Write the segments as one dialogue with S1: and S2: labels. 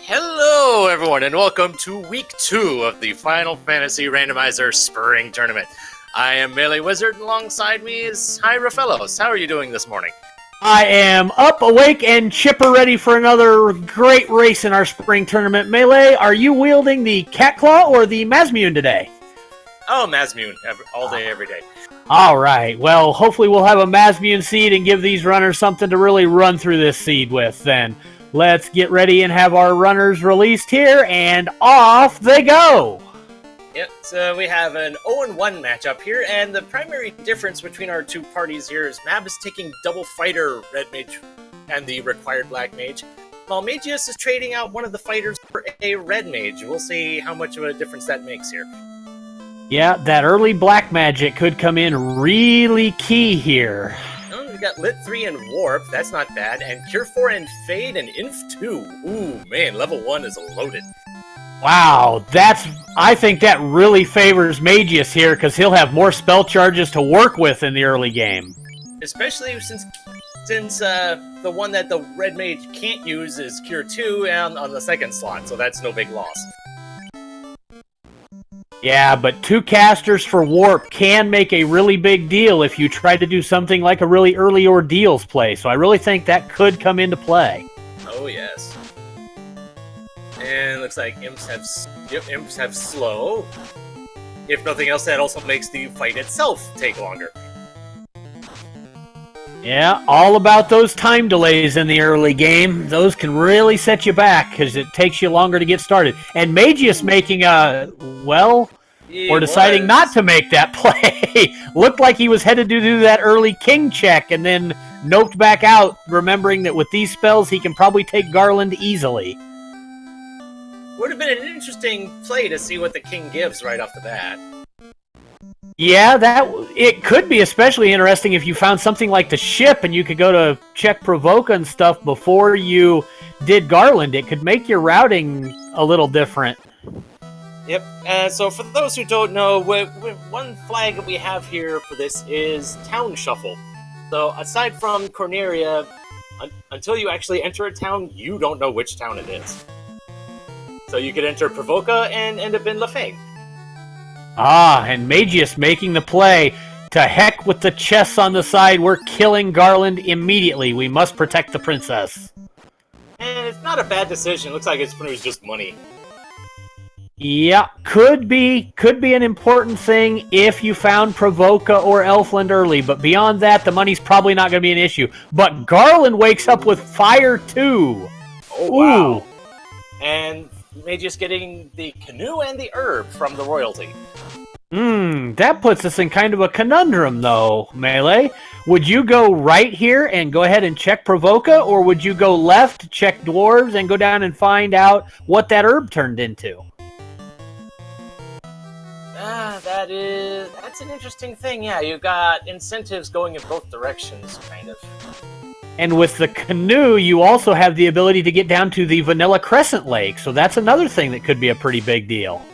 S1: Hello, everyone, and welcome to Week 2 of the Final Fantasy Randomizer Spring Tournament. I am Melee Wizard, and alongside me is Hyra Fellows. How are you doing this morning?
S2: I am up, awake, and chipper ready for another great race in our spring tournament. Melee, are you wielding the Cat Claw or the Mazmune today?
S1: Oh, Mazmune, all day, every day.
S2: All right, well, hopefully we'll have a Mazmune seed and give these runners something to really run through this seed with then. Let's get ready and have our runners released here, and off they go!
S1: Yep, so we have an 0-1 matchup here, and the primary difference between our two parties here is Mab is taking double fighter red mage and the required black mage, while Mageius is trading out one of the fighters for a red mage. We'll see how much of a difference that makes here.
S2: Yeah, that early black magic could come in really key here.
S1: We got Lit 3 and Warp, that's not bad, and Cure 4 and Fade and Inf 2. Ooh, man, level 1 is loaded.
S2: Wow, I think that really favors Mageius here, because he'll have more spell charges to work with in the early game.
S1: Especially since the one that the red mage can't use is Cure 2 and on the second slot, so that's no big loss.
S2: Yeah, but 2 casters for Warp can make a really big deal if you try to do something like a really early ordeals play, so I really think that could come into play.
S1: Oh, yes. And looks like imps have slow. If nothing else, that also makes the fight itself take longer.
S2: Yeah, all about those time delays in the early game. Those can really set you back, because it takes you longer to get started. And Mageius making or deciding not to make that play. Looked like he was headed to do that early king check, and then noped back out, remembering that with these spells he can probably take Garland easily.
S1: Would have been an interesting play to see what the king gives right off the bat.
S2: Yeah, it could be especially interesting if you found something like the ship and you could go to check Provoca and stuff before you did Garland. It could make your routing a little different.
S1: Yep, so for those who don't know, one flag that we have here for this is Town Shuffle. So aside from Corneria, until you actually enter a town, you don't know which town it is. So you could enter Provoca and end up in Lafayette.
S2: Ah, and Mageius making the play. To heck with the chests on the side, we're killing Garland immediately. We must protect the princess.
S1: And it's not a bad decision. It looks like it's just money.
S2: Yeah, could be an important thing if you found Provoca or Elfland early, but beyond that, the money's probably not going to be an issue. But Garland wakes up with Fire 2.
S1: Oh, wow. Ooh. And Mageius getting the canoe and the herb from the royalty.
S2: That puts us in kind of a conundrum, though, Melee. Would you go right here and go ahead and check Provoca, or would you go left, check dwarves, and go down and find out what that herb turned into? That's an interesting thing. Yeah, you got incentives going in both directions, kind of. And with the canoe, you also have the ability to get down to the Vanilla Crescent Lake, so that's another thing that could be a pretty big deal.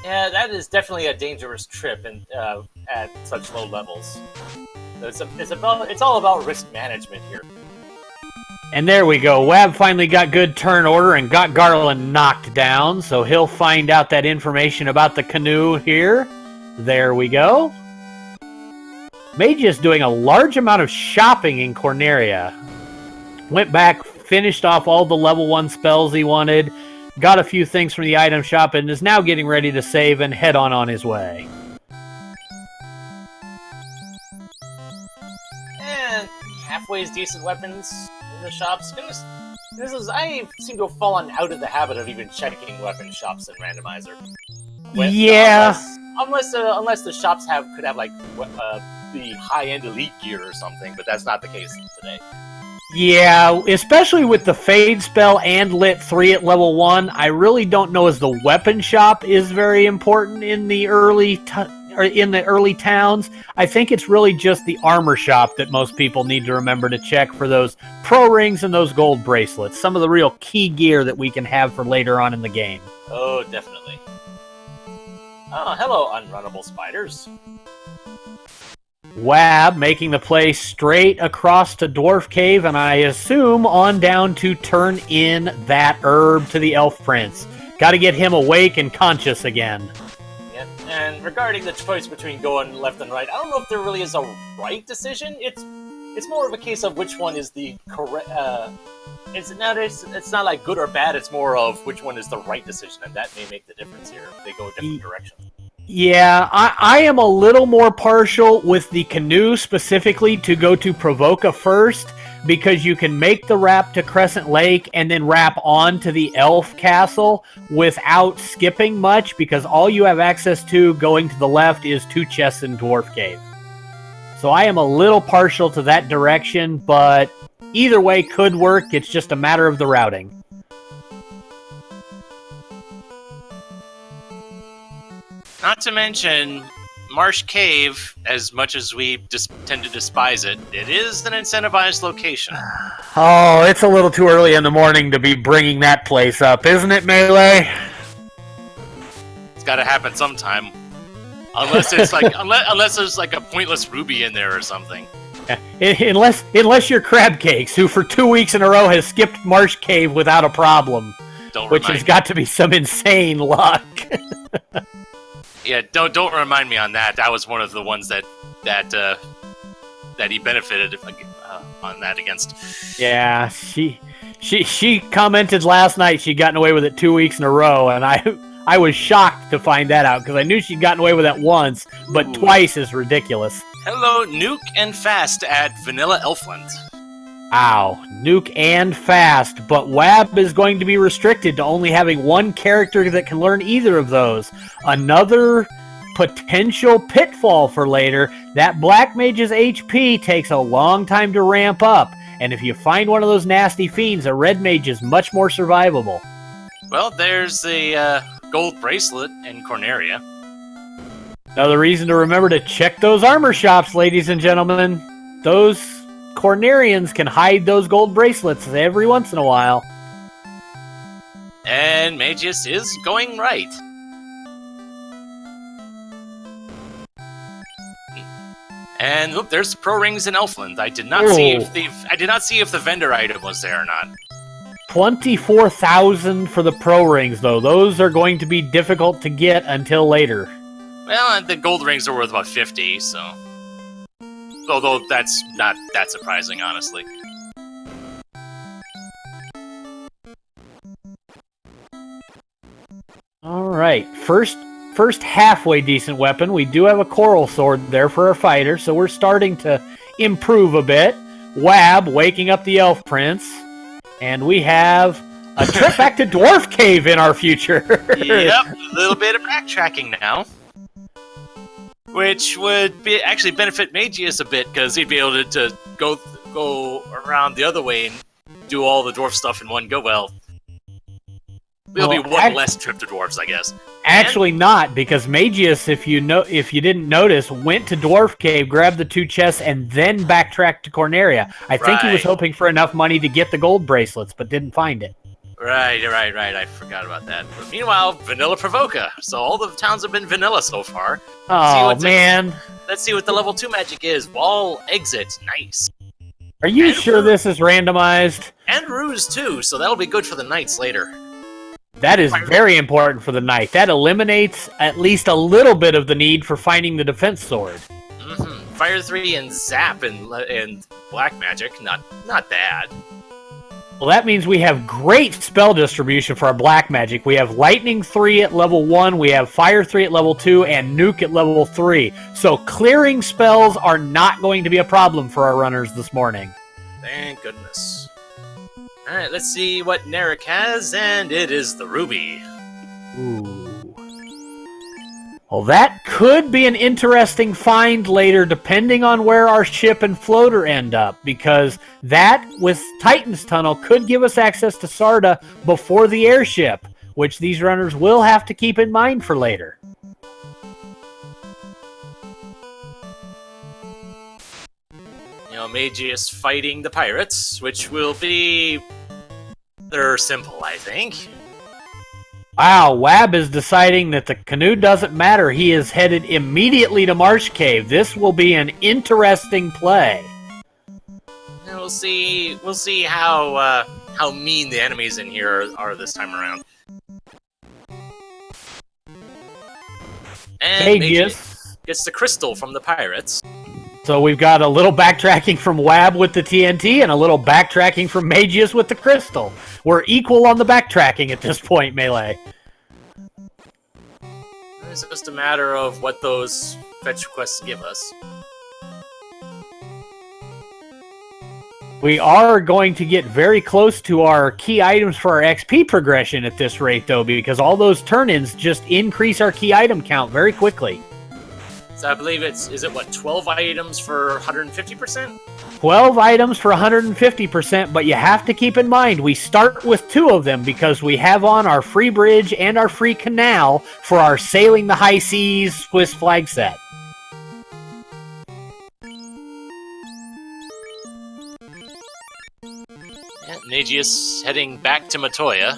S1: Yeah, that is definitely a dangerous trip at such low levels. It's all about risk management here.
S2: And there we go. Wab finally got good turn order and got Garland knocked down, so he'll find out that information about the canoe here. There we go. Mageius doing a large amount of shopping in Corneria. Went back, finished off all the level 1 spells he wanted, got a few things from the item shop, and is now getting ready to save and head on his way.
S1: And halfway's decent weapons in the shops. I seem to have fallen out of the habit of even checking weapon shops in Randomizer. Unless the shops could have like the high-end elite gear or something, but that's not the case today.
S2: Yeah, especially with the Fade spell and Lit 3 at level 1, I really don't know as the weapon shop is very important in the early towns. I think it's really just the armor shop that most people need to remember to check for those pro rings and those gold bracelets. Some of the real key gear that we can have for later on in the game.
S1: Oh, definitely. Oh, hello, unrunnable spiders.
S2: Wab making the play straight across to Dwarf Cave, and I assume on down to turn in that herb to the Elf Prince. Got to get him awake and conscious again.
S1: Yeah, and regarding the choice between going left and right, I don't know if there really is a right decision. It's more of a case of which one is the correct. It's not like good or bad. It's more of which one is the right decision, and that may make the difference here if they go different directions.
S2: Yeah, I am a little more partial with the canoe specifically to go to Provoca first, because you can make the wrap to Crescent Lake and then wrap on to the Elf Castle without skipping much, because all you have access to going to the left is 2 chests in Dwarf Cave. So I am a little partial to that direction, but either way could work. It's just a matter of the routing.
S1: Not to mention, Marsh Cave, as much as we tend to despise it, it is an incentivized location.
S2: Oh, it's a little too early in the morning to be bringing that place up, isn't it, Melee?
S1: It's got to happen sometime. Unless it's like, unless there's like a pointless ruby in there or something.
S2: Unless you're Crab Cakes, who for 2 weeks in a row has skipped Marsh Cave without a problem, which has got to be some insane luck.
S1: Yeah, don't remind me on that. That was one of the ones that he benefited on that against.
S2: Yeah, she commented last night she'd gotten away with it 2 weeks in a row, and I was shocked to find that out, because I knew she'd gotten away with it once, but
S1: Ooh.
S2: Twice is ridiculous.
S1: Hello, Nuke and Fast at Vanilla Elfland.
S2: Ow, Nuke and Fast, but Wab is going to be restricted to only having one character that can learn either of those. Another potential pitfall for later, that Black Mage's HP takes a long time to ramp up, and if you find one of those nasty fiends, a Red Mage is much more survivable.
S1: Well, there's the gold bracelet in Corneria.
S2: Another reason to remember to check those armor shops, ladies and gentlemen. Those Cornerians can hide those gold bracelets every once in a while.
S1: And Mageius is going right. And look, there's pro rings in Elfland. I did not see if the vendor item was there or not.
S2: 24,000 for the pro rings, though. Those are going to be difficult to get until later.
S1: Well, and the gold rings are worth about 50, so... Although that's not that surprising, honestly.
S2: Alright, first halfway decent weapon. We do have a coral sword there for our fighter, so we're starting to improve a bit. Wab waking up the Elf Prince. And we have a trip back to Dwarf Cave in our future.
S1: Yep, a little bit of backtracking now. Which would actually benefit Mageius a bit, because he'd be able to go around the other way and do all the dwarf stuff in one go. Well, it'll be one less trip to dwarves, I guess.
S2: Actually not, because Mageius, if you didn't notice, went to Dwarf Cave, grabbed the 2 chests, and then backtracked to Corneria. I think he was hoping for enough money to get the gold bracelets, but didn't find it.
S1: Right. I forgot about that. But meanwhile, Vanilla Provoca. So all the towns have been vanilla so far.
S2: Oh, man.
S1: Let's see what the level 2 magic is. Wall exit. Nice.
S2: Are you sure this is randomized?
S1: And ruse, too, so that'll be good for the knights later.
S2: That is very important for the knight. That eliminates at least a little bit of the need for finding the defense sword.
S1: Mm-hmm. Fire 3 and Zap and Black Magic. Not bad.
S2: Well, that means we have great spell distribution for our Black Magic. We have Lightning 3 at level 1, we have Fire 3 at level 2, and Nuke at level 3. So clearing spells are not going to be a problem for our runners this morning.
S1: Thank goodness. Alright, let's see what Narek has, and it is the Ruby.
S2: Ooh. Well, that could be an interesting find later, depending on where our ship and floater end up, because that, with Titan's Tunnel, could give us access to Sarda before the airship, which these runners will have to keep in mind for later.
S1: You know, Mageius fighting the pirates, which will be... They're simple, I think.
S2: Wow, Wab is deciding that the canoe doesn't matter. He is headed immediately to Marsh Cave. This will be an interesting play.
S1: And we'll see how mean the enemies in here are this time around. And
S2: Mageius
S1: gets the crystal from the pirates.
S2: So we've got a little backtracking from Wab with the TNT and a little backtracking from Mageius with the crystal. We're equal on the backtracking at this point, Melee.
S1: It's just a matter of what those fetch quests give us.
S2: We are going to get very close to our key items for our XP progression at this rate, though, because all those turn-ins just increase our key item count very quickly.
S1: So I believe is it what, 12 items for 150%?
S2: 12 items for 150%, but you have to keep in mind, we start with 2 of them because we have on our free bridge and our free canal for our Sailing the High Seas Swiss flag set.
S1: Yeah, Mageius heading back to Matoya.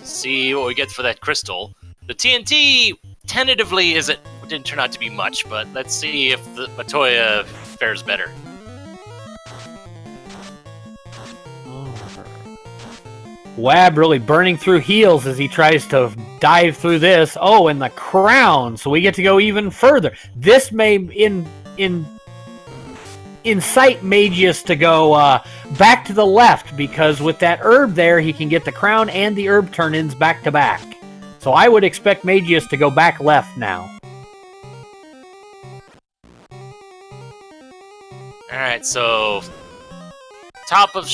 S1: See what we get for that crystal. The TNT tentatively didn't turn out to be much, but let's see if the Matoya fares better.
S2: Wab really burning through heals as he tries to dive through this. Oh, and the crown, so we get to go even further. This may incite Mageius to go back to the left, because with that herb there, he can get the crown and the herb turn-ins back to back. So I would expect Mageius to go back left now.
S1: Alright, so top of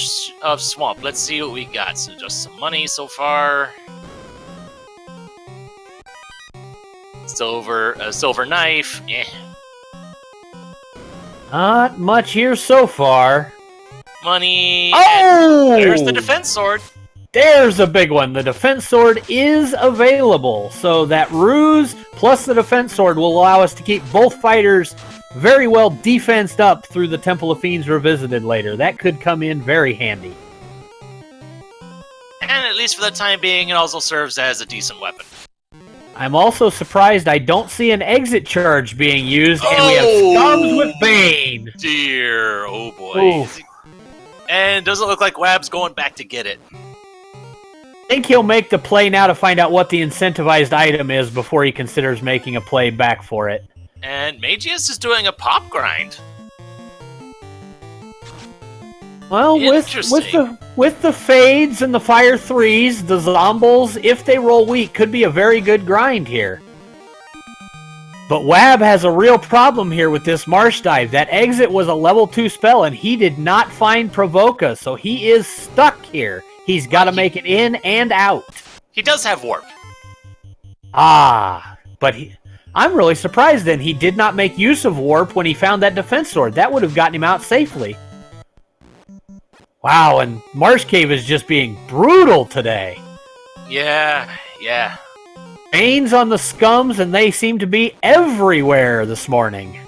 S1: swamp. Let's see what we got. So just some money so far. Silver knife. Eh.
S2: Not much here so far.
S1: Money.
S2: Oh!
S1: There's the defense sword.
S2: There's a big one. The defense sword is available. So that ruse plus the defense sword will allow us to keep both fighters very well defensed up through the Temple of Fiends Revisited later. That could come in very handy.
S1: And at least for the time being, it also serves as a decent weapon.
S2: I'm also surprised I don't see an exit charge being used, and we have Scums with Bane.
S1: Dear, oh boy. And doesn't look like Wab's going back to get it.
S2: I think he'll make the play now to find out what the incentivized item is before he considers making a play back for it.
S1: And Mageius is doing a pop grind.
S2: Well, with the fades and the fire 3s, the zombies, if they roll weak, could be a very good grind here. But Wab has a real problem here with this Marsh dive. That exit was a level 2 spell, and he did not find Provoca, so he is stuck here. He's got to make it in and out.
S1: He does have warp.
S2: But I'm really surprised then he did not make use of warp when he found that defense sword. That would have gotten him out safely. Wow, and Marsh Cave is just being brutal today.
S1: Yeah.
S2: Bane's on the Scums, and they seem to be everywhere this morning.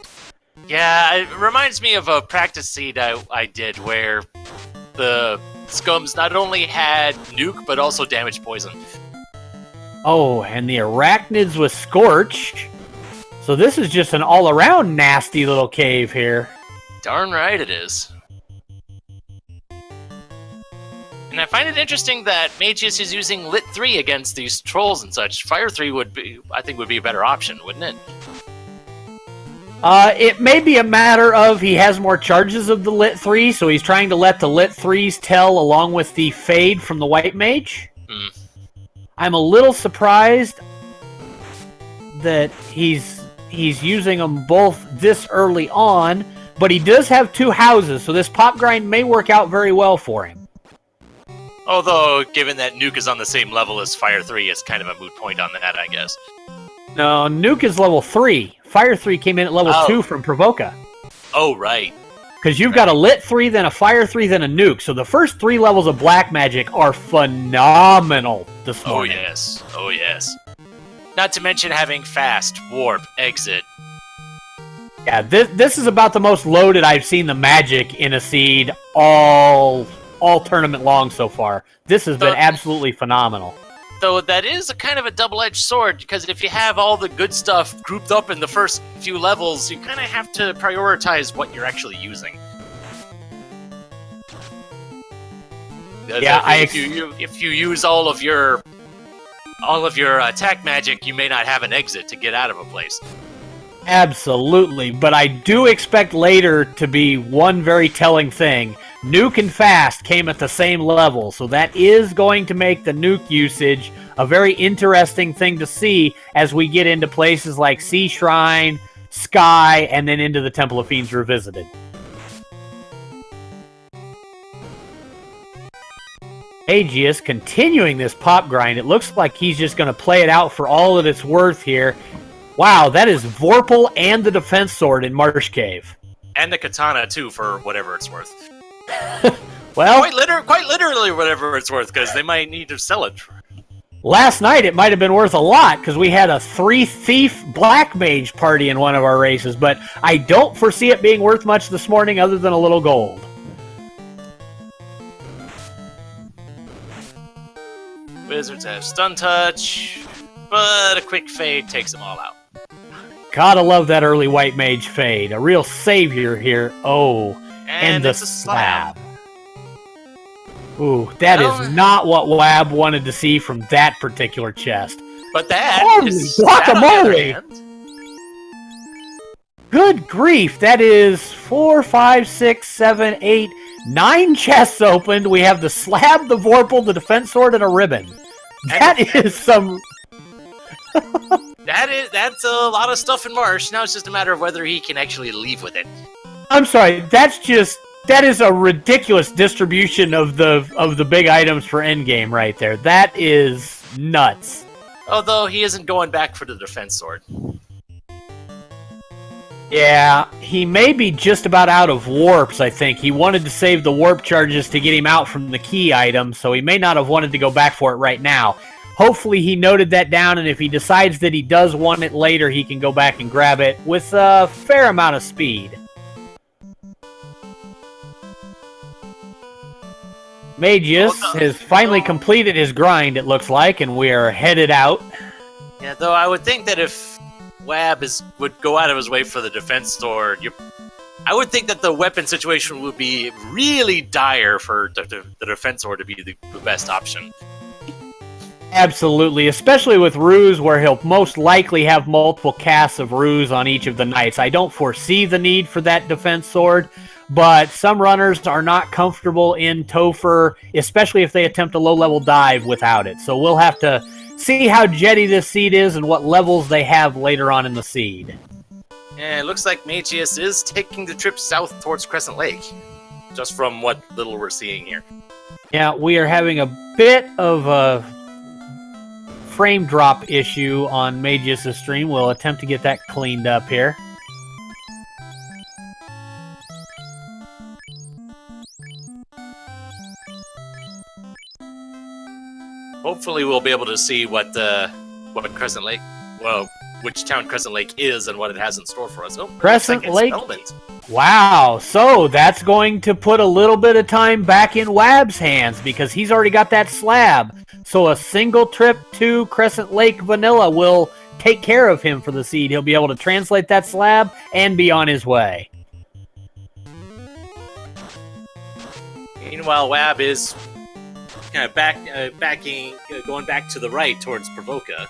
S1: Yeah, it reminds me of a practice seed I did where the Scums not only had nuke, but also damage poison.
S2: Oh, and the Arachnids with Scorch. So this is just an all-around nasty little cave here.
S1: Darn right it is. And I find it interesting that Mageius is using Lit 3 against these trolls and such. Fire 3 would be a better option, wouldn't it?
S2: It may be a matter of he has more charges of the Lit 3, so he's trying to let the Lit 3s tell along with the Fade from the White Mage. I'm a little surprised that he's using them both this early on, but he does have 2 houses, so this pop grind may work out very well for him.
S1: Although, given that Nuke is on the same level as Fire 3, it's kind of a moot point on that, I guess.
S2: No, Nuke is level 3. Fire 3 came in at level 2 from Provoca.
S1: Oh, right.
S2: Because you've got a Lit 3, then a Fire 3, then a Nuke. So the first 3 levels of Black Magic are phenomenal this morning.
S1: Oh, yes. Not to mention having Fast, Warp, Exit.
S2: Yeah, this is about the most loaded I've seen the Magic in a seed all all tournament long so far. This has been absolutely phenomenal.
S1: Though that is a kind of a double-edged sword, because if you have all the good stuff grouped up in the first few levels, you kind of have to prioritize what you're actually using.
S2: Yeah,
S1: if you use all of your attack magic, you may not have an exit to get out of a place.
S2: Absolutely, but I do expect later to be one very telling thing. Nuke and Fast came at the same level, so that is going to make the nuke usage a very interesting thing to see as we get into places like Sea Shrine, Sky, and then into the Temple of Fiends Revisited. Mageius continuing this pop grind. It looks like he's just going to play it out for all that it's worth here. Wow, that is Vorpal and the Defense Sword in Marsh Cave.
S1: And the Katana, too, for whatever it's worth.
S2: Well,
S1: quite literally whatever it's worth, because they might need to sell it.
S2: Last night it might have been worth a lot, because we had a 3-thief Black Mage party in one of our races, but I don't foresee it being worth much this morning other than a little gold.
S1: Wizards have Stun Touch, but a quick fade takes them all out.
S2: Gotta love that early White Mage fade. A real savior here. Oh, and the slab. Ooh, that is not what Wab wanted to see from that particular chest.
S1: But that is
S2: guacamole! Good grief, that is 4, 5, 6, 7, 8, 9 chests opened. We have the slab, the Vorpal, the Defense Sword, and a ribbon. That is some...
S1: That's a lot of stuff in Marsh. Now it's just a matter of whether he can actually leave with it.
S2: I'm sorry, that is a ridiculous distribution of the big items for endgame right there. That is nuts.
S1: Although he isn't going back for the Defense Sword.
S2: Yeah, he may be just about out of warps, I think. He wanted to save the warp charges to get him out from the key item, so he may not have wanted to go back for it right now. Hopefully he noted that down, and if he decides that he does want it later, he can go back and grab it with a fair amount of speed. Mageius has finally completed his grind, it looks like, and we are headed out.
S1: Yeah, though I would think that if Wab would go out of his way for the Defense Sword, I would think that the weapon situation would be really dire for the Defense Sword to be the best option.
S2: Absolutely, especially with Ruse, where he'll most likely have multiple casts of Ruse on each of the knights. I don't foresee the need for that Defense Sword, but some runners are not comfortable in Topher, especially if they attempt a low-level dive without it. So we'll have to see how jetty this seed is and what levels they have later on in the seed.
S1: Yeah, it looks like Mageius is taking the trip south towards Crescent Lake, just from what little we're seeing here.
S2: Yeah, we are having a bit of a frame drop issue on Mageius' stream. We'll attempt to get that cleaned up here.
S1: Hopefully we'll be able to see what Crescent Lake, which town Crescent Lake is and what it has in store for us. Oh,
S2: Crescent Lake. Wow, so that's going to put a little bit of time back in Wab's hands because he's already got that slab. So a single trip to Crescent Lake Vanilla will take care of him for the seed. He'll be able to translate that slab and be on his way.
S1: Meanwhile, Wab is kind of going back to the right towards Provoca.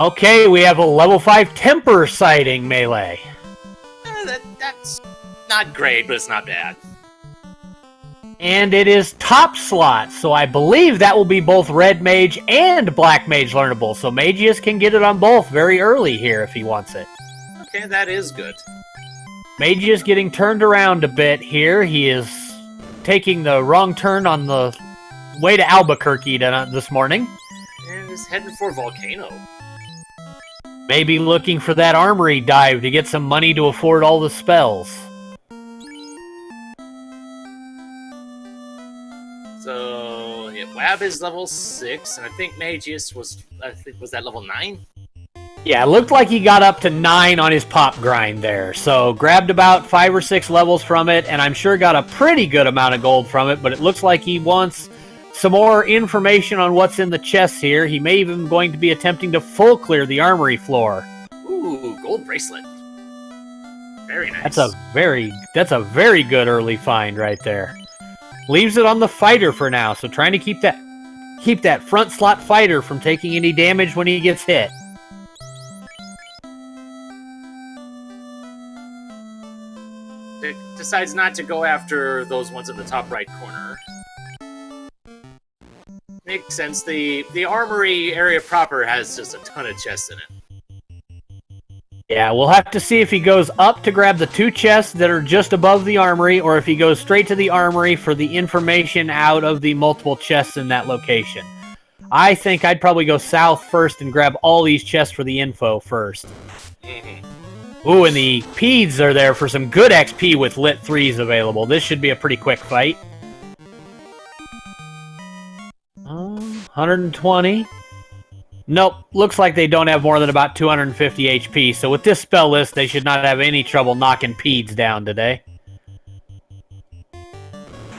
S2: Okay, we have a level 5 Temper sighting melee.
S1: That's not great, but it's not bad.
S2: And it is top slot, so I believe that will be both Red Mage and Black Mage learnable, so Mageius can get it on both very early here if he wants it.
S1: Okay, that is good.
S2: Mageius getting turned around a bit here. He is taking the wrong turn on the way to Albuquerque this morning.
S1: And is heading for Volcano.
S2: Maybe looking for that armory dive to get some money to afford all the spells.
S1: So, yeah, Wab is level 6, and I think Mageius was that level 9?
S2: Yeah, it looked like he got up to 9 on his pop grind there. So grabbed about 5 or 6 levels from it, and I'm sure got a pretty good amount of gold from it, but it looks like he wants some more information on what's in the chests here. He may even going to be attempting to full clear the armory floor.
S1: Ooh, gold bracelet. Very nice.
S2: That's a very good early find right there. Leaves it on the fighter for now, so trying to keep that front slot fighter from taking any damage when he gets hit.
S1: Decides not to go after those ones in the top right corner. Makes sense. The armory area proper has just a ton of chests in it.
S2: Yeah, we'll have to see if he goes up to grab the 2 chests that are just above the armory, or if he goes straight to the armory for the information out of the multiple chests in that location. I think I'd probably go south first and grab all these chests for the info first.
S1: Mm-hmm.
S2: Ooh, and the Peds are there for some good XP with Lit 3s available. This should be a pretty quick fight. 120. Nope, looks like they don't have more than about 250 HP, so with this spell list, they should not have any trouble knocking Peds down today.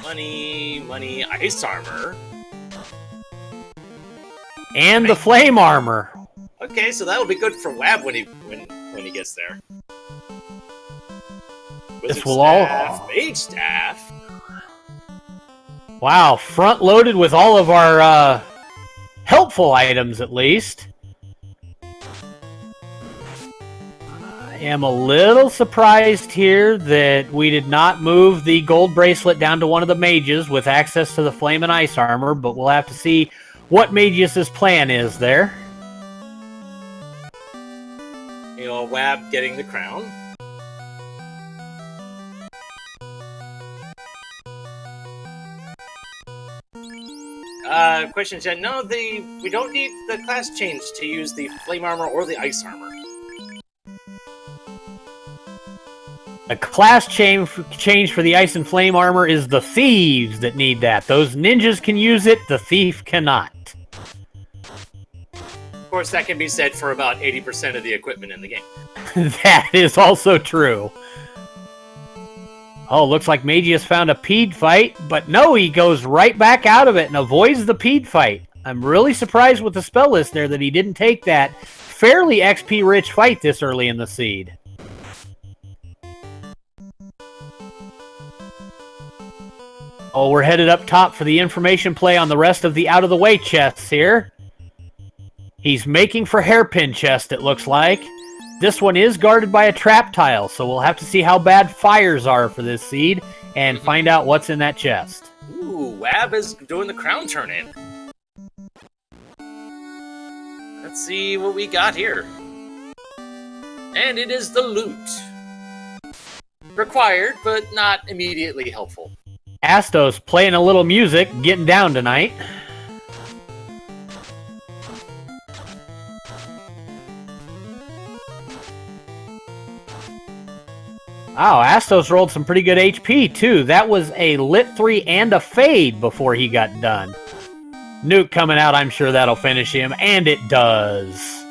S1: Money, ice armor.
S2: And the flame armor.
S1: Okay, so that'll be good for Wab when he gets there. Wizard
S2: This will
S1: staff, mage staff.
S2: Wow, front loaded with all of our helpful items at least. I am a little surprised here that we did not move the gold bracelet down to one of the mages with access to the flame and ice armor, but we'll have to see what Mageius' plan is there.
S1: Wab getting the crown. Question, Jen. No, we don't need the class change to use the flame armor or the ice armor.
S2: The class change for the ice and flame armor is the thieves that need that. Those ninjas can use it, the thief cannot.
S1: Of course, that can be said for about 80% of the equipment in the game.
S2: That is also true. Oh, looks like Mageius found a Pede fight, but no, he goes right back out of it and avoids the Pede fight. I'm really surprised with the spell list there that he didn't take that fairly XP-rich fight this early in the seed. Oh, we're headed up top for the information play on the rest of the out-of-the-way chests here. He's making for hairpin chest, it looks like. This one is guarded by a trap tile, so we'll have to see how bad fires are for this seed and find out what's in that chest.
S1: Ooh, Wab is doing the crown turn-in. Let's see what we got here. And it is the loot. Required, but not immediately helpful.
S2: Astos playing a little music, getting down tonight. Wow, Astos rolled some pretty good HP, too. That was a Lit 3 and a Fade before he got done. Nuke coming out, I'm sure that'll finish him, and it does.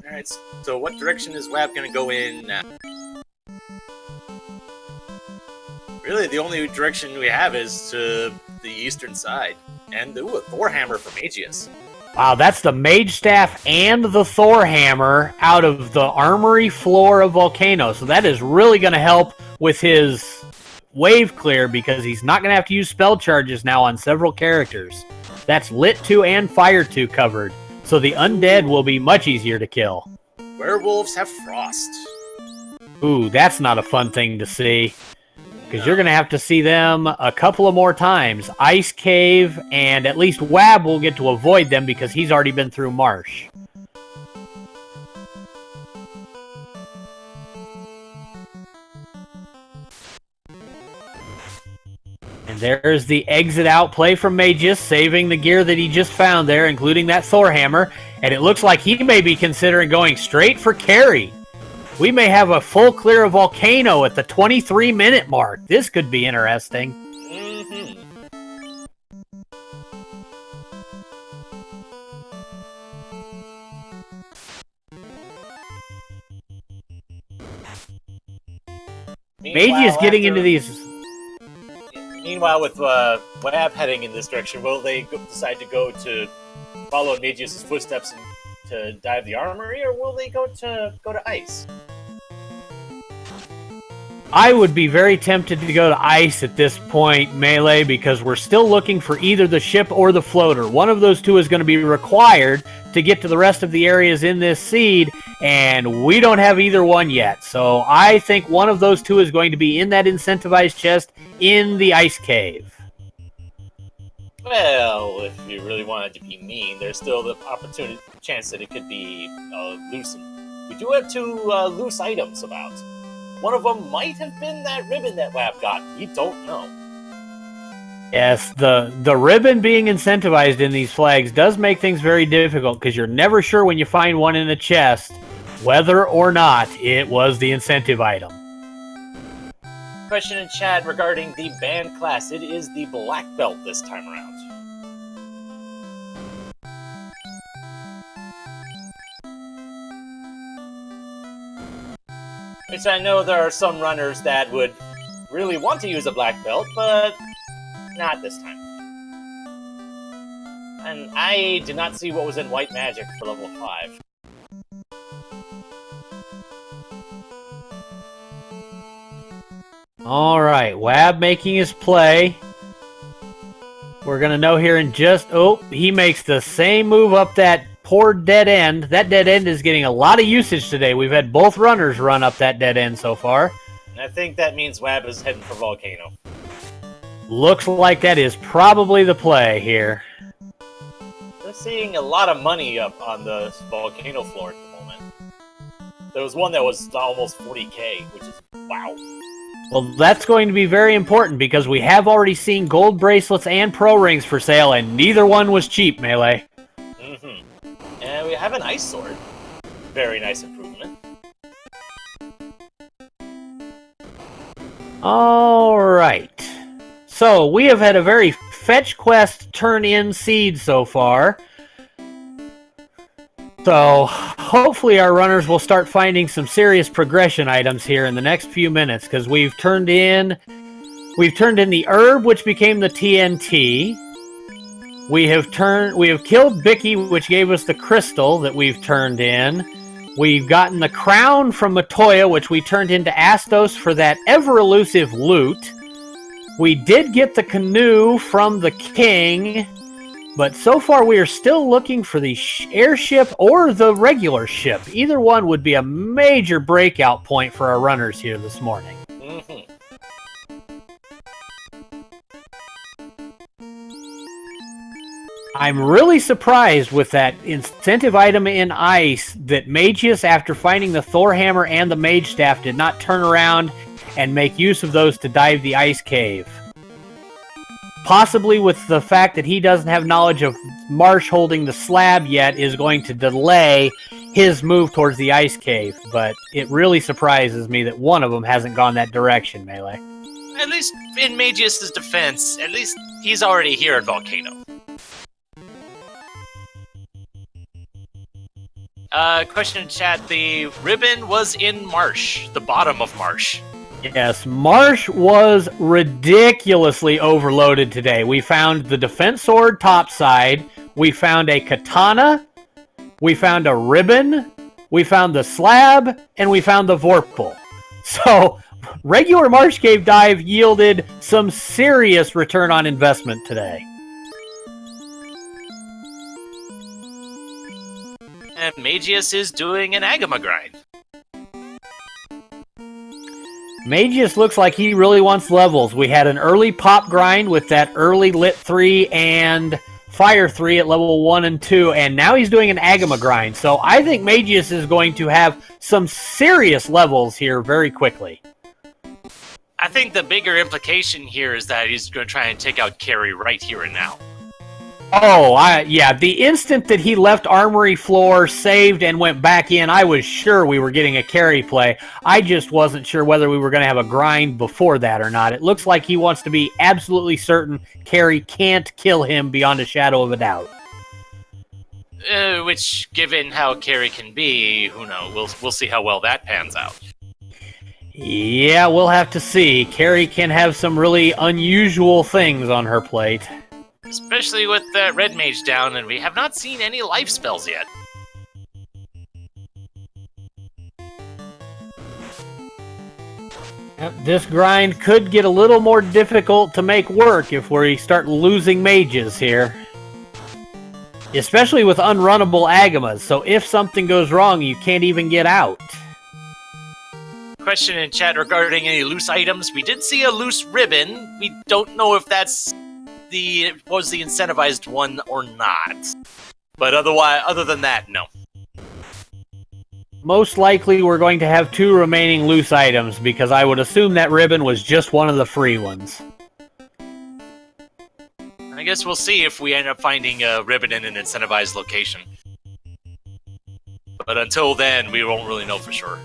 S1: Alright, so what direction is Wab going to go in now? Really, the only direction we have is to the eastern side. And, ooh, a Thor hammer from Mageius.
S2: Wow, that's the Mage Staff and the Thor Hammer out of the Armory floor of Volcano. So that is really going to help with his wave clear because he's not going to have to use spell charges now on several characters. That's Lit 2 and Fire 2 covered. So the undead will be much easier to kill.
S1: Werewolves have frost.
S2: Ooh, that's not a fun thing to see. Because you're going to have to see them a couple of more times. Ice Cave, and at least Wab will get to avoid them because he's already been through Marsh. And there's the exit out play from Mageius, saving the gear that he just found there, including that Thor hammer. And it looks like he may be considering going straight for carry. We may have a full clear of Volcano at the 23-minute mark. This could be interesting. Mageius getting into these...
S1: Meanwhile, with Wab heading in this direction, will they decide to follow Mageius' footsteps and to dive the armory, or will they go to ice?
S2: I would be very tempted to go to ice at this point, Melee, because we're still looking for either the ship or the floater. One of those two is going to be required to get to the rest of the areas in this seed, and we don't have either one yet. So I think one of those two is going to be in that incentivized chest in the ice cave.
S1: Well, if you really wanted to be mean, there's still the chance that it could be loosened. We do have two loose items about. One of them might have been that ribbon that Wab got. We don't know.
S2: Yes, the ribbon being incentivized in these flags does make things very difficult, because you're never sure when you find one in a chest whether or not it was the incentive item.
S1: Question in chat regarding the band class. It is the black belt this time around. Which I know there are some runners that would really want to use a black belt, but not this time. And I did not see what was in white magic for level 5.
S2: Alright, Wab making his play. We're going to know here in just... Oh, he makes the same move up that poor dead end. That dead end is getting a lot of usage today. We've had both runners run up that dead end so far.
S1: I think that means Wab is heading for Volcano.
S2: Looks like that is probably the play here.
S1: We're seeing a lot of money up on the Volcano floor at the moment. There was one that was almost 40k, which is wow.
S2: Well, that's going to be very important, because we have already seen gold bracelets and pro rings for sale, and neither one was cheap, Melee.
S1: And we have an ice sword. Very nice improvement.
S2: Alright. So, we have had a very fetch quest turn-in seed so far. So, hopefully our runners will start finding some serious progression items here in the next few minutes, because we've turned in the herb, which became the TNT. We have killed Bicky, which gave us the crystal that we've turned in. We've gotten the crown from Matoya, which we turned into Astos for that ever-elusive loot. We did get the canoe from the king, but so far we are still looking for the airship or the regular ship. Either one would be a major breakout point for our runners here this morning. I'm really surprised with that incentive item in ice that Mageius, after finding the Thor hammer and the mage staff, did not turn around and make use of those to dive the ice cave. Possibly with the fact that he doesn't have knowledge of Marsh holding the slab yet is going to delay his move towards the ice cave, but it really surprises me that one of them hasn't gone that direction, Melee.
S1: At least in Mageius' defense, at least he's already here at Volcano. Question in chat, the ribbon was in Marsh, the bottom of Marsh.
S2: Yes, Marsh was ridiculously overloaded today. We found the defense sword topside, we found a katana, we found a ribbon, we found the slab, and we found the vorpal. So, regular Marsh Cave dive yielded some serious return on investment today.
S1: And Mageius is doing an Agama grind.
S2: Mageius looks like he really wants levels. We had an early pop grind with that early lit 3 and fire 3 at level 1 and 2, and now he's doing an Agama grind. So I think Mageius is going to have some serious levels here very quickly.
S1: I think the bigger implication here is that he's going to try and take out Carrie right here and now.
S2: Oh, yeah, the instant that he left Armory floor, saved, and went back in, I was sure we were getting a carry play. I just wasn't sure whether we were going to have a grind before that or not. It looks like he wants to be absolutely certain Carrie can't kill him beyond a shadow of a doubt.
S1: Which, given how Carrie can be, who knows? We'll see how well that pans out.
S2: Yeah, we'll have to see. Carrie can have some really unusual things on her plate.
S3: Especially with Red Mage down, and we have not seen any life spells yet.
S2: Yep, this grind could get a little more difficult to make work if we start losing mages here. Especially with unrunnable Agamas, so if something goes wrong, you can't even get out.
S3: Question in chat regarding any loose items. We did see a loose ribbon. We don't know if that's was the incentivized one or not. But other than that, no.
S2: Most likely we're going to have 2 remaining loose items, because I would assume that ribbon was just one of the free ones.
S3: I guess we'll see if we end up finding a ribbon in an incentivized location. But until then, we won't really know for sure.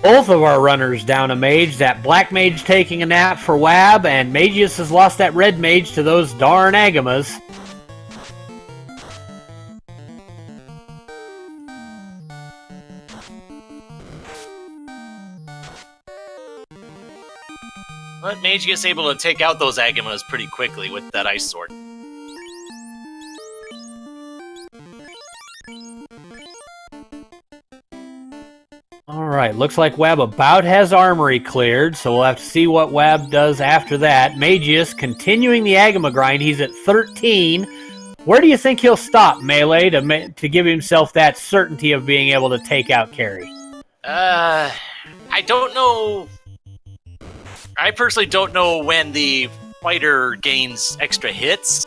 S2: Both of our runners down a mage, that black mage taking a nap for Wab, and Mageius has lost that red mage to those darn Agamas.
S3: But Mageius able to take out those Agamas pretty quickly with that ice sword.
S2: Alright, looks like Wab about has armory cleared, so we'll have to see what Wab does after that. Mageius continuing the Agama grind, he's at 13. Where do you think he'll stop, Melee, to give himself that certainty of being able to take out Carrie?
S3: I don't know. I personally don't know when the fighter gains extra hits.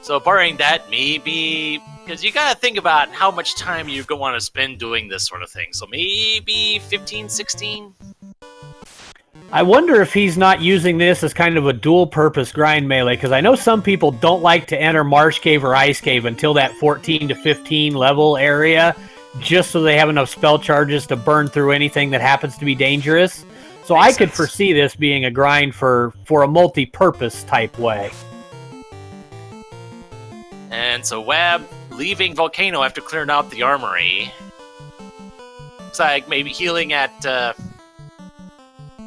S3: So barring that, maybe... Because you gotta think about how much time you're going to want to spend doing this sort of thing. So maybe 15, 16?
S2: I wonder if he's not using this as kind of a dual-purpose grind, Melee, because I know some people don't like to enter Marsh Cave or Ice Cave until that 14 to 15 level area, just so they have enough spell charges to burn through anything that happens to be dangerous. So I could foresee this being a grind for a multi-purpose type way.
S3: And so Wab leaving Volcano after clearing out the armory. Looks like maybe healing at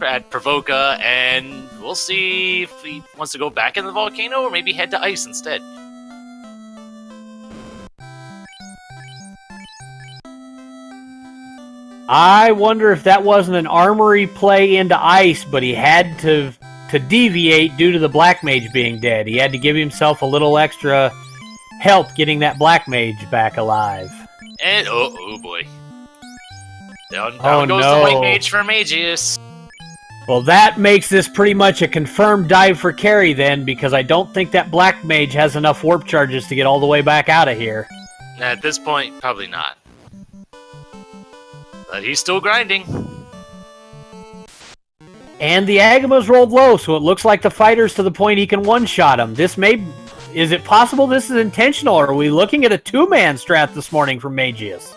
S3: Provoca, and we'll see if he wants to go back in the Volcano or maybe head to Ice instead.
S2: I wonder if that wasn't an armory play into Ice, but he had to deviate due to the Black Mage being dead. He had to give himself a little extra help getting that Black Mage back alive.
S3: And, oh boy. Down
S2: Oh,
S3: goes
S2: no.
S3: the White Mage for Mageius.
S2: Well, that makes this pretty much a confirmed dive for Carrie then, because I don't think that Black Mage has enough warp charges to get all the way back out of here.
S3: At this point, probably not. But he's still grinding.
S2: And the Agamas rolled low, so it looks like the fighter's to the point he can one-shot him. This may... Is it possible this is intentional, or are we looking at a 2-man strat this morning from Mageius?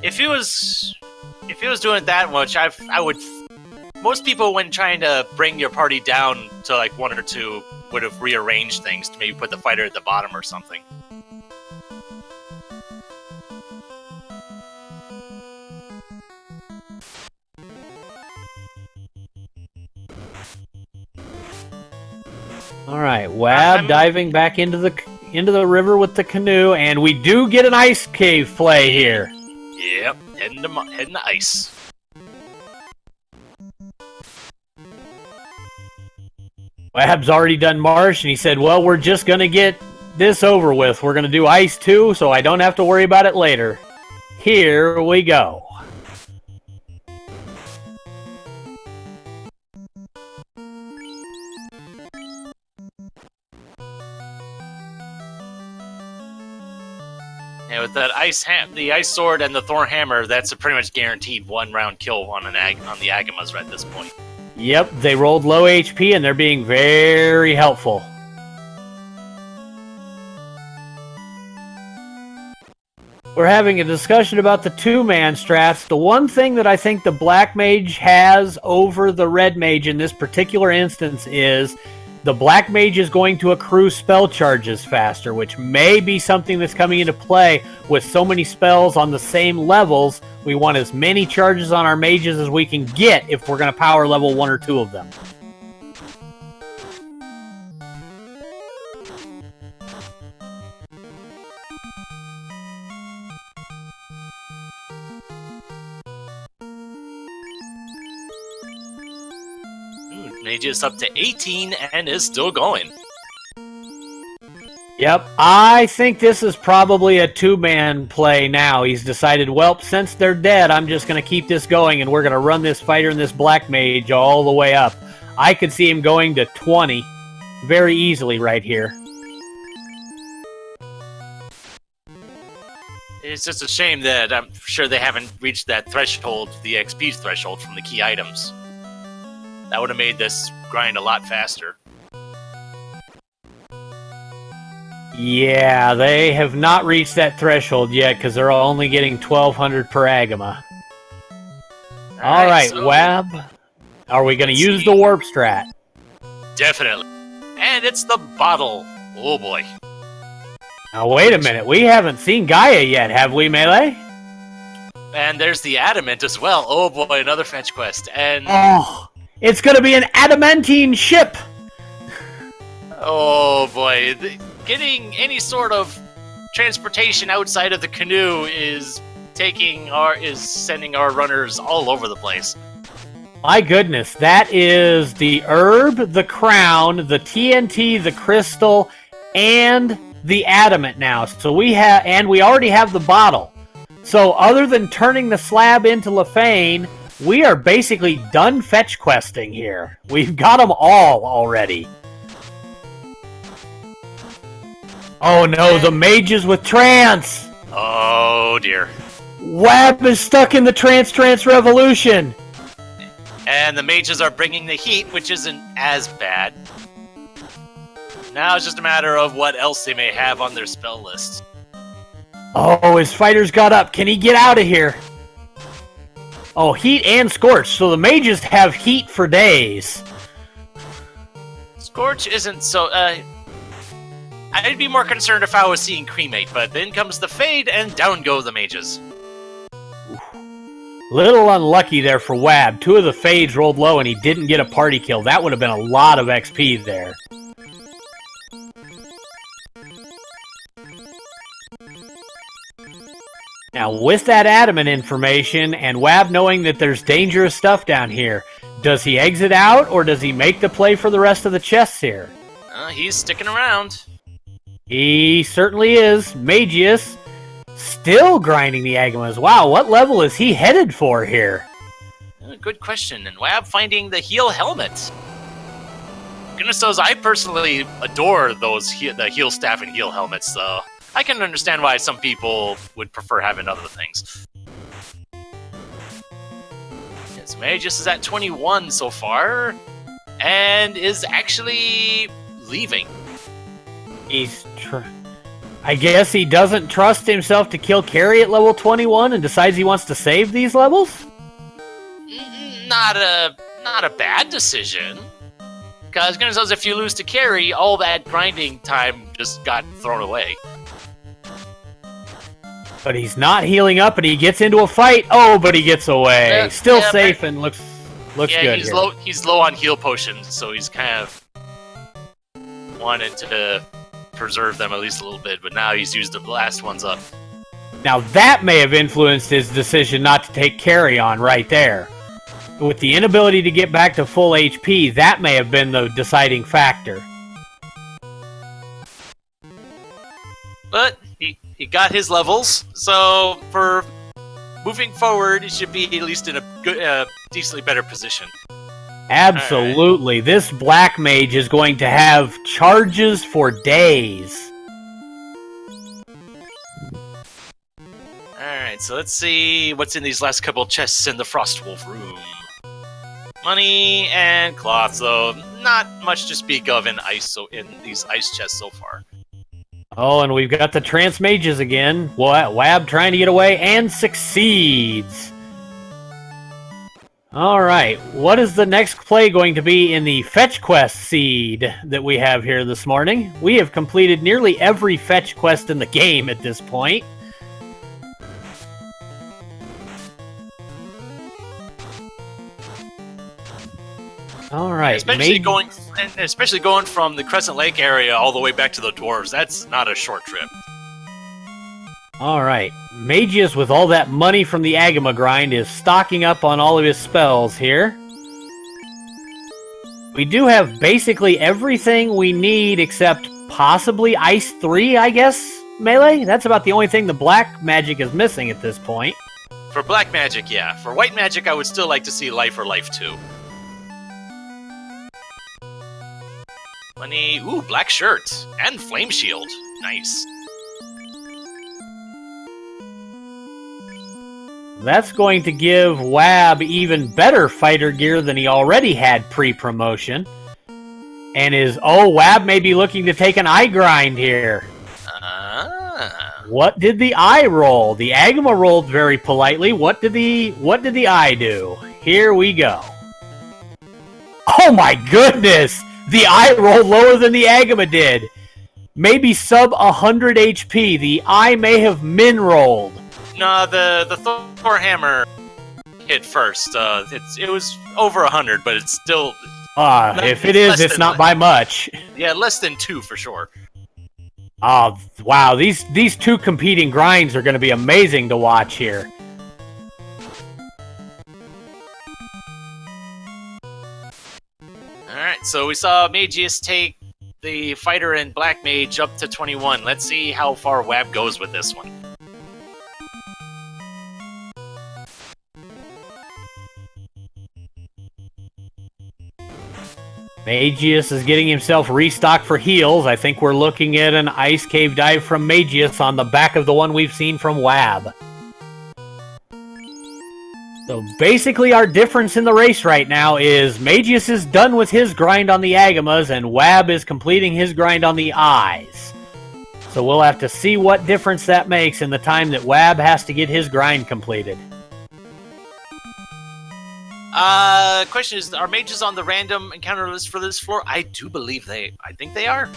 S3: If he was doing it that much, I would. Most people, when trying to bring your party down to like 1 or 2, would have rearranged things to maybe put the fighter at the bottom or something.
S2: All right, Wab diving back into the river with the canoe, and we do get an ice cave play here.
S3: Yep, heading to Ice.
S2: Wab's already done Marsh, and he said, well, we're just going to get this over with. We're going to do Ice too, so I don't have to worry about it later. Here we go.
S3: Yeah, with that the ice sword and the Thorn hammer, that's a pretty much guaranteed 1-round kill on the Agamas right at this point.
S2: Yep, they rolled low HP, and they're being very helpful. We're having a discussion about the 2-man strats. The one thing that I think the Black Mage has over the Red Mage in this particular instance is the Black Mage is going to accrue spell charges faster, which may be something that's coming into play with so many spells on the same levels. We want as many charges on our mages as we can get if we're going to power level 1 or 2 of them.
S3: Mageius up to 18 and is still going.
S2: Yep, I think this is probably a 2-man play now. He's decided, well, since they're dead, I'm just going to keep this going, and we're going to run this fighter and this Black Mage all the way up. I could see him going to 20 very easily right here.
S3: It's just a shame that I'm sure they haven't reached that threshold, the XP threshold from the key items. That would have made this grind a lot faster.
S2: Yeah, they have not reached that threshold yet because they're only getting 1,200 per Agama. All right,
S3: so
S2: Wab. Are we going to use the warp strat?
S3: Definitely. And it's the bottle. Oh boy.
S2: Now, wait a minute. We haven't seen Gaia yet, have we, Melee?
S3: And there's the adamant as well. Oh boy, another fetch quest. And
S2: Oh, it's going to be an adamantine ship.
S3: oh boy, getting any sort of transportation outside of the canoe is sending our runners all over the place.
S2: My goodness, that is the herb, the crown, the TNT, the crystal, and the adamant now. So we already have the bottle. So other than turning the slab into Lefane, we are basically done fetch questing here. We've got them all already. Oh no, the mages with trance!
S3: Oh dear.
S2: Wab is stuck in the trance revolution!
S3: And the mages are bringing the heat, which isn't as bad. Now it's just a matter of what else they may have on their spell list.
S2: Oh, his fighter's got up. Can he get out of here? Oh, heat and scorch. So the mages have heat for days.
S3: Scorch isn't so... I'd be more concerned if I was seeing cremate, but then comes the fade and down go the mages.
S2: Little unlucky there for Wab. 2 of the fades rolled low and he didn't get a party kill. That would have been a lot of XP there. Now, with that adamant information and Wab knowing that there's dangerous stuff down here, does he exit out or does he make the play for the rest of the chests here?
S3: He's sticking around.
S2: He certainly is. Mageius still grinding the Agamas. Wow, what level is he headed for here?
S3: Good question. And Wab finding the heal helmet. Goodness knows, I personally adore the heal staff and heal helmets, so I can understand why some people would prefer having other things. Yes, Mageius is at 21 so far, and is actually leaving.
S2: I guess he doesn't trust himself to kill Carrie at level 21 and decides he wants to save these levels?
S3: Not a bad decision. Because goodness knows, if you lose to Carrie, all that grinding time just got thrown away.
S2: But he's not healing up, and he gets into a fight. Oh, but he gets away. Still safe and looks good
S3: he's
S2: here.
S3: He's low on heal potions, so he's kind of wanted to preserve them at least a little bit. But now he's used the last ones up.
S2: Now that may have influenced his decision not to take carry on right there. With the inability to get back to full HP, that may have been the deciding factor.
S3: But he got his levels, so for moving forward, he should be at least in a good, decently better position.
S2: Absolutely. Right. This Black Mage is going to have charges for days.
S3: Alright, so let's see what's in these last couple chests in the Frostwolf room. Money and cloth, though not much to speak of in these ice chests so far.
S2: Oh, and we've got the Trance Mages again. Wab trying to get away and succeeds. All right, what is the next play going to be in the fetch quest seed that we have here this morning? We have completed nearly every fetch quest in the game at this point. All right,
S3: especially going from the Crescent Lake area all the way back to the dwarves. That's not a short trip.
S2: All right, Mageius, with all that money from the Agama grind, is stocking up on all of his spells here. We do have basically everything we need except possibly Ice 3, I guess, Melee? That's about the only thing the black magic is missing at this point.
S3: For black magic, yeah. For white magic, I would still like to see Life or Life 2. Money. Ooh, black shirt. And flame shield. Nice.
S2: That's going to give Wab even better fighter gear than he already had pre-promotion. And Wab may be looking to take an eye grind here. What did the eye roll? The Agama rolled very politely. What did the eye do? Here we go. Oh my goodness! The eye rolled lower than the Agama did. Maybe sub 100 HP. The eye may have min rolled.
S3: No, the Thor hammer hit first. It was over 100, but it's still.
S2: If it is, it's not by much.
S3: Yeah, less than 2 for sure.
S2: Oh wow! These two competing grinds are going to be amazing to watch here.
S3: All right, so we saw Mageius take the fighter and black mage up to 21. Let's see how far Wab goes with this one.
S2: Mageius is getting himself restocked for heals. I think we're looking at an Ice Cave dive from Mageius on the back of the one we've seen from Wab. So basically our difference in the race right now is Mageius is done with his grind on the Agamas and Wab is completing his grind on the Eyes. So we'll have to see what difference that makes in the time that Wab has to get his grind completed.
S3: Question is, are mages on the random encounter list for this floor? I do believe I think they are.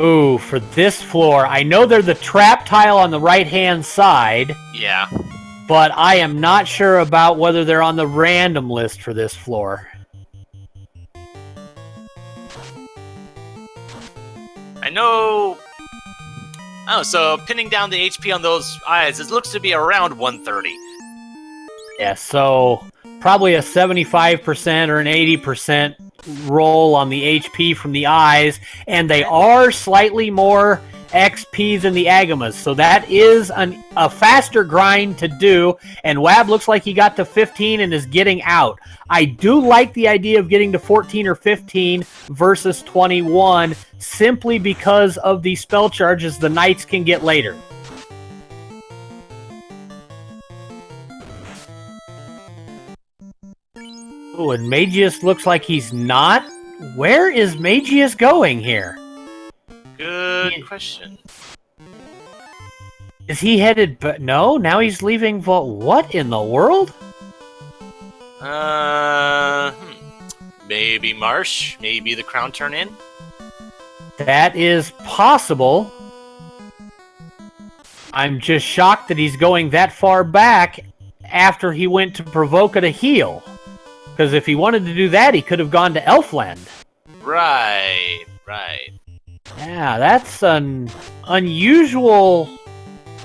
S2: Ooh, for this floor, I know they're the trap tile on the right-hand side.
S3: Yeah.
S2: But I am not sure about whether they're on the random list for this floor.
S3: I know. Oh, so pinning down the HP on those eyes, it looks to be around 130.
S2: Yeah, so probably a 75% or an 80% roll on the HP from the eyes, and they are slightly more XP than the Agamas, so that is a faster grind to do, and Wab looks like he got to 15 and is getting out. I do like the idea of getting to 14 or 15 versus 21, simply because of the spell charges the Knights can get later. Oh, and Mageius looks like he's not. Where is Mageius going here?
S3: Good question.
S2: Is he headed? But no, now he's leaving. What in the world?
S3: Maybe Marsh. Maybe the Crown Turn In.
S2: That is possible. I'm just shocked that he's going that far back after he went to provoke it a heal. Because if he wanted to do that, he could have gone to Elfland.
S3: Right.
S2: Yeah, that's an unusual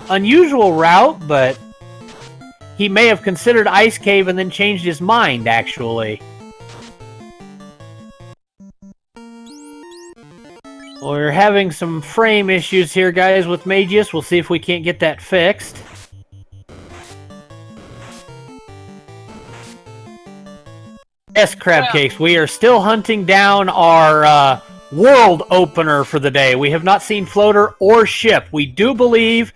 S2: route, but he may have considered Ice Cave and then changed his mind, actually. We're having some frame issues here, guys, with Mageius. We'll see if we can't get that fixed. Yes, Crab Cakes, we are still hunting down our world opener for the day. We have not seen floater or ship. We do believe...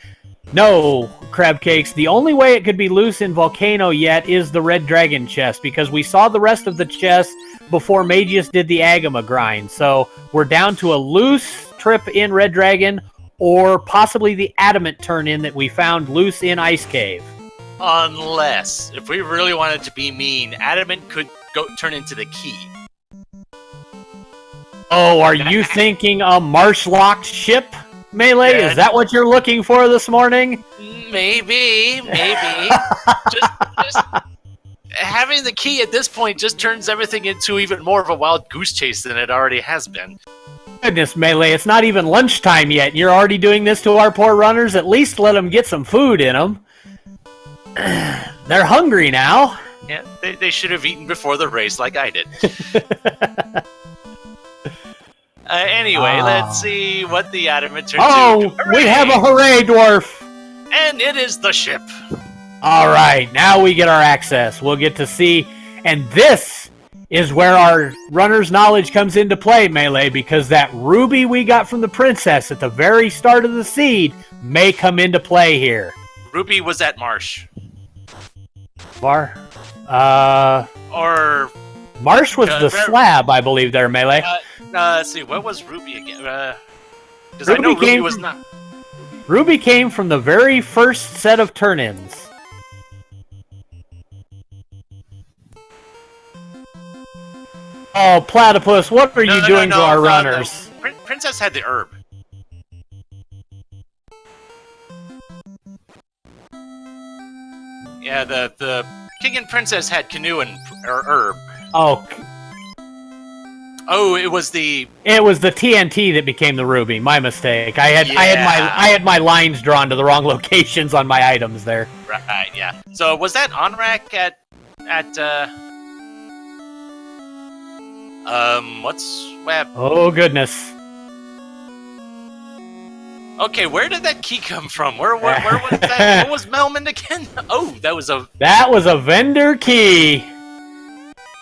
S2: No, Crab Cakes, the only way it could be loose in Volcano yet is the Red Dragon chest, because we saw the rest of the chest before Mageius did the Agama grind. So we're down to a loose trip in Red Dragon, or possibly the Adamant turn-in that we found loose in Ice Cave.
S3: Unless, if we really wanted to be mean, adamant could turn into the key.
S2: Oh, are you thinking a Marsh-locked ship, Melee?
S3: Yeah.
S2: Is that what you're looking for this morning?
S3: Maybe. just having the key at this point just turns everything into even more of a wild goose chase than it already has been.
S2: Goodness, Melee, it's not even lunchtime yet. You're already doing this to our poor runners? At least let them get some food in them. They're hungry now.
S3: Yeah, they should have eaten before the race like I did. Anyway, let's see what the adamant turns into.
S2: Oh, we have a hooray, dwarf!
S3: And it is the ship.
S2: All right, now we get our access. We'll get to see, and this is where our runner's knowledge comes into play, Melee, because that ruby we got from the princess at the very start of the seed may come into play here.
S3: Ruby was at Marsh.
S2: Or Marsh was the slab, I believe, there, Melee.
S3: Let's see, what was Ruby again? Because I know Ruby was not...
S2: Ruby came from the very first set of turn-ins. Oh, Platypus, what are you doing to our runners?
S3: Princess had the herb. Yeah, the king and princess had canoe and herb. Oh, it was the
S2: TNT that became the ruby. My mistake. I had my lines drawn to the wrong locations on my items there.
S3: Right, yeah. So was that Onrak at what's Web?
S2: Oh goodness.
S3: Okay, where did that key come from? Where was that? What was Melman again? Oh, that was a
S2: vendor key.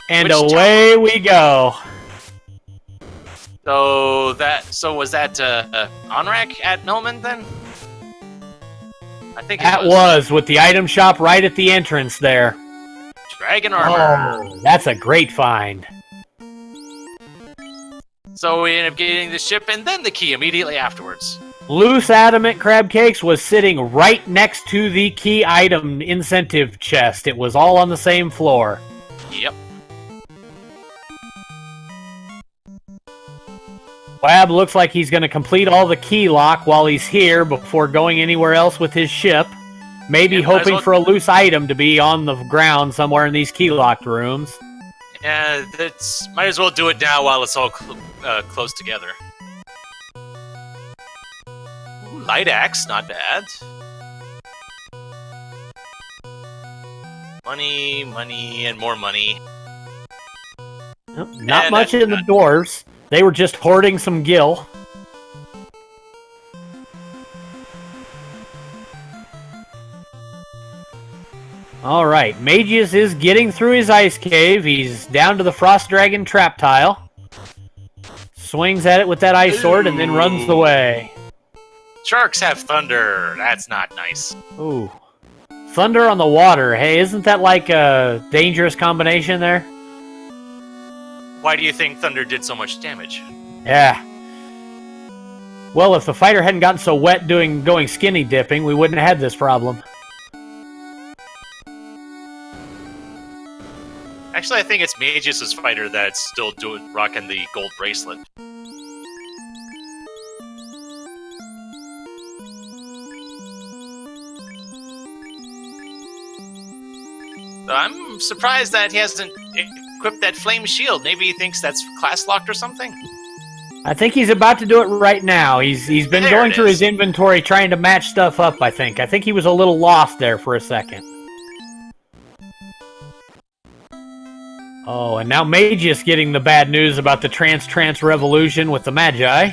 S2: And away we go.
S3: So was that Onrak at Melman then? I think it
S2: was with the item shop right at the entrance there.
S3: Dragon armor.
S2: Oh, that's a great find.
S3: So we ended up getting the ship and then the key immediately afterwards.
S2: Loose adamant crab cakes was sitting right next to the key item incentive chest. It was all on the same floor.
S3: Yep.
S2: Wab looks like he's going to complete all the key lock while he's here before going anywhere else with his ship. Maybe hoping for a loose item to be on the ground somewhere in these key locked rooms.
S3: Yeah, might as well do it now while it's all close together. Ooh, light axe, not bad. Money, and more money.
S2: Nope, not much in the dwarves. They were just hoarding some gil. Alright, Mageius is getting through his ice cave. He's down to the frost dragon trap tile. Swings at it with that ice sword and then runs away.
S3: Sharks have thunder. That's not nice.
S2: Ooh. Thunder on the water. Hey, isn't that like a dangerous combination there?
S3: Why do you think thunder did so much damage?
S2: Yeah. Well, if the fighter hadn't gotten so wet going skinny dipping, we wouldn't have had this problem.
S3: Actually, I think it's Mageius' fighter that's still rocking the gold bracelet. I'm surprised that he hasn't equipped that flame shield. Maybe he thinks that's class locked or something.
S2: I think he's about to do it right now. He's been going through his inventory trying to match stuff up, I think. I think he was a little lost there for a second. Oh, and now Mageius getting the bad news about the trans revolution with the Magi.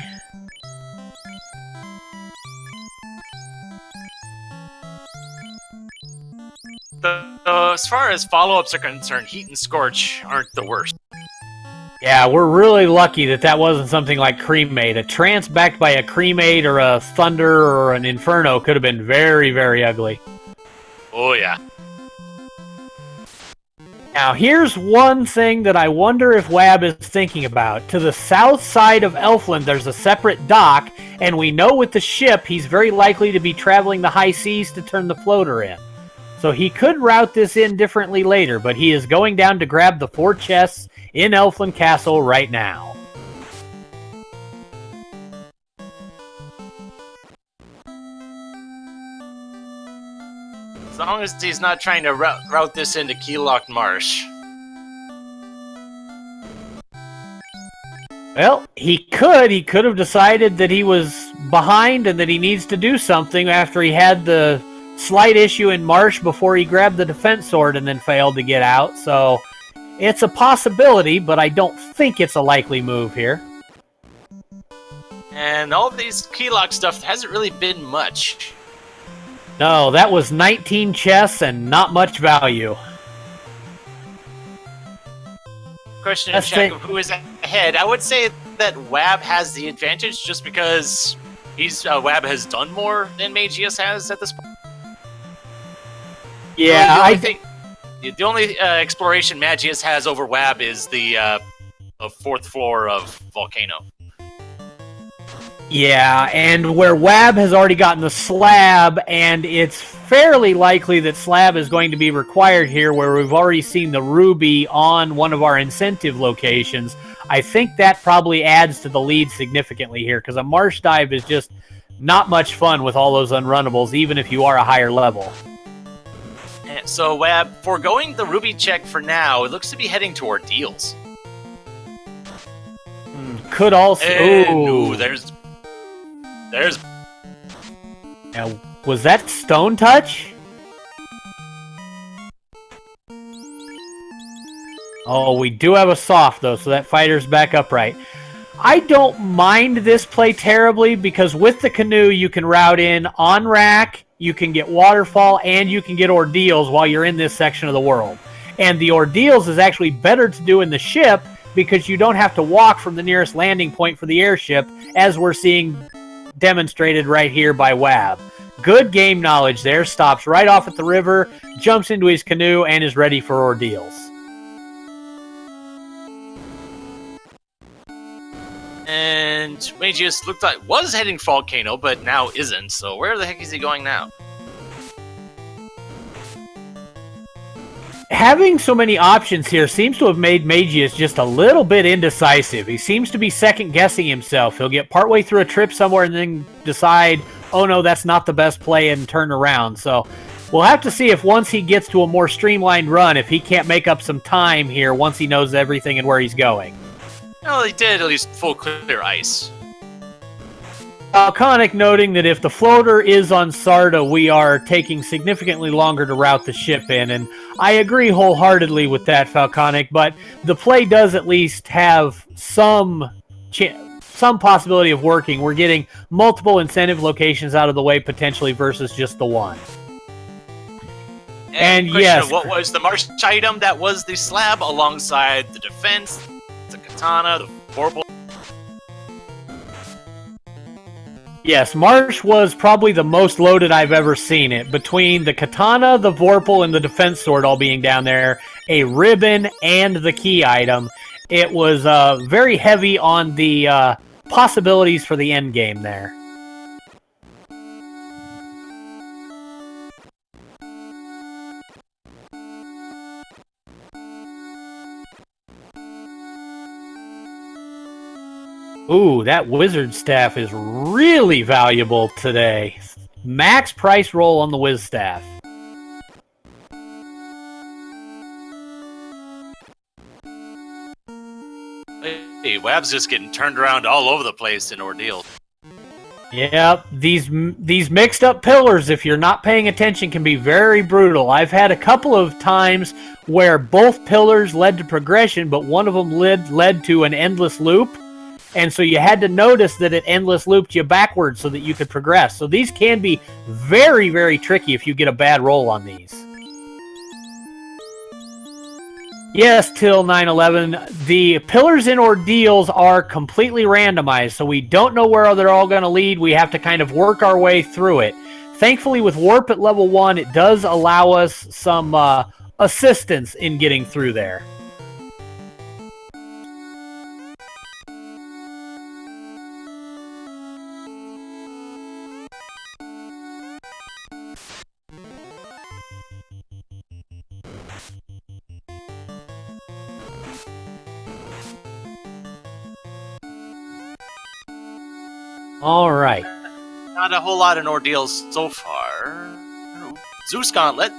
S3: As far as follow-ups are concerned, Heat and Scorch aren't the worst.
S2: Yeah, we're really lucky that wasn't something like Cremate. A trance backed by a Cremate or a Thunder or an Inferno could have been very, very ugly.
S3: Oh, yeah.
S2: Now, here's one thing that I wonder if Wab is thinking about. To the south side of Elfland, there's a separate dock, and we know with the ship, he's very likely to be traveling the high seas to turn the floater in. So he could route this in differently later, but he is going down to grab the 4 chests in Elfland Castle right now.
S3: As long as he's not trying to route this into Keylocked Marsh.
S2: Well, he could. He could have decided that he was behind and that he needs to do something after he had the slight issue in Marsh before he grabbed the defense sword and then failed to get out. So it's a possibility, but I don't think it's a likely move here.
S3: And all of these Keylock stuff hasn't really been much.
S2: No, that was 19 chests and not much value.
S3: Question in check of who is ahead. I would say that Wab has the advantage just because Wab has done more than Mageius has at this point.
S2: Yeah,
S3: I think the only exploration Mageius has over Wab is the 4th floor of Volcano.
S2: Yeah, and where Wab has already gotten the slab, and it's fairly likely that slab is going to be required here, where we've already seen the ruby on one of our incentive locations. I think that probably adds to the lead significantly here, because a marsh dive is just not much fun with all those unrunnables, even if you are a higher level.
S3: So Wab, foregoing the ruby check for now, it looks to be heading to ordeals.
S2: Could also...
S3: Ooh, there's...
S2: Now, was that stone touch? Oh, we do have a soft, though, so that fighter's back upright. I don't mind this play terribly, because with the canoe, you can route in on rack, you can get waterfall, and you can get ordeals while you're in this section of the world. And the ordeals is actually better to do in the ship, because you don't have to walk from the nearest landing point for the airship, as we're seeing demonstrated right here by Wab. Good game knowledge there, stops right off at the river, jumps into his canoe, and is ready for ordeals.
S3: And Mageius looked like was heading for Volcano, but now isn't, so where the heck is he going now?
S2: Having so many options here seems to have made Mageius just a little bit indecisive. He seems to be second-guessing himself. He'll get partway through a trip somewhere and then decide, oh no, that's not the best play, and turn around. So we'll have to see if once he gets to a more streamlined run, if he can't make up some time here once he knows everything and where he's going.
S3: Well, he did at least full clear ice.
S2: Falconic noting that if the floater is on Sarda, we are taking significantly longer to route the ship in, and I agree wholeheartedly with that, Falconic, but the play does at least have some possibility of working. We're getting multiple incentive locations out of the way, potentially, versus just the one. And yes...
S3: What was the Marsh item that was the slab alongside the defense, the katana, the vorpal?
S2: Yes, Marsh was probably the most loaded I've ever seen it. Between the katana, the vorpal, and the defense sword all being down there, a ribbon, and the key item, it was very heavy on the possibilities for the end game there. Ooh, that wizard staff is really valuable today. Max price roll on the whiz staff.
S3: Hey, Wab's just getting turned around all over the place in ordeal.
S2: Yep, these mixed up pillars, if you're not paying attention, can be very brutal. I've had a couple of times where both pillars led to progression, but one of them led to an endless loop. And so you had to notice that it endless looped you backwards so that you could progress. So these can be very, very tricky if you get a bad roll on these. Yes, till 9/11, the pillars in ordeals are completely randomized, so we don't know where they're all going to lead. We have to kind of work our way through it. Thankfully, with warp at level 1, it does allow us some assistance in getting through there. All right.
S3: Not a whole lot in ordeals so far. Zeus Gauntlet.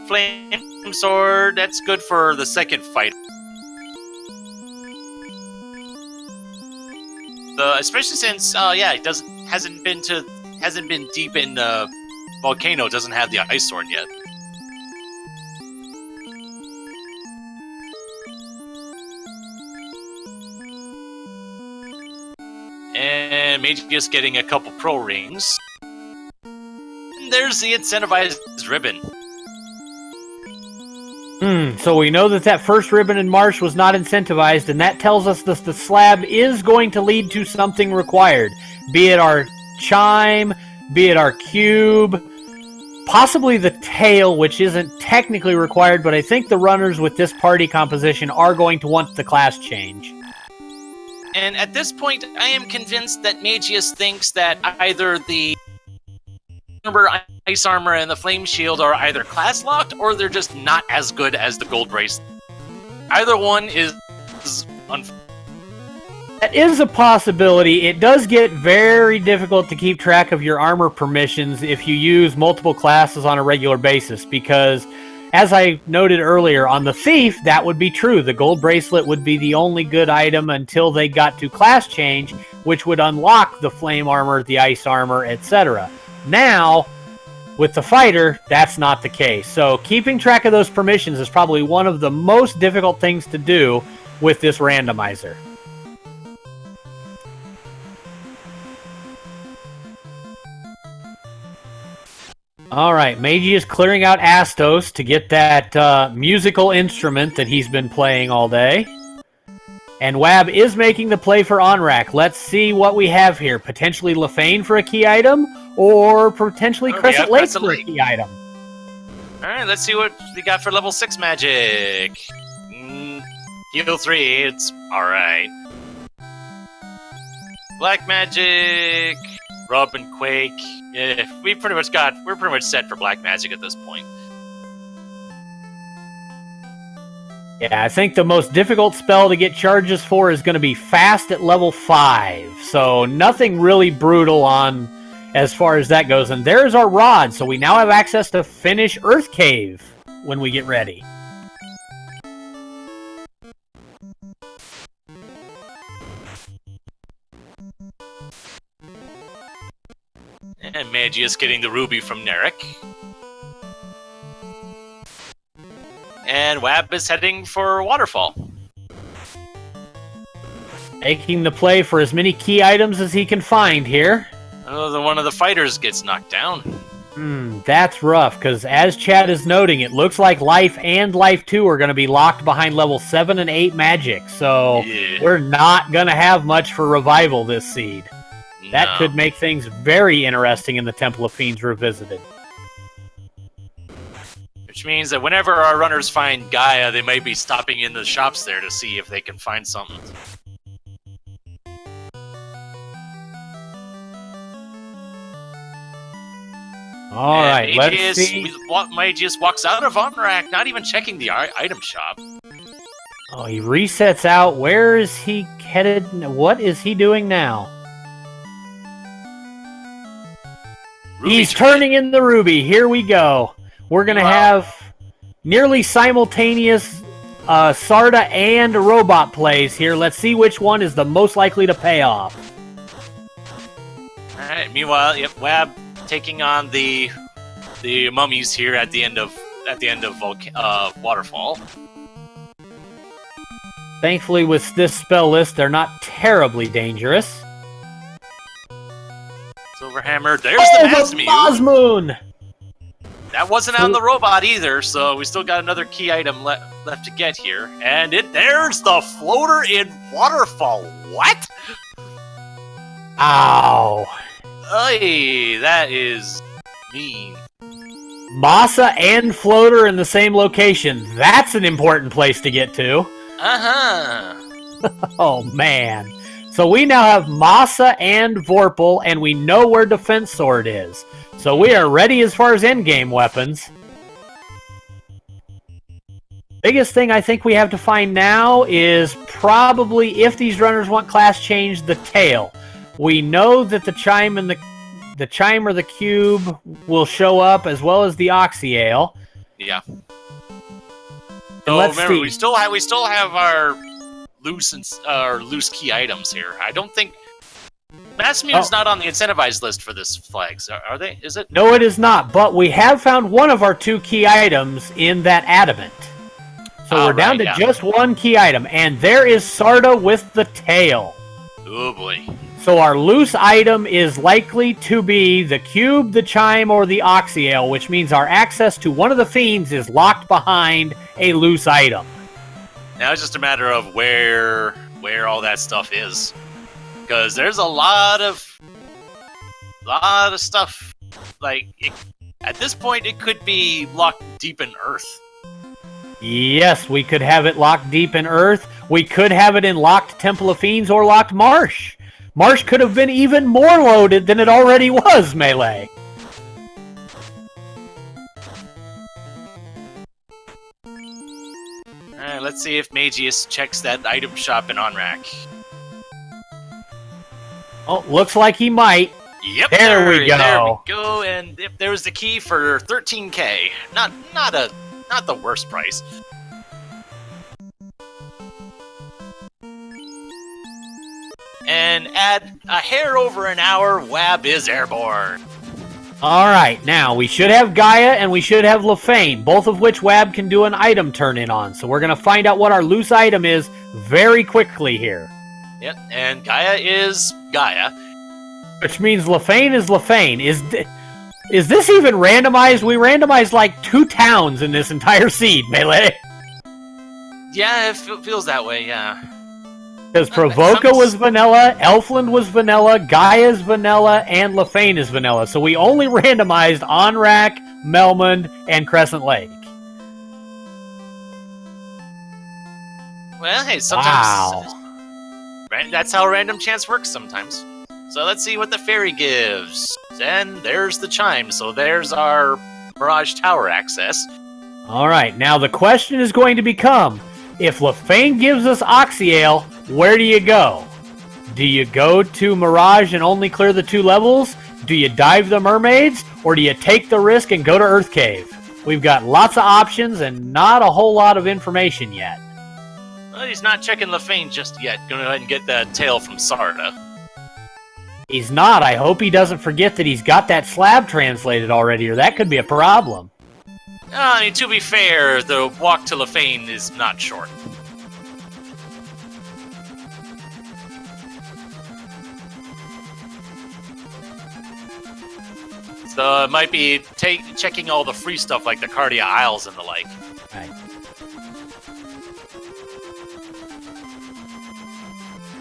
S3: Flame Sword, that's good for the second fight. Especially since, it hasn't been deep in Volcano, doesn't have the Ice Sword yet. And Mageius getting a couple pro rings. And there's the incentivized ribbon.
S2: So we know that first ribbon in Marsh was not incentivized, and that tells us that the slab is going to lead to something required. Be it our chime, be it our cube, possibly the tail, which isn't technically required, but I think the runners with this party composition are going to want the class change.
S3: And at this point, I am convinced that Mageius thinks that either the Ice Armor and the Flame Shield are either class locked or they're just not as good as the Gold Bracelet. Either one is
S2: That is a possibility. It does get very difficult to keep track of your armor permissions if you use multiple classes on a regular basis, because, as I noted earlier, on the Thief, that would be true. The Gold Bracelet would be the only good item until they got to class change, which would unlock the Flame Armor, the Ice Armor, etc. Now, with the Fighter, that's not the case. So keeping track of those permissions is probably one of the most difficult things to do with this randomizer. All right, Meiji is clearing out Astos to get that musical instrument that he's been playing all day. And Wab is making the play for Onrak. Let's see what we have here. Potentially Lefane for a key item, or potentially Crescent Lake for a key item.
S3: Alright, let's see what we got for level 6 magic. Heal 3, it's alright. Black magic, Rub and Quake. Yeah, we're pretty much set for black magic at this point.
S2: Yeah, I think the most difficult spell to get charges for is going to be Fast at level 5. So nothing really brutal on as far as that goes. And there's our rod, so we now have access to finish Earth Cave when we get ready.
S3: And Mageius getting the ruby from Narek. And Wab is heading for Waterfall.
S2: Making the play for as many key items as he can find here.
S3: One of the fighters gets knocked down.
S2: That's rough, because as Chad is noting, it looks like Life and Life 2 are going to be locked behind level 7 and 8 magic, so we're not going to have much for Revival this seed. That could make things very interesting in the Temple of Fiends Revisited.
S3: Which means that whenever our runners find Gaia, they might be stopping in the shops there to see if they can find something.
S2: All right, let's see.
S3: Mageius walks out of Onrak, not even checking the item shop.
S2: Oh, he resets out. Where is he headed? What is he doing now? He's turning in the ruby. Here we go. We're going to have nearly simultaneous Sarda and robot plays here. Let's see which one is the most likely to pay off.
S3: All right. Meanwhile, Wab taking on the mummies here at the end of Waterfall.
S2: Thankfully, with this spell list, they're not terribly dangerous.
S3: Silverhammer. There's the
S2: Mazmoon!
S3: That wasn't on the robot either, so we still got another key item left to get here. And there's the floater in Waterfall. What?
S2: Ow.
S3: Ay, that is mean.
S2: Masa and floater in the same location. That's an important place to get to.
S3: Uh-huh.
S2: Oh, man. So we now have Masa and Vorpal, and we know where Defense Sword is. So we are ready as far as endgame weapons. Biggest thing I think we have to find now is probably if these runners want class change, the tail. We know that the chime and the chime or the cube will show up as well as the oxyale.
S3: Yeah.
S2: And
S3: So
S2: let's
S3: remember,
S2: see.
S3: we still have our loose key items here. I don't think Massmune's not on the incentivized list for this flag. So are they? Is it?
S2: No, it is not. But we have found one of our 2 key items in that adamant. So we're down to just 1 key item, and there is Sarda with the tail.
S3: Oh boy.
S2: So our loose item is likely to be the cube, the chime, or the oxyale, which means our access to one of the fiends is locked behind a loose item.
S3: Now it's just a matter of where all that stuff is, because there's a lot of stuff. Like at this point, it could be locked deep in Earth.
S2: Yes, we could have it locked deep in Earth. We could have it in locked Temple of Fiends or locked Marsh. Marsh could have been even more loaded than it already was, Melee.
S3: Alright, let's see if Mageius checks that item shop in OnRack.
S2: Oh, looks like he might.
S3: Yep,
S2: There we go.
S3: There we go, and if there was the key for 13k. Not the worst price. And at a hair over an hour, Wab is airborne.
S2: Alright, now we should have Gaia and we should have Lefane, both of which Wab can do an item turn-in on. So we're going to find out what our loose item is very quickly here.
S3: Yep, and Gaia is Gaia.
S2: Which means Lefane is Lefane. Is this even randomized? We randomized like 2 towns in this entire seed, Melee.
S3: Yeah, it feels that way, yeah.
S2: Because Provoca was vanilla, Elfland was vanilla, Gaia's vanilla, and Lefane is vanilla. So we only randomized OnRack, Melmond, and Crescent Lake.
S3: Well, hey, sometimes... That's how random chance works sometimes. So let's see what the fairy gives. And there's the chime, so there's our Mirage Tower access.
S2: Alright, now the question is going to become, if Lefane gives us Oxyale, where do you go? Do you go to Mirage and only clear the 2 levels? Do you dive the mermaids? Or do you take the risk and go to Earth Cave? We've got lots of options and not a whole lot of information yet.
S3: Well, he's not checking Lefane just yet. Gonna go ahead and get that tail from Sarda.
S2: He's not. I hope he doesn't forget that he's got that slab translated already, or that could be a problem.
S3: I mean, to be fair, the walk to Lefane is not short. So it might be checking all the free stuff like the Cardia Isles and the like.
S2: Right.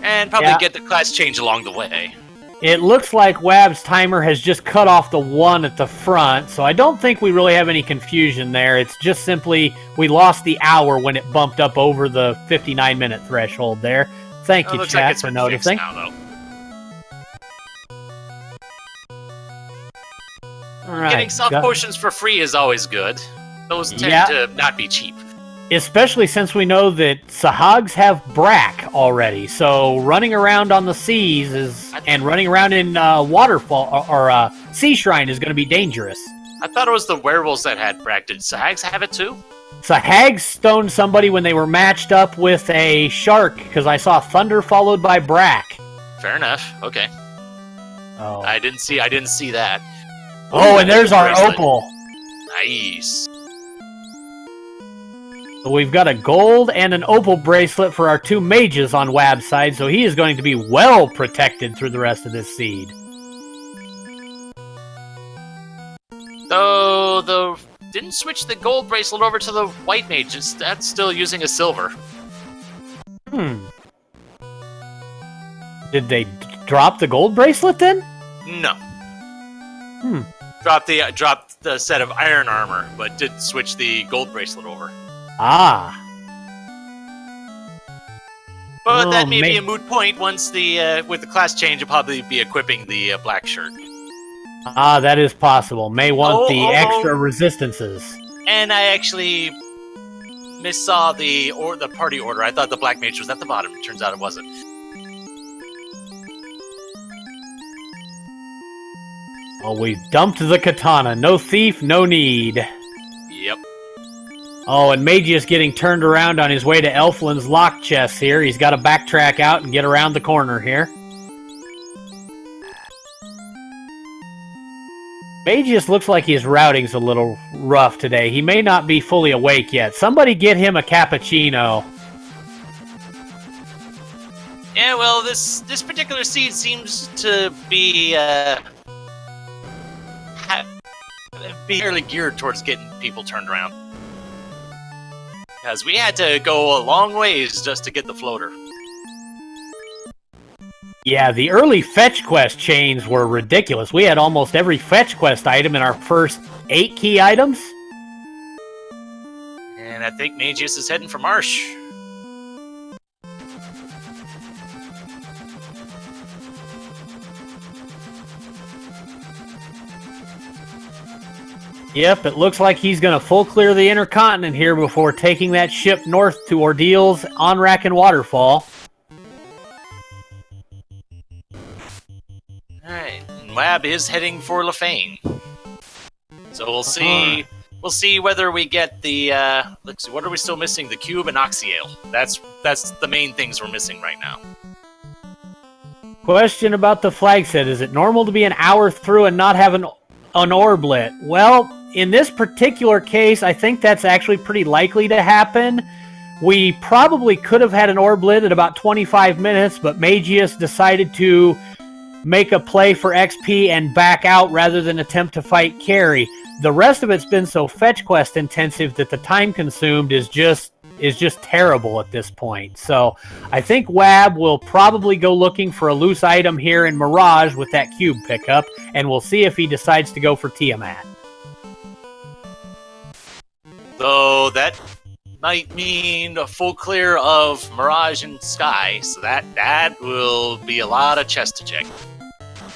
S3: And probably get the class change along the way.
S2: It looks like Wab's timer has just cut off the 1 at the front, so I don't think we really have any confusion there. It's just simply we lost the hour when it bumped up over the 59-minute threshold there. Thank you, chat, for noticing.
S3: Now, though.
S2: All right,
S3: Getting soft potions for free is always good. Those tend to not be cheap.
S2: Especially since we know that Sahags have Brack already, so running around on the seas and running around in waterfall or sea shrine is going to be dangerous.
S3: I thought it was the werewolves that had Brack. Did Sahags have it too?
S2: Sahags stoned somebody when they were matched up with a shark because I saw Thunder followed by Brack.
S3: Fair enough. Okay.
S2: Oh,
S3: I didn't see that.
S2: Oh, and there's our opal.
S3: Nice.
S2: So we've got a gold and an opal bracelet for our 2 mages on Wab's side, so he is going to be well protected through the rest of this seed.
S3: So didn't switch the gold bracelet over to the white mage. That's still using a silver.
S2: Did they drop the gold bracelet then?
S3: No. Dropped the set of iron armor, but did switch the gold bracelet over.
S2: Ah.
S3: But that may be a moot point once with the class change, you'll probably be equipping the black shirt.
S2: Ah, that is possible. May want the extra resistances.
S3: And I actually missaw the party order. I thought the Black Mage was at the bottom. It turns out it wasn't.
S2: Oh, we've dumped the katana. No thief, no need.
S3: Yep.
S2: Oh, and Mageius getting turned around on his way to Elfland's lock chest here. He's got to backtrack out and get around the corner here. Mageius looks like his routing's a little rough today. He may not be fully awake yet. Somebody get him a cappuccino.
S3: Yeah, well, this particular seed seems to be fairly geared towards getting people turned around. Because we had to go a long ways just to get the floater.
S2: Yeah, the early fetch quest chains were ridiculous. We had almost every fetch quest item in our first 8 key items.
S3: And I think Mageius is heading for Marsh.
S2: Yep, it looks like he's going to full clear the Intercontinent here before taking that ship north to Ordeals, Onrak, and Waterfall.
S3: Alright, Lab is heading for Lefane. So we'll see. We'll see whether we get the. Let's see. What are we still missing? The cube and Oxyale. That's the main things we're missing right now.
S2: Question about the flag set: is it normal to be an hour through and not have an orblet? Well, in this particular case, I think that's actually pretty likely to happen. We probably could have had an orblet at about 25 minutes, but Mageius decided to make a play for XP and back out rather than attempt to fight Carrie. The rest of it's been so fetch quest intensive that the time consumed is just terrible at this point. So I think Wab will probably go looking for a loose item here in Mirage with that cube pickup, and we'll see if he decides to go for Tiamat.
S3: So that might mean a full clear of Mirage and Sky, so that will be a lot of chest to check.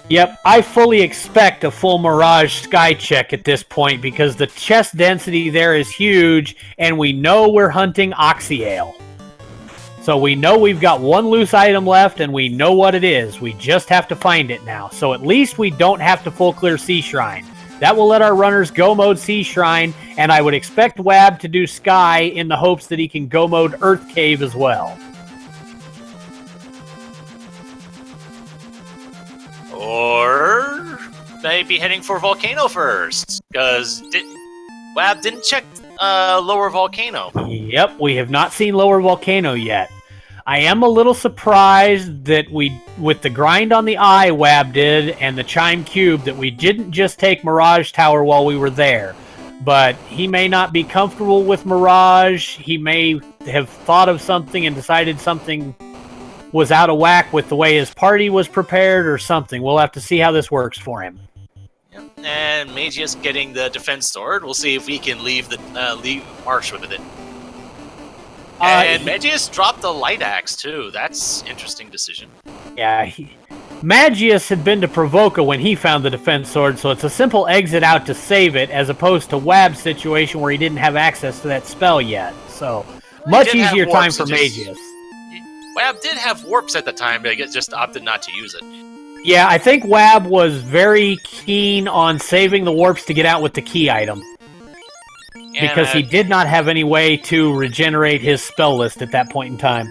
S2: Yep, I fully expect a full Mirage Sky check at this point because the chest density there is huge, and we know we're hunting Oxyale. So we know we've got one loose item left, and we know what it is. We just have to find it now. So at least we don't have to full clear Sea Shrine. That will let our runners go mode Sea Shrine, and I would expect Wab to do Sky in the hopes that he can go mode Earth Cave as well.
S3: Or maybe heading for Volcano first, because Wab didn't check Lower Volcano.
S2: Yep, we have not seen Lower Volcano yet. I am a little surprised that with the grind on the eye Wab did and the Chime Cube, that we didn't just take Mirage Tower while we were there. But he may not be comfortable with Mirage. He may have thought of something and decided something was out of whack with the way his party was prepared or something. We'll have to see how this works for him.
S3: Yep. And Mageius getting the defense sword. We'll see if we can leave Marsh with it. And Mageius dropped the light axe too. That's interesting decision.
S2: Yeah, Mageius had been to Provoca when he found the defense sword, so it's a simple exit out to save it, as opposed to Wab's situation where he didn't have access to that spell yet. So much easier time for Mageius.
S3: Wab did have warps at the time, but I guess just opted not to use it.
S2: Yeah, I think Wab was very keen on saving the warps to get out with the key item. Because he did not have any way to regenerate his spell list at that point in time.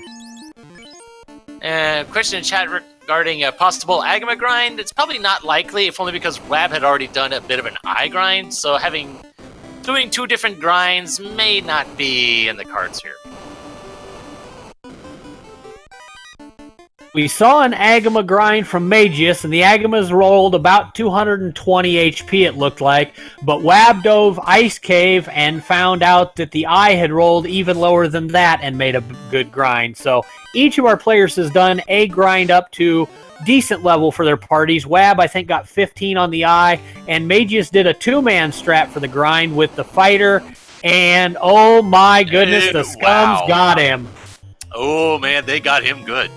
S3: Question in chat regarding a possible Agama grind. It's probably not likely, if only because Wab had already done a bit of an eye grind, so doing 2 different grinds may not be in the cards here.
S2: We saw an Agama grind from Mageius, and the Agamas rolled about 220 HP, it looked like, but Wab dove Ice Cave and found out that the Eye had rolled even lower than that and made a good grind. So each of our players has done a grind up to decent level for their parties. Wab, I think, got 15 on the Eye, and Mageius did a 2-man strat for the grind with the Fighter, and oh my goodness, the Scums got him.
S3: Oh man, they got him good.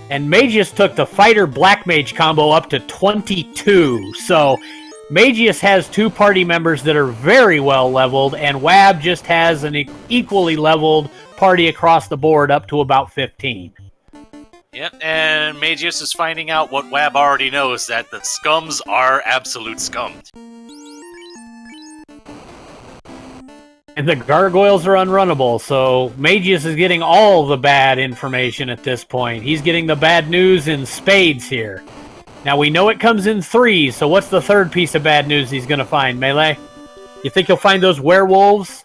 S3: And
S2: Mageius took the Fighter Black Mage combo up to 22. So Mageius has 2 party members that are very well leveled, and Wab just has an equally leveled party across the board up to about 15.
S3: Yep, and Mageius is finding out what Wab already knows, that the scums are absolute scum.
S2: And the gargoyles are unrunnable, so Mageius is getting all the bad information at this point. He's getting the bad news in spades here. Now, we know it comes in 3, so what's the third piece of bad news he's going to find, Melee? You think he'll find those werewolves?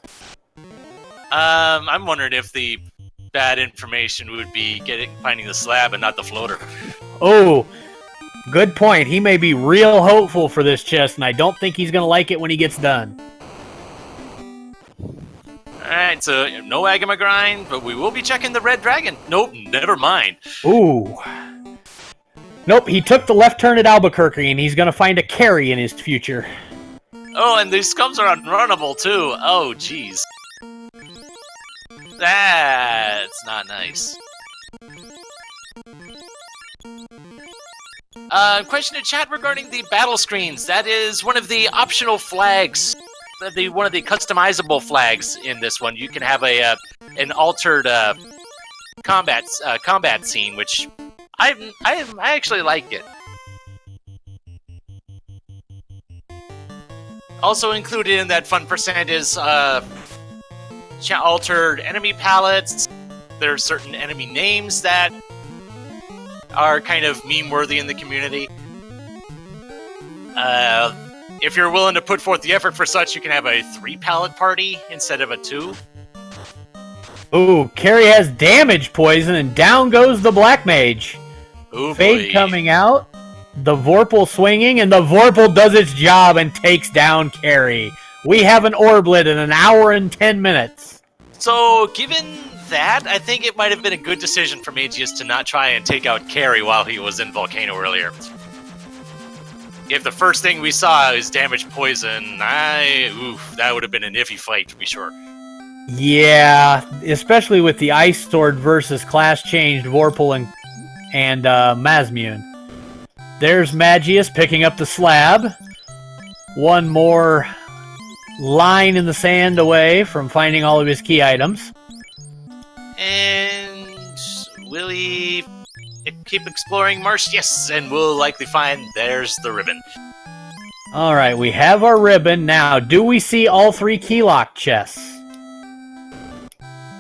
S3: I'm wondering if the bad information would be finding the slab and not the floater.
S2: Oh, good point. He may be real hopeful for this chest, and I don't think he's going to like it when he gets done.
S3: Alright, so no Agama grind, but we will be checking the red dragon. Nope, never mind.
S2: Ooh. Nope, he took the left turn at Albuquerque, and he's going to find a carry in his future.
S3: Oh, and these scums are unrunnable, too. Oh, jeez. That's not nice. Question in chat regarding the battle screens. That is one of the optional flags. One of the customizable flags in this one. You can have an altered combat scene, which I actually like it. Also included in that fun percent is altered enemy palettes. There are certain enemy names that are kind of meme-worthy in the community. If you're willing to put forth the effort for such, you can have a 3-palette party instead of a 2.
S2: Ooh, Carrie has damage poison, and down goes the Black Mage.
S3: Ooh,
S2: Fade
S3: boy.
S2: coming out, the Vorpal swinging, and the Vorpal does its job and takes down Carrie. We have an Orblet in 1 hour and 10 minutes.
S3: So, given that, I think it might have been a good decision for Mageius to not try and take out Carrie while he was in Volcano earlier. If the first thing we saw is damage poison, that would have been an iffy fight, to be sure.
S2: Yeah, especially with the Ice Sword versus class-changed Vorpal and Mazmune. There's Mageius picking up the slab. One more line in the sand away from finding all of his key items.
S3: And will he keep exploring Marsh? Yes, and we'll likely find there's the ribbon.
S2: Alright, we have our ribbon. Now, do we see all 3 keylock chests?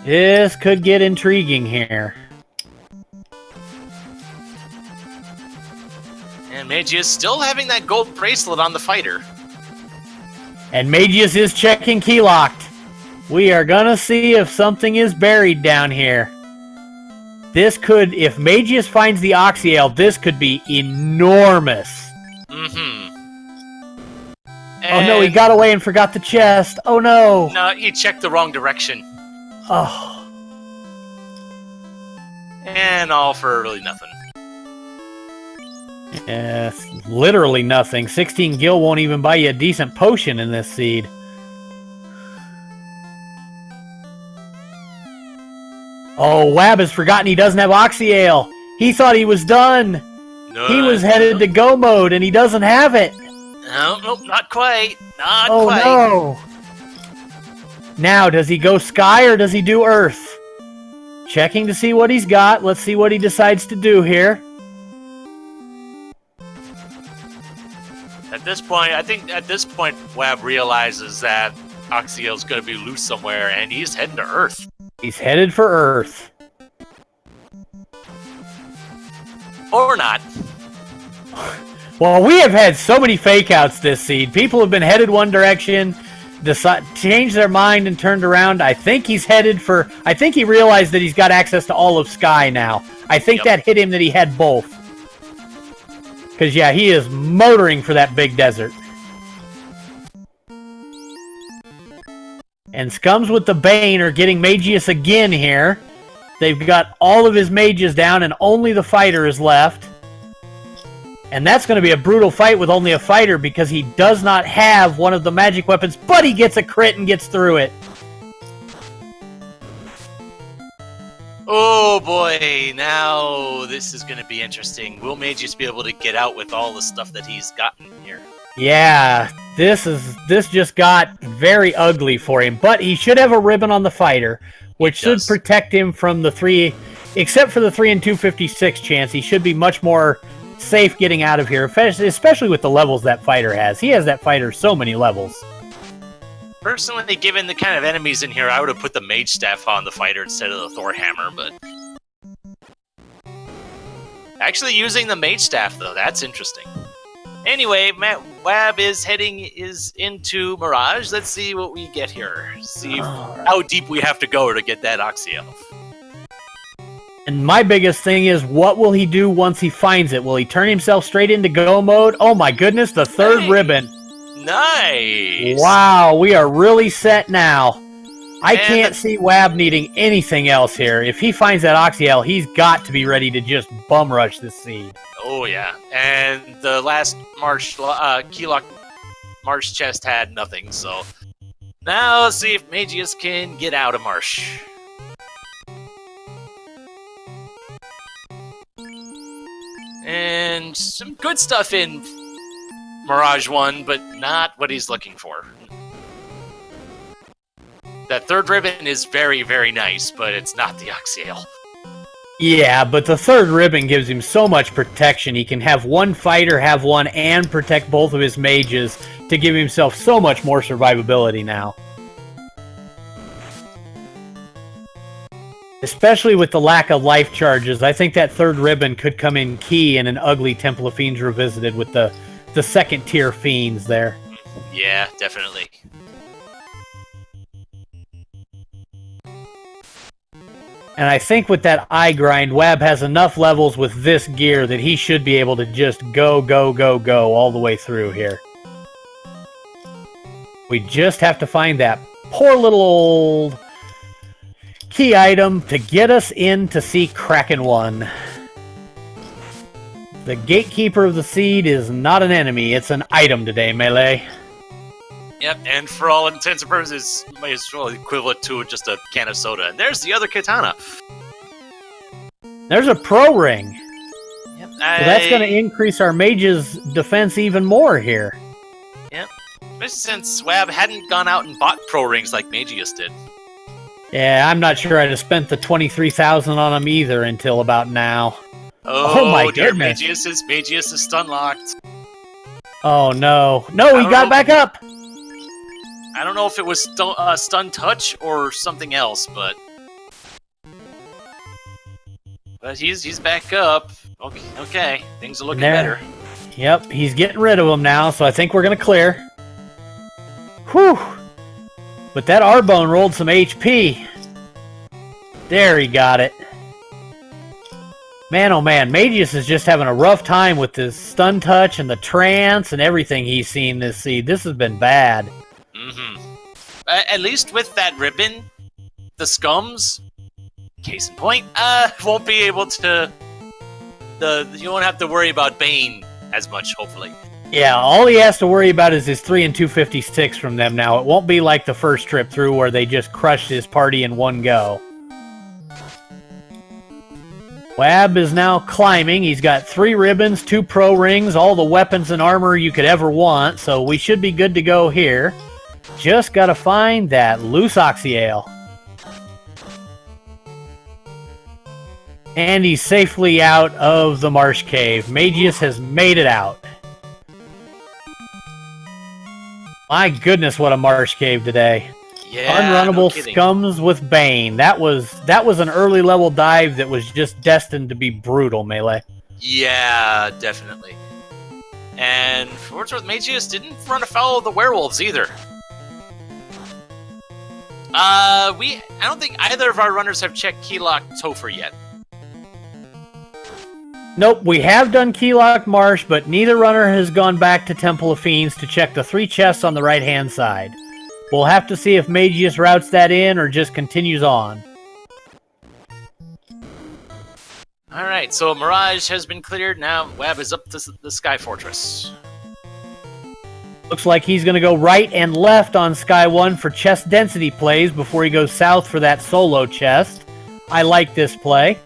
S2: This could get intriguing here.
S3: And Mageius still having that gold bracelet on the fighter.
S2: And Mageius is checking keylocked. We are gonna see if something is buried down here. This could, if Mageius finds the Oxyale, this could be enormous. Oh no, he got away and forgot the chest. Oh no.
S3: No, he checked the wrong direction.
S2: Oh.
S3: And all for really nothing.
S2: Literally nothing. 16 gil won't even buy you a decent potion in this seed. Oh, Wab has forgotten he doesn't have Oxyale. He thought he was done.
S3: No,
S2: He was headed to go mode, and he doesn't have it.
S3: No, nope, not quite. Not
S2: Oh
S3: quite.
S2: no. Now, does he go Sky or does he do Earth? Checking to see what he's got. Let's see what he decides to do here.
S3: At this point, I think Wab realizes that Oxyale's going to be loose somewhere, and he's heading to Earth.
S2: He's headed for Earth.
S3: Or not.
S2: Well, we have had so many fake outs this seed. People have been headed one direction, changed their mind and turned around. I think he's headed for... I think he realized that he's got access to all of Sky now. I think that hit him that he had both. Because, yeah, he is motoring for that big desert. And Scums with the Bane are getting Mageius again here. They've got all of his mages down and only the fighter is left. And that's going to be a brutal fight with only a fighter because he does not have one of the magic weapons, but he gets a crit and gets through it.
S3: Oh boy, now this is going to be interesting. Will Mageius be able to get out with all the stuff that he's gotten here?
S2: Yeah, this just got very ugly for him. But he should have a ribbon on the fighter, which should protect him from the 3, except for the 3 and 256 chance. He should be much more safe getting out of here, especially with the levels that fighter has. He has that fighter so many levels.
S3: Personally, given the kind of enemies in here, I would have put the Mage Staff on the fighter instead of the Thor Hammer, but... Actually using the Mage Staff, though, that's interesting. Anyway, Wab is into Mirage. Let's see what we get here. See how deep we have to go to get that Oxy Elf.
S2: And my biggest thing is, what will he do once he finds it? Will he turn himself straight into go mode? Oh my goodness, the third ribbon.
S3: Nice!
S2: Wow, we are really set now. I can't see Wab needing anything else here. If he finds that Oxyel, he's got to be ready to just bum rush this seed.
S3: Oh yeah, and the last Marsh, Keylock Marsh chest had nothing, so... Now let's see if Mageius can get out of Marsh. And some good stuff in Mirage 1, but not what he's looking for. That third ribbon is very, very nice, but it's not the Oxyale.
S2: Yeah, but the third ribbon gives him so much protection. He can have one fighter have one and protect both of his mages to give himself so much more survivability now. Especially with the lack of life charges, I think that third ribbon could come in key in an ugly Temple of Fiends Revisited with the second tier fiends there.
S3: Yeah, definitely.
S2: And I think with that eye grind, Wab has enough levels with this gear that he should be able to just go all the way through here. We just have to find that poor little old key item to get us in to see Kraken 1. The Gatekeeper of the Seed is not an enemy, it's an item today, Melee.
S3: Yep, and for all intents and purposes, might as well equivalent to just a can of soda. And there's the other katana.
S2: There's a pro ring.
S3: Yep,
S2: so that's going to increase our mage's defense even more here.
S3: Yep, especially since Wab hadn't gone out and bought pro rings like Mageius did.
S2: Yeah, I'm not sure I'd have spent the 23,000 on him either until about now.
S3: Oh
S2: my
S3: dear,
S2: goodness.
S3: Mageius is stun locked.
S2: Oh no. No, he got back up!
S3: I don't know if it was stun touch or something else, but he's back up. Okay, things are looking better.
S2: Yep, he's getting rid of him now, so I think we're gonna clear. Whew! But that Arbone rolled some HP. There, he got it. Man, oh man, Mageius is just having a rough time with this stun touch and the trance and everything he's seen this seed. This has been bad.
S3: Mm-hmm. At least with that ribbon, the scums, case in point, won't be able to... You won't have to worry about Bane as much, hopefully.
S2: Yeah, all he has to worry about is his 3 and 256 from them now. It won't be like the first trip through where they just crushed his party in one go. Wab is now climbing. He's got 3 ribbons, 2 pro rings, all the weapons and armor you could ever want, so we should be good to go here. Just gotta find that loose Oxyale. And he's safely out of the Marsh Cave. Mageius has made it out. My goodness, what a Marsh Cave today.
S3: Yeah,
S2: Unrunnable
S3: no
S2: scums with Bane. That was an early level dive that was just destined to be brutal, Melee.
S3: Yeah, definitely. And for what's worth, Mageius didn't run afoul of the werewolves either. I don't think either of our runners have checked Keylock Topher yet.
S2: Nope, we have done Keylock Marsh, but neither runner has gone back to Temple of Fiends to check the 3 chests on the right-hand side. We'll have to see if Mageius routes that in or just continues on.
S3: Alright, so Mirage has been cleared. Now Wab is up to the Sky Fortress.
S2: Looks like he's going to go right and left on Sky 1 for chest density plays before he goes south for that solo chest. I like this play.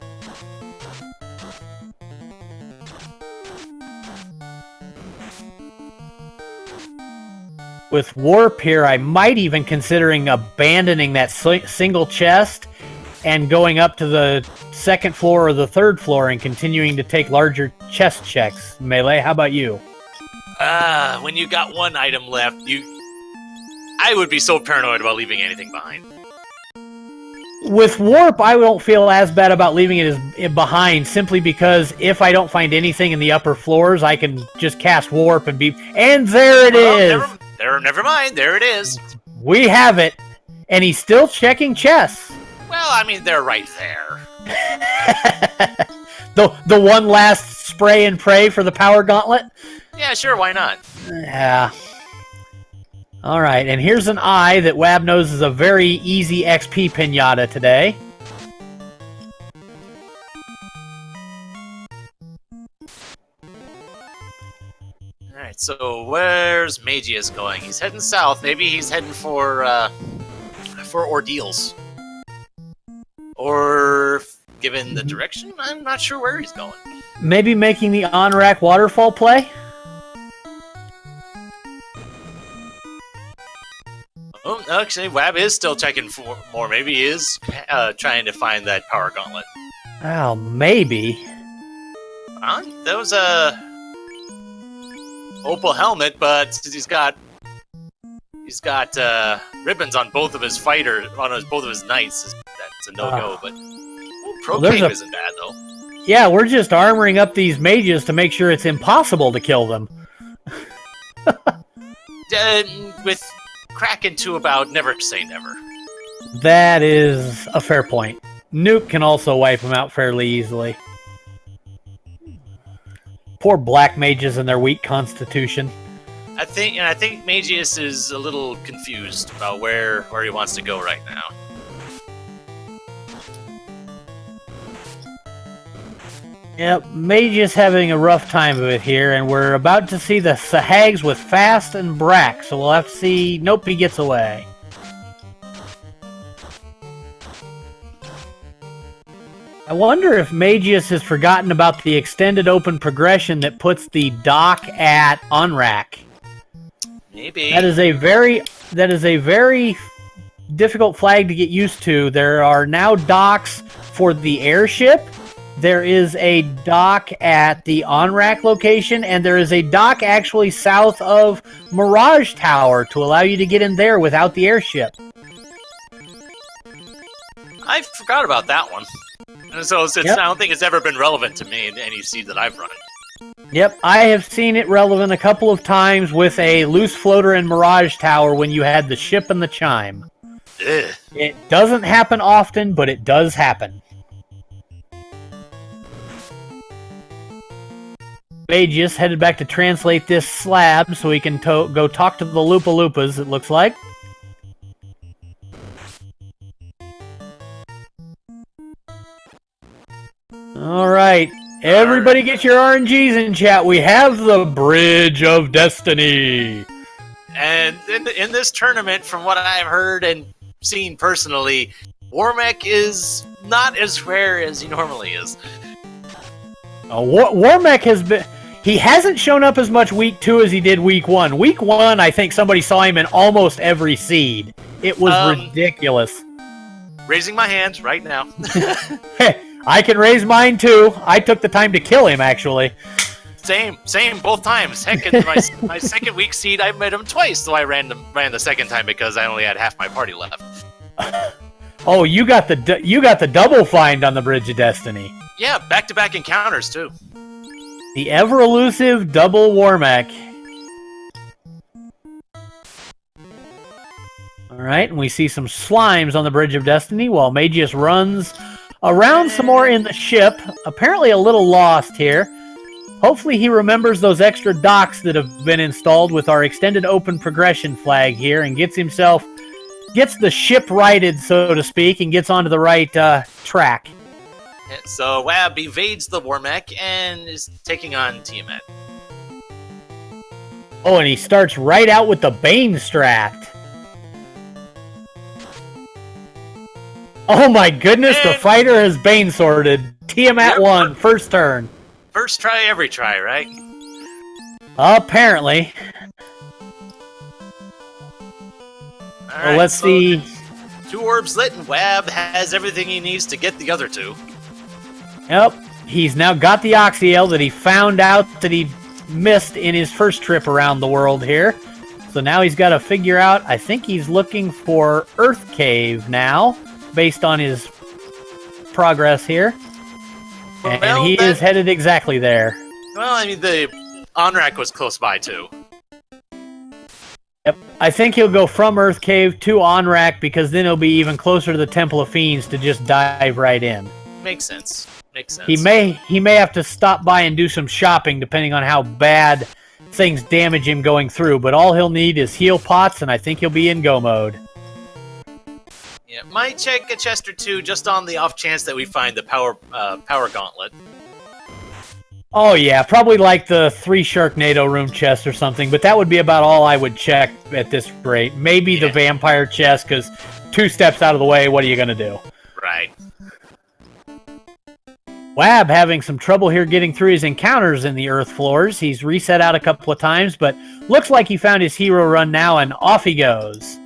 S2: With warp here, I might even considering abandoning that single chest and going up to the second floor or the third floor and continuing to take larger chest checks. Melee, how about you?
S3: When you got one item left, I would be so paranoid about leaving anything behind.
S2: With warp, I don't feel as bad about leaving it behind, simply because if I don't find anything in the upper floors, I can just cast warp and be... And there it is!
S3: Never mind, there it is.
S2: We have it! And he's still checking chests.
S3: Well, I mean, they're right there.
S2: the one last spray and pray for the power gauntlet?
S3: Yeah, sure, why not?
S2: Yeah. Alright, and here's an eye that Wab knows is a very easy XP pinata today.
S3: Alright, so where's Mageius going? He's heading south. Maybe he's heading for ordeals. Or, given the direction, I'm not sure where he's going.
S2: Maybe making the on-rack waterfall play?
S3: Oh, actually, Wab is still checking for more. Maybe he is trying to find that power gauntlet.
S2: Oh, maybe.
S3: That was a opal helmet, but he's got ribbons on both of his both of his knights. That's a no-go, but Proclaim isn't bad though.
S2: Yeah, we're just armoring up these mages to make sure it's impossible to kill them.
S3: With Kraken to about never say never.
S2: That is a fair point. Nuke can also wipe them out fairly easily. Poor black mages and their weak constitution.
S3: I think Mageius is a little confused about where he wants to go right now.
S2: Yep, Mageius having a rough time of it here, and we're about to see the Sahags with Fast and Brack, so we'll have to see... Nope, he gets away. I wonder if Mageius has forgotten about the extended open progression that puts the dock at Unrack.
S3: Maybe.
S2: That is a very difficult flag to get used to. There are now docks for the airship. There is a dock at the on-rack location, and there is a dock actually south of Mirage Tower to allow you to get in there without the airship.
S3: I forgot about that one. So I don't think it's ever been relevant to me in any seed that I've run.
S2: Yep, I have seen it relevant a couple of times with a loose floater in Mirage Tower when you had the ship and the chime.
S3: Ugh.
S2: It doesn't happen often, but it does happen. Mageius headed back to translate this slab so he can go talk to the Lupa Lupas, it looks like. Alright, everybody get your RNGs in chat. We have the Bridge of Destiny.
S3: And in this tournament, from what I've heard and seen personally, Warmech is not as rare as he normally is.
S2: Warmech has been... He hasn't shown up as much week 2 as he did week 1. Week 1, I think somebody saw him in almost every seed. It was ridiculous.
S3: Raising my hands right now.
S2: Hey, I can raise mine too. I took the time to kill him, actually.
S3: Same, both times. Heck, in my second week seed, I met him twice, so I ran the second time because I only had half my party left.
S2: Oh, you got the double find on the Bridge of Destiny.
S3: Yeah, back-to-back encounters too.
S2: The ever-elusive double Warmech. Alright, and we see some slimes on the Bridge of Destiny while Mageius runs around some more in the ship. Apparently a little lost here. Hopefully he remembers those extra docks that have been installed with our extended open progression flag here and gets the ship righted, so to speak, and gets onto the right track.
S3: So Wab evades the Warmech and is taking on Tiamat.
S2: Oh, and he starts right out with the Bane strat. Oh my goodness, the fighter has Bane sorted. Tiamat won, first turn.
S3: First try, every try, right?
S2: Apparently.
S3: All
S2: Well, let's see.
S3: 2 orbs lit, and Wab has everything he needs to get the other 2.
S2: Yep, he's now got the Oxyale that he found out that he missed in his first trip around the world here. So now he's got to figure out, I think he's looking for Earth Cave now, based on his progress here. And he is headed exactly there.
S3: Well, I mean, the Onrak was close by, too.
S2: Yep, I think he'll go from Earth Cave to Onrak, because then he'll be even closer to the Temple of Fiends to just dive right in.
S3: Makes sense. Makes sense.
S2: He may have to stop by and do some shopping, depending on how bad things damage him going through, but all he'll need is heal pots, and I think he'll be in go mode.
S3: Yeah, might check a chest or 2 just on the off chance that we find the power gauntlet.
S2: Oh yeah, probably like the 3 Sharknado room chest or something, but that would be about all I would check at this rate. Maybe the vampire chest, because 2 steps out of the way, what are you going to do?
S3: Right.
S2: Wab having some trouble here getting through his encounters in the earth floors. He's reset out a couple of times, but looks like he found his hero run now, and off he goes.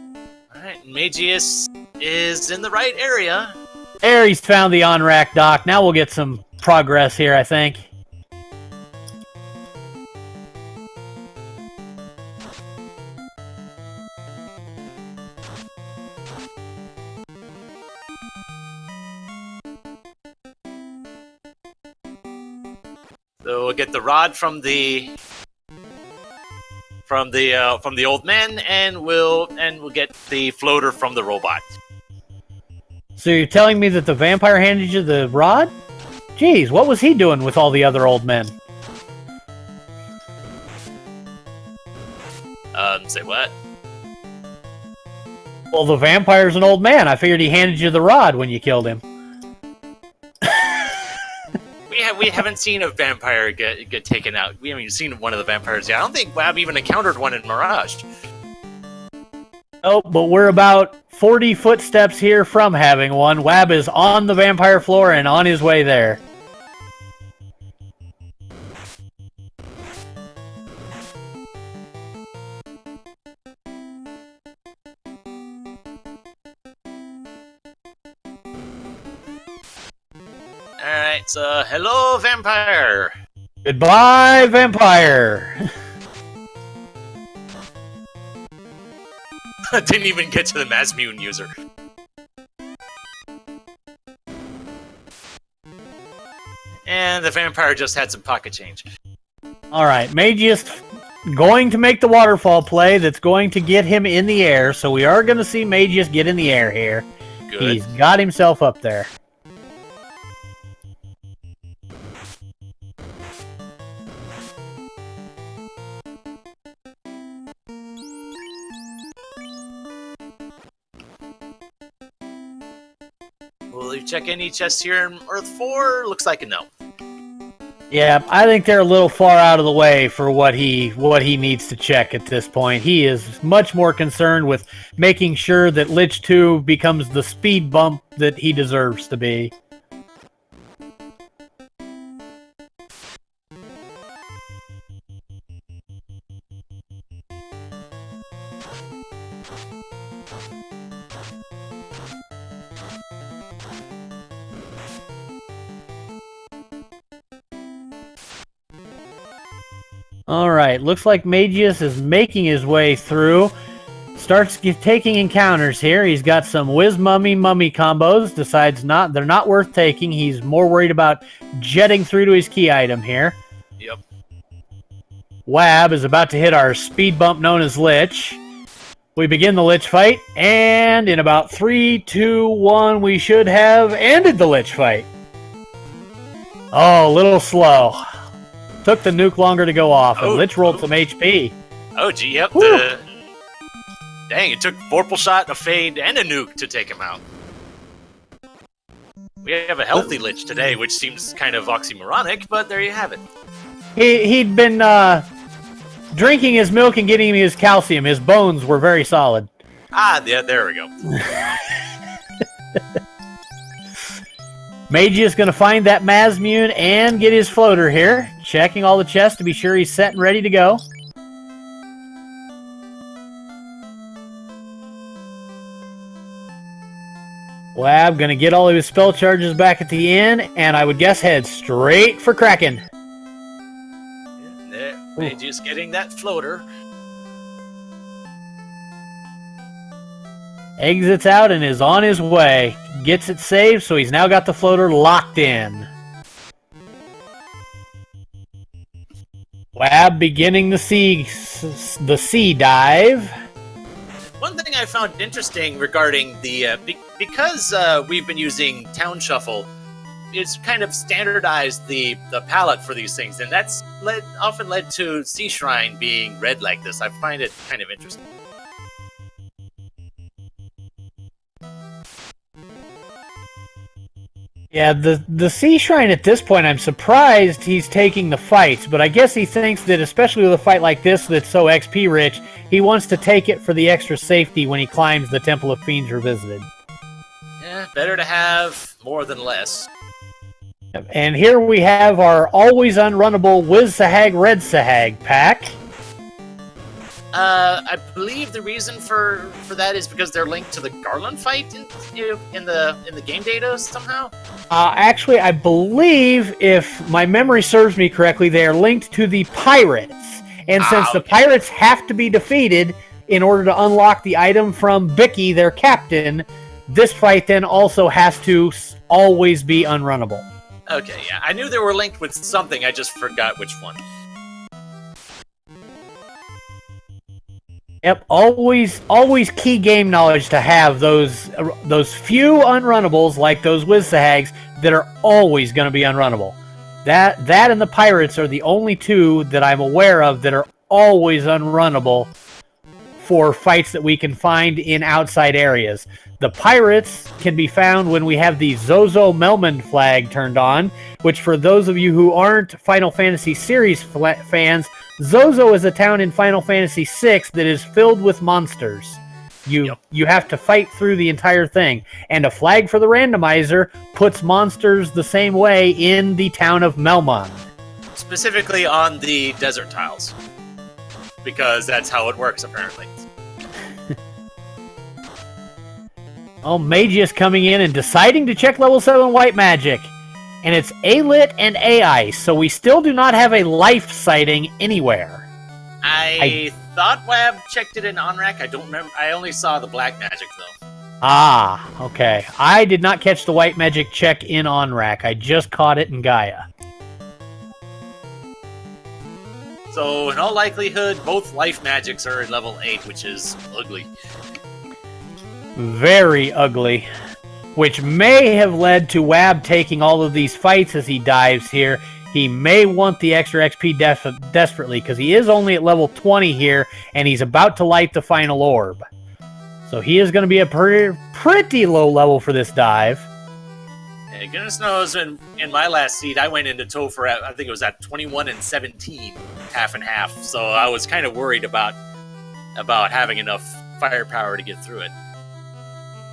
S3: Alright, Mageius is in the right area.
S2: There, he's found the on-rack dock. Now we'll get some progress here, I think.
S3: So we'll get the rod from the old man, and we'll get the floater from the robot.
S2: So you're telling me that the vampire handed you the rod? Geez, what was he doing with all the other old men?
S3: Say what?
S2: Well, the vampire's an old man. I figured he handed you the rod when you killed him.
S3: We haven't seen a vampire get taken out. We haven't even seen one of the vampires yet. I don't think Wab even encountered one in Mirage.
S2: Oh, but we're about 40 footsteps here from having one. Wab is on the vampire floor and on his way there.
S3: Alright, so hello, vampire!
S2: Goodbye, vampire!
S3: Didn't even get to the Masmune user. And the vampire just had some pocket change.
S2: Alright, Mageius going to make the waterfall play that's going to get him in the air, so we are going to see Mageius get in the air here.
S3: Good.
S2: He's got himself up there.
S3: Will you check any chests here in Earth 4? Looks like a no.
S2: Yeah, I think they're a little far out of the way for what he needs to check at this point. He is much more concerned with making sure that Lich 2 becomes the speed bump that he deserves to be. Alright, looks like Mageius is making his way through. Starts taking encounters here. He's got some Whiz Mummy combos. Decides they're not worth taking. He's more worried about jetting through to his key item here.
S3: Yep.
S2: Wab is about to hit our speed bump known as Lich. We begin the Lich fight, and in about 3, 2, 1, we should have ended the Lich fight. Oh, a little slow. Took the nuke longer to go off, and Lich rolled some HP.
S3: Oh, gee, yep. Dang, it took Vorpal Shot, a Fade, and a nuke to take him out. We have a healthy Lich today, which seems kind of oxymoronic, but there you have it.
S2: He'd been drinking his milk and getting his calcium. His bones were very solid.
S3: Ah, yeah, there we go.
S2: Mageius going to find that Masmune and get his floater here. Checking all the chests to be sure he's set and ready to go. Wab gonna get all of his spell charges back at the end, and I would guess head straight for Kraken.
S3: Mageius getting that floater.
S2: Exits out and is on his way. Gets it saved, so he's now got the floater locked in. Wab beginning the sea dive.
S3: One thing I found interesting regarding the because we've been using Town Shuffle, it's kind of standardized the palette for these things, and that's often led to Sea Shrine being red like this. I find it kind of interesting.
S2: Yeah, the Sea Shrine at this point, I'm surprised he's taking the fights, but I guess he thinks that, especially with a fight like this that's so XP rich, he wants to take it for the extra safety when he climbs the Temple of Fiends Revisited.
S3: Yeah, better to have more than less.
S2: And here we have our always unrunnable Wiz Sahag Red Sahag pack.
S3: I believe the reason for that is because they're linked to the Garland fight in the game data somehow.
S2: Actually, I believe, if my memory serves me correctly, they are linked to the pirates. And since the pirates have to be defeated in order to unlock the item from Bicky, their captain, this fight then also has to always be unrunnable.
S3: Okay, yeah, I knew they were linked with something. I just forgot which one.
S2: Yep, always key game knowledge to have those few unrunnables like those Wizzahags that are always going to be unrunnable. That and the pirates are the only two that I'm aware of that are always unrunnable for fights that we can find in outside areas. The pirates can be found when we have the Zozo Melman flag turned on, which, for those of you who aren't Final Fantasy series fans, Zozo is a town in Final Fantasy VI that is filled with monsters. You have to fight through the entire thing. And a flag for the randomizer puts monsters the same way in the town of Melmon.
S3: Specifically on the desert tiles. Because that's how it works, apparently.
S2: Oh, Mageius coming in and deciding to check level 7 white magic. And it's A-Lit and A-Ice, so we still do not have a life sighting anywhere.
S3: I thought Wab checked it in OnRack. I don't remember. I only saw the black magic, though.
S2: Ah, okay. I did not catch the white magic check in OnRack. I just caught it in Gaia.
S3: So, in all likelihood, both life magics are in level 8, which is ugly.
S2: Very ugly. Which may have led to Wab taking all of these fights as he dives here. He may want the extra XP desperately, because he is only at level 20 here, and he's about to light the final orb. So he is going to be a pretty low level for this dive.
S3: Yeah, goodness knows, in my last seed, I went into Topher at, I think it was at 21 and 17, half and half. So I was kind of worried about having enough firepower to get through it.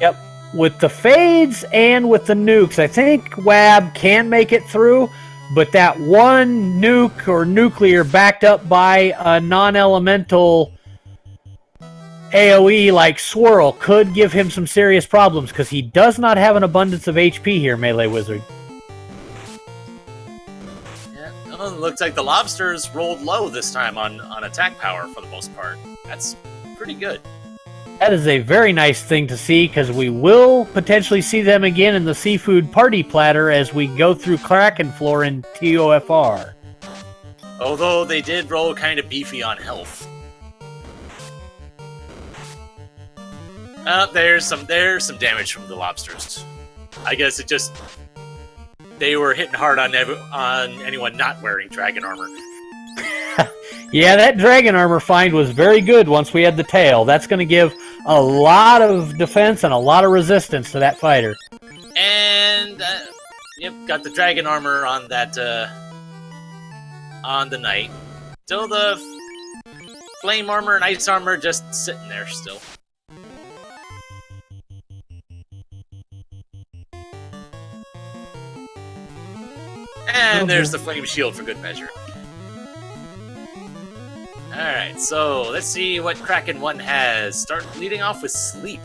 S2: Yep. With the fades and with the nukes, I think Wab can make it through, but that one nuke or nuclear backed up by a non-elemental AoE like Swirl could give him some serious problems, because he does not have an abundance of HP here, Melee Wizard.
S3: Yeah, well, it looks like the lobsters rolled low this time on attack power for the most part. That's pretty good.
S2: That is a very nice thing to see, because we will potentially see them again in the seafood party platter as we go through Kraken Floor in TOFR.
S3: Although they did roll kind of beefy on health. There's some damage from the lobsters. I guess it just they were hitting hard on anyone not wearing dragon armor.
S2: Yeah, that dragon armor find was very good once we had the tail. That's going to give a lot of defense and a lot of resistance to that fighter.
S3: And, yep, got the dragon armor on that, on the knight. Still the flame armor and ice armor just sitting there still. And there's the flame shield for good measure. Alright, so let's see what Kraken 1 has. Start leading off with Sleep.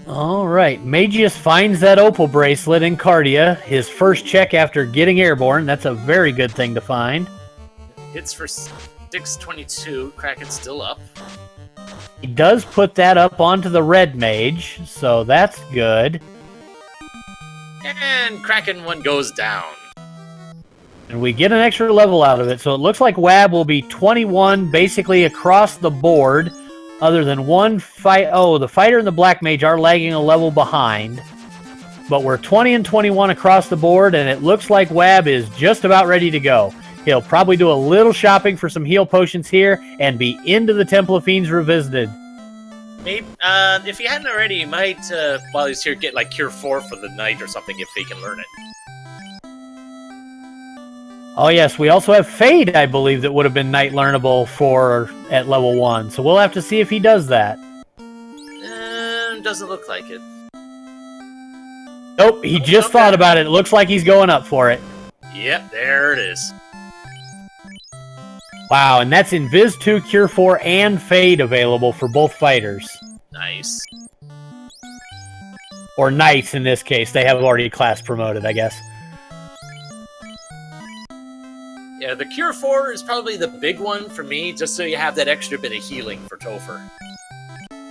S2: All right. Mageius finds that opal bracelet in Cardia. His first check after getting airborne. That's a very good thing to find.
S3: Hits for 622. Kraken's still up.
S2: He does put that up onto the red mage, so that's good.
S3: And Kraken 1 goes down.
S2: And we get an extra level out of it, so it looks like WAB will be 21 basically across the board, other than one fight. Oh, the fighter and the black mage are lagging a level behind. But we're 20 and 21 across the board, and it looks like WAB is just about ready to go. He'll probably do a little shopping for some heal potions here and be into the Temple of Fiends Revisited.
S3: Maybe, if he hadn't already, he might, while he's here, get like Cure 4 for the night or something if he can learn it.
S2: Oh yes, we also have Fade, I believe, that would have been night learnable for at level 1. So we'll have to see if he does that.
S3: Doesn't look like it.
S2: Nope, he just thought about it. It looks like he's going up for it.
S3: Yep, there it is.
S2: Wow, and that's Invis 2, Cure 4, and Fade available for both fighters.
S3: Nice.
S2: Or Knights in this case. They have already class promoted, I guess.
S3: Yeah, the Cure 4 is probably the big one for me, just so you have that extra bit of healing for Topher.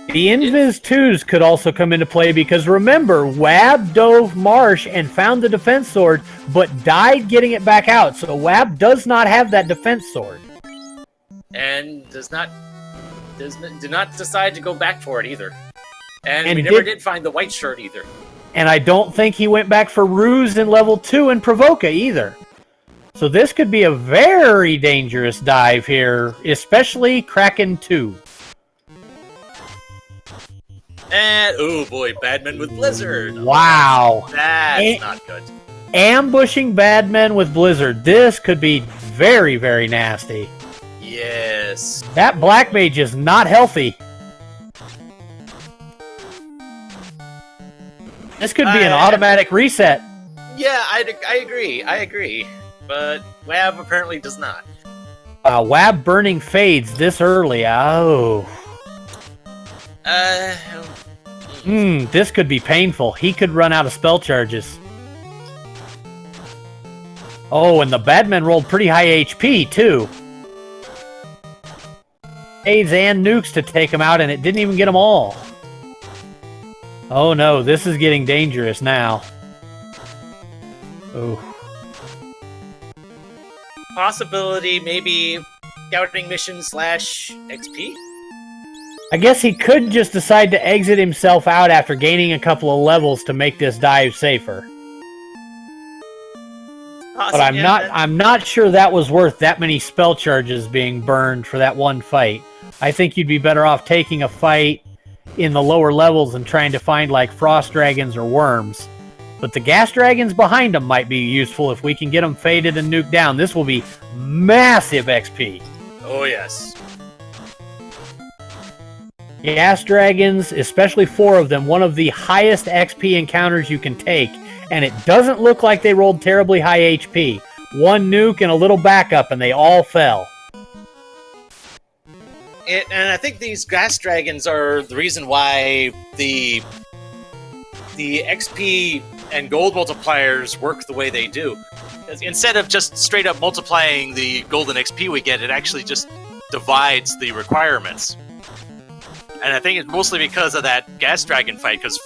S2: The Invis 2s could also come into play because remember, Wab dove Marsh and found the defense sword, but died getting it back out. So Wab does not have that defense sword.
S3: And did not decide to go back for it either. And we never did find the white shirt either.
S2: And I don't think he went back for Ruse in level 2 and Provoca either. So this could be a very dangerous dive here, especially Kraken 2.
S3: And, oh boy, Badman with Blizzard.
S2: Wow.
S3: That's not good.
S2: Ambushing Badmen with Blizzard. This could be very, very nasty.
S3: Yes.
S2: That Black Mage is not healthy. This could be an automatic reset.
S3: Yeah, I agree. But Wab apparently does not.
S2: Wab burning Fades this early. Oh. This could be painful. He could run out of spell charges. Oh, and the Badmen rolled pretty high HP, too. Fades and nukes to take him out, and it didn't even get them all. Oh no, this is getting dangerous now. Oh.
S3: Possibility, maybe scouting mission / XP?
S2: I guess he could just decide to exit himself out after gaining a couple of levels to make this dive safer.
S3: Awesome,
S2: But I'm not sure that was worth that many spell charges being burned for that one fight. I think you'd be better off taking a fight in the lower levels and trying to find like frost dragons or worms. But the gas dragons behind them might be useful if we can get them faded and nuked down. This will be massive XP.
S3: Oh yes.
S2: Gas dragons, especially 4 of them, one of the highest XP encounters you can take. And it doesn't look like they rolled terribly high HP. 1 nuke and a little backup, and they all fell.
S3: And I think these gas dragons are the reason why the XP and gold multipliers work the way they do. Instead of just straight up multiplying the golden XP we get, it actually just divides the requirements. And I think it's mostly because of that gas dragon fight, because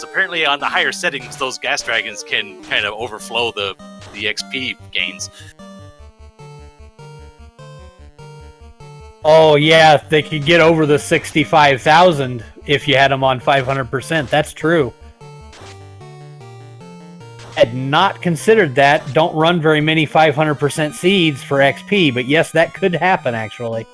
S3: apparently on the higher settings, those gas dragons can kind of overflow the XP gains.
S2: Oh yeah, they could get over the 65,000 if you had them on 500%. That's true. Had not considered that. Don't run very many 500% seeds for XP, but yes, that could happen actually.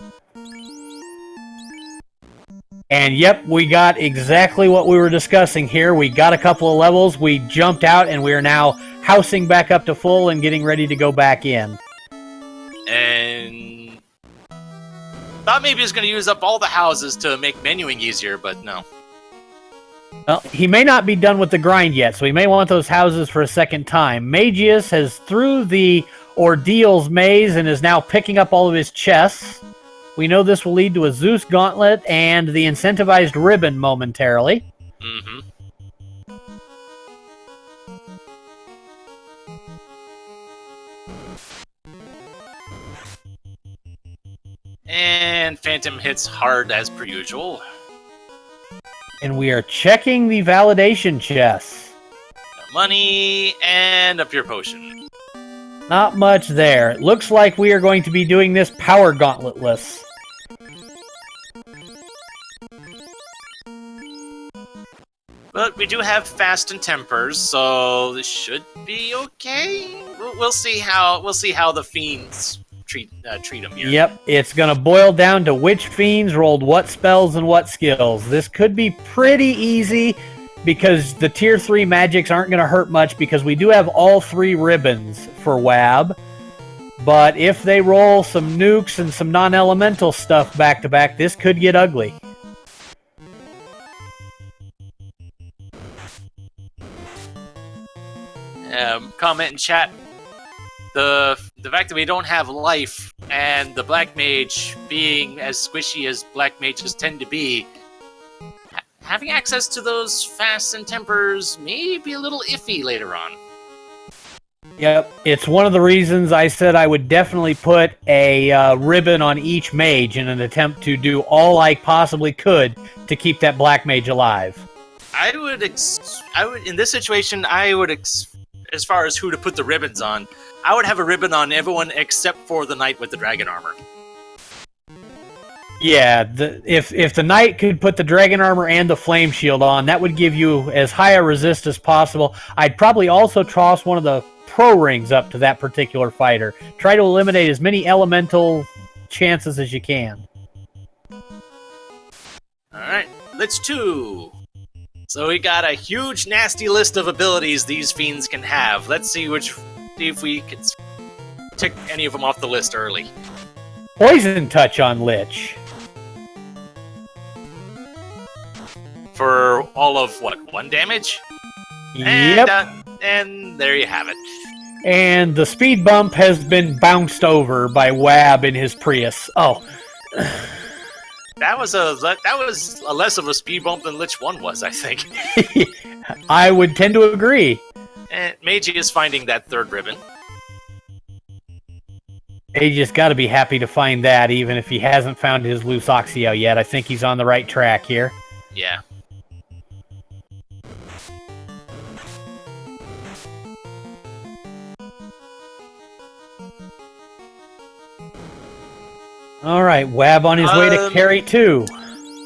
S2: And yep, we got exactly what we were discussing here. We got a couple of levels, we jumped out, and we are now housing back up to full and getting ready to go back in.
S3: And thought maybe he was going to use up all the houses to make menuing easier, but no.
S2: Well, he may not be done with the grind yet, so he may want those houses for a second time. Mageius has through the ordeals maze and is now picking up all of his chests. We know this will lead to a Zeus gauntlet and the incentivized ribbon momentarily.
S3: Mm-hmm. And Phantom hits hard as per usual.
S2: And we are checking the validation chests.
S3: Money and a pure potion.
S2: Not much there. It looks like we are going to be doing this power gauntletless.
S3: But we do have fast and tempers, so this should be okay. We'll see how the fiends treat them here.
S2: Yep, it's going to boil down to which fiends rolled what spells and what skills. This could be pretty easy because the tier 3 magics aren't going to hurt much because we do have all 3 ribbons for WAB. But if they roll some nukes and some non-elemental stuff back to back, this could get ugly.
S3: Comment in chat. The fact that we don't have life and the black mage being as squishy as black mages tend to be, having access to those fasts and tempers may be a little iffy later on.
S2: Yep, it's one of the reasons I said I would definitely put a ribbon on each mage in an attempt to do all I possibly could to keep that black mage alive.
S3: I would in this situation, as far as who to put the ribbons on, I would have a ribbon on everyone except for the knight with the dragon armor.
S2: Yeah, if the knight could put the dragon armor and the flame shield on, that would give you as high a resist as possible. I'd probably also toss one of the pro rings up to that particular fighter. Try to eliminate as many elemental chances as you can.
S3: Alright, Lich 2. So we got a huge nasty list of abilities these fiends can have. Let's see if we can tick any of them off the list early.
S2: Poison touch on Lich.
S3: For all of, what, 1 damage?
S2: Yep.
S3: And there you have it.
S2: And the speed bump has been bounced over by Wab in his Prius. Oh.
S3: That was a less of a speed bump than Lich 1 was, I think.
S2: I would tend to agree.
S3: And Mageius is finding that 3rd ribbon.
S2: He just got to be happy to find that, even if he hasn't found his loose Oxio yet. I think he's on the right track here.
S3: Yeah.
S2: All right, Wab on his way to carry 2.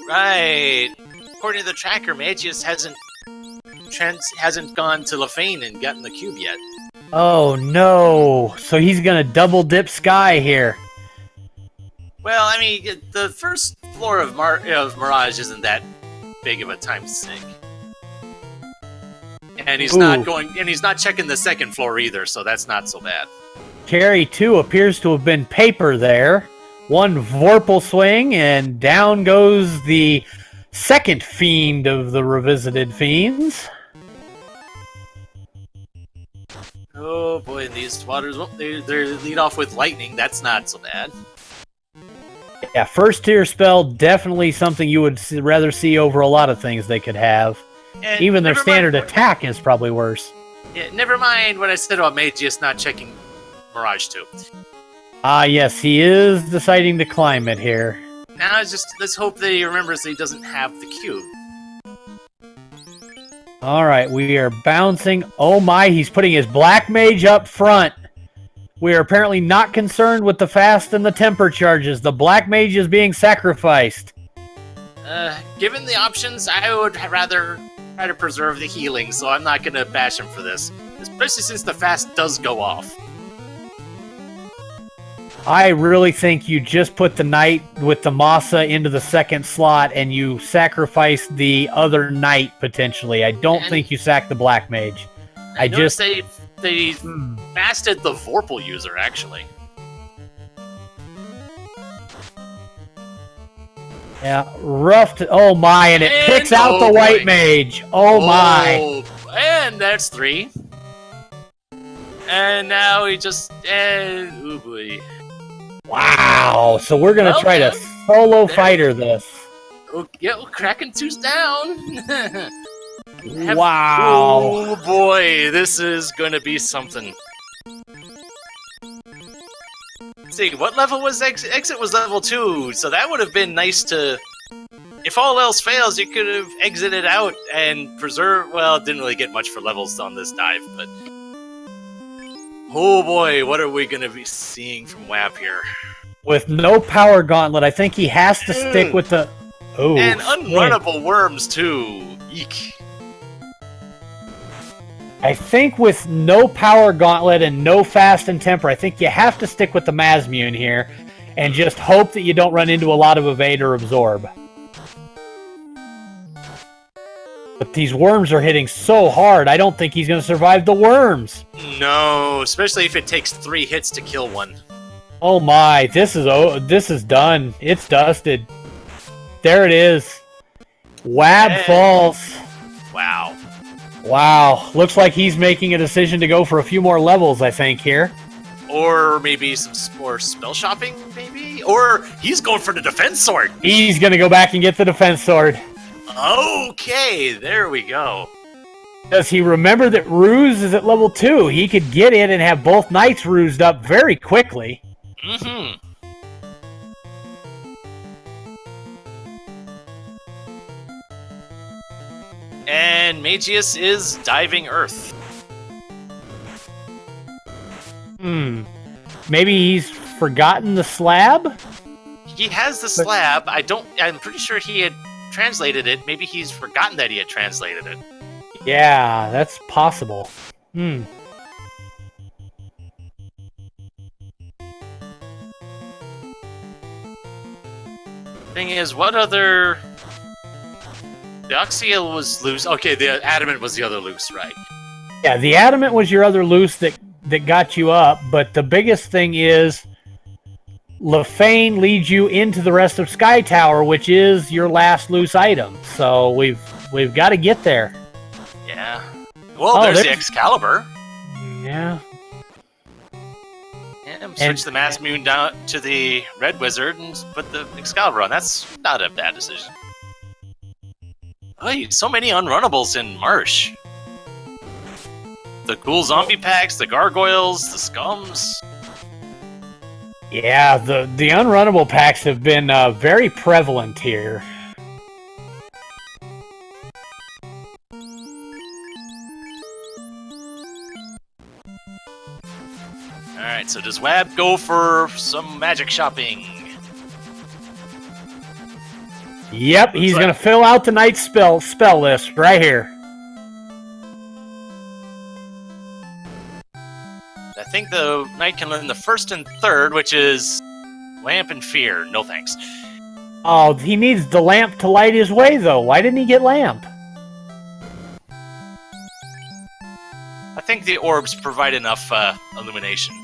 S3: Right. According to the tracker, Mageius hasn't gone to Lefane and gotten the cube yet.
S2: Oh no! So he's gonna double dip Sky here.
S3: Well, I mean, the first floor of Mirage isn't that big of a time sink, and he's not checking the 2nd floor either, so that's not so bad.
S2: Carry 2 appears to have been paper there. 1 Vorpal swing, and down goes the 2nd fiend of the revisited fiends.
S3: Oh boy, and these waters, they lead off with lightning. That's not so bad.
S2: Yeah, 1st tier spell, definitely something you would rather see over a lot of things they could have.
S3: And
S2: even their standard attack is probably worse.
S3: Yeah, never mind what I said about Mageius not checking Mirage 2.
S2: Ah, yes, he is deciding to climb it here.
S3: Now let's hope that he remembers that he doesn't have the cube.
S2: Alright, we are bouncing. Oh my, he's putting his black mage up front. We are apparently not concerned with the fast and the temper charges. The black mage is being sacrificed.
S3: Given the options, I would rather try to preserve the healing, so I'm not going to bash him for this. Especially since the fast does go off.
S2: I really think you just put the knight with the Masa into the 2nd slot and you sacrifice the other knight, potentially. I don't think you sack the black mage.
S3: I just... They fasted the Vorpal user, actually.
S2: Yeah, rough to... Oh my, and it picks out the white mage. Oh my.
S3: And that's 3. And now he just... oh boy.
S2: Wow, so we're going to try to solo fighter this.
S3: Oh, yeah, Kraken 2's down.
S2: Wow.
S3: Oh boy, this is going to be something. Let's see, what level was exit? Exit was level 2, so that would have been nice to... If all else fails, you could have exited out and preserved... Well, didn't really get much for levels on this dive, but... Oh boy, what are we going to be seeing from WAP here?
S2: With no power gauntlet, I think he has to stick with the... Oh,
S3: and unrunnable worms, too. Eek.
S2: I think with no power gauntlet and no fast and temper, I think you have to stick with the Mazmune here and just hope that you don't run into a lot of evade or absorb. But these worms are hitting so hard, I don't think he's going to survive the worms.
S3: No, especially if it takes 3 hits to kill one.
S2: Oh my, this is done. It's dusted. There it is. Wab falls.
S3: Wow.
S2: Wow, looks like he's making a decision to go for a few more levels, I think, here.
S3: Or maybe some more spell shopping, maybe? Or he's going for the defense sword.
S2: He's going to go back and get the defense sword.
S3: Okay, there we go.
S2: Does he remember that Ruse is at level 2? He could get in and have both knights rused up very quickly.
S3: Mm-hmm. And Mageius is diving Earth.
S2: Maybe he's forgotten the slab?
S3: He has the slab. I'm pretty sure he had translated it. Maybe he's forgotten that he had translated it.
S2: Yeah, that's possible.
S3: Thing is, what other... The Oxyl was loose. Okay, the Adamant was the other loose, right?
S2: Yeah, the Adamant was your other loose that got you up, but the biggest thing is Lefane leads you into the rest of Sky Tower, which is your last loose item. So we've got to get there.
S3: Yeah. Well, there's the Excalibur.
S2: Yeah.
S3: And switch the Mazmune down to the Red Wizard and put the Excalibur on. That's not a bad decision. Oh, so many unrunnables in Marsh. The cool zombie packs, the gargoyles, the scums.
S2: Yeah, the unrunnable packs have been very prevalent here.
S3: Alright, so does Wab go for some magic shopping?
S2: Yep, he's going to fill out the knight's spell list right here.
S3: I think the knight can learn the first and third, which is Lamp and Fear. No thanks.
S2: Oh, he needs the lamp to light his way, though. Why didn't he get lamp?
S3: I think the orbs provide enough illumination.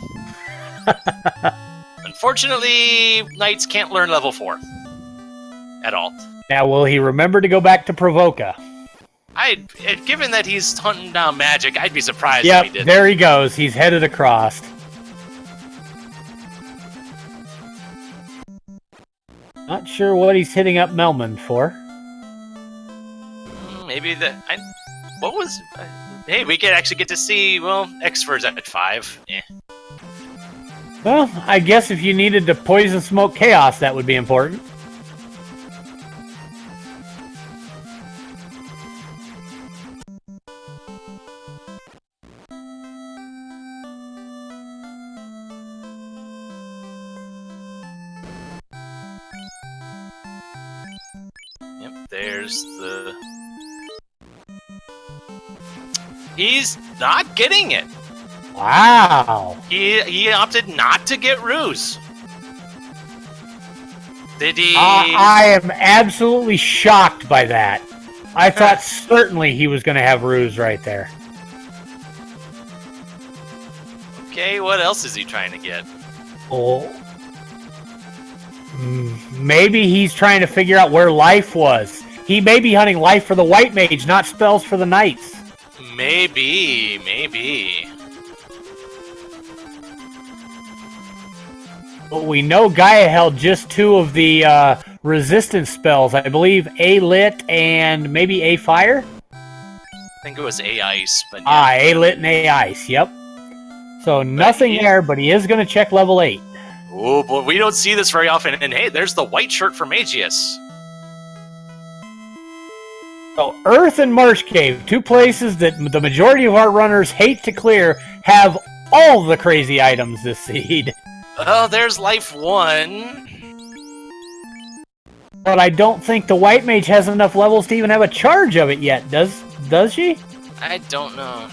S3: Unfortunately, knights can't learn level 4. At all.
S2: Now, will he remember to go back to Provoca?
S3: Given that he's hunting down magic, I'd be surprised if he did.
S2: Yep, there he goes. He's headed across. Not sure what he's hitting up Melman for.
S3: Maybe what was... hey, we could actually get to see, well, Xford's at 5. Eh.
S2: Well, I guess if you needed to poison smoke chaos, that would be important.
S3: There's the... He's not getting it.
S2: Wow.
S3: He opted not to get Ruse. Did he...
S2: I am absolutely shocked by that. I thought certainly he was going to have Ruse right there.
S3: Okay, what else is he trying to get?
S2: Oh. Maybe he's trying to figure out where life was. He may be hunting life for the white mage, not spells for the knights.
S3: Maybe.
S2: But we know Gaia held just 2 of the resistance spells. I believe A-Lit and maybe A-Fire?
S3: I think it was A-Ice, but yeah.
S2: A-Lit and A-Ice, yep. So nothing there, but he is going to check level 8.
S3: Oh, but we don't see this very often. And hey, there's the white shirt for Mageius.
S2: So Earth and Marsh Cave, two places that the majority of our runners hate to clear, have all the crazy items this seed.
S3: Oh, there's Life 1.
S2: But I don't think the White Mage has enough levels to even have a charge of it yet, does she?
S3: I don't know.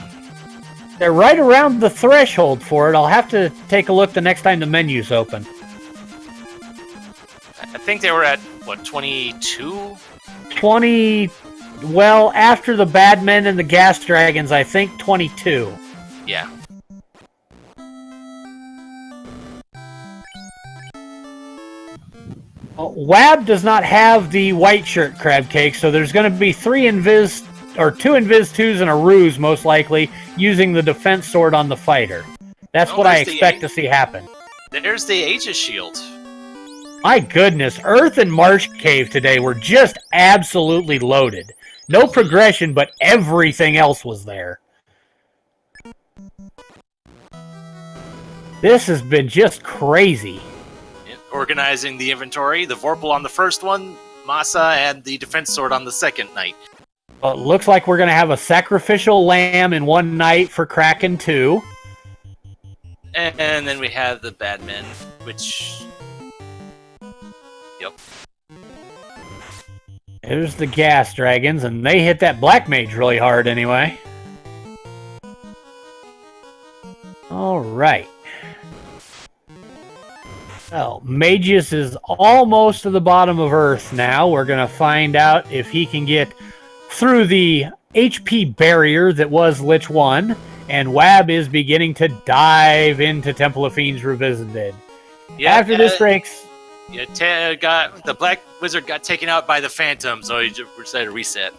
S2: They're right around the threshold for it. I'll have to take a look the next time the menu's open.
S3: I think they were at, what, 22?
S2: 20... Well, after the Bad Men and the Gas Dragons, I think 22.
S3: Yeah.
S2: WAB does not have the white shirt crab cake, so there's going to be two Invis 2s and a ruse, most likely, using the defense sword on the fighter. That's what I expect to see happen.
S3: There's the Aegis shield.
S2: My goodness, Earth and Marsh Cave today were just absolutely loaded. No progression, but everything else was there. This has been just crazy.
S3: Organizing the inventory, the Vorpal on the first one, Masa, and the defense sword on the second night.
S2: Well, it looks like we're going to have a sacrificial lamb in one night for Kraken 2.
S3: And then we have the Bad Men, which... Yep.
S2: There's the Gas Dragons, and they hit that Black Mage really hard anyway. Alright. So, Mageius is almost to the bottom of Earth now. We're going to find out if he can get through the HP barrier that was Lich 1, and WAB is beginning to dive into Temple of Fiends Revisited.
S3: Yeah,
S2: After this breaks...
S3: Yeah, the Black Wizard got taken out by the Phantom, so he just decided to reset.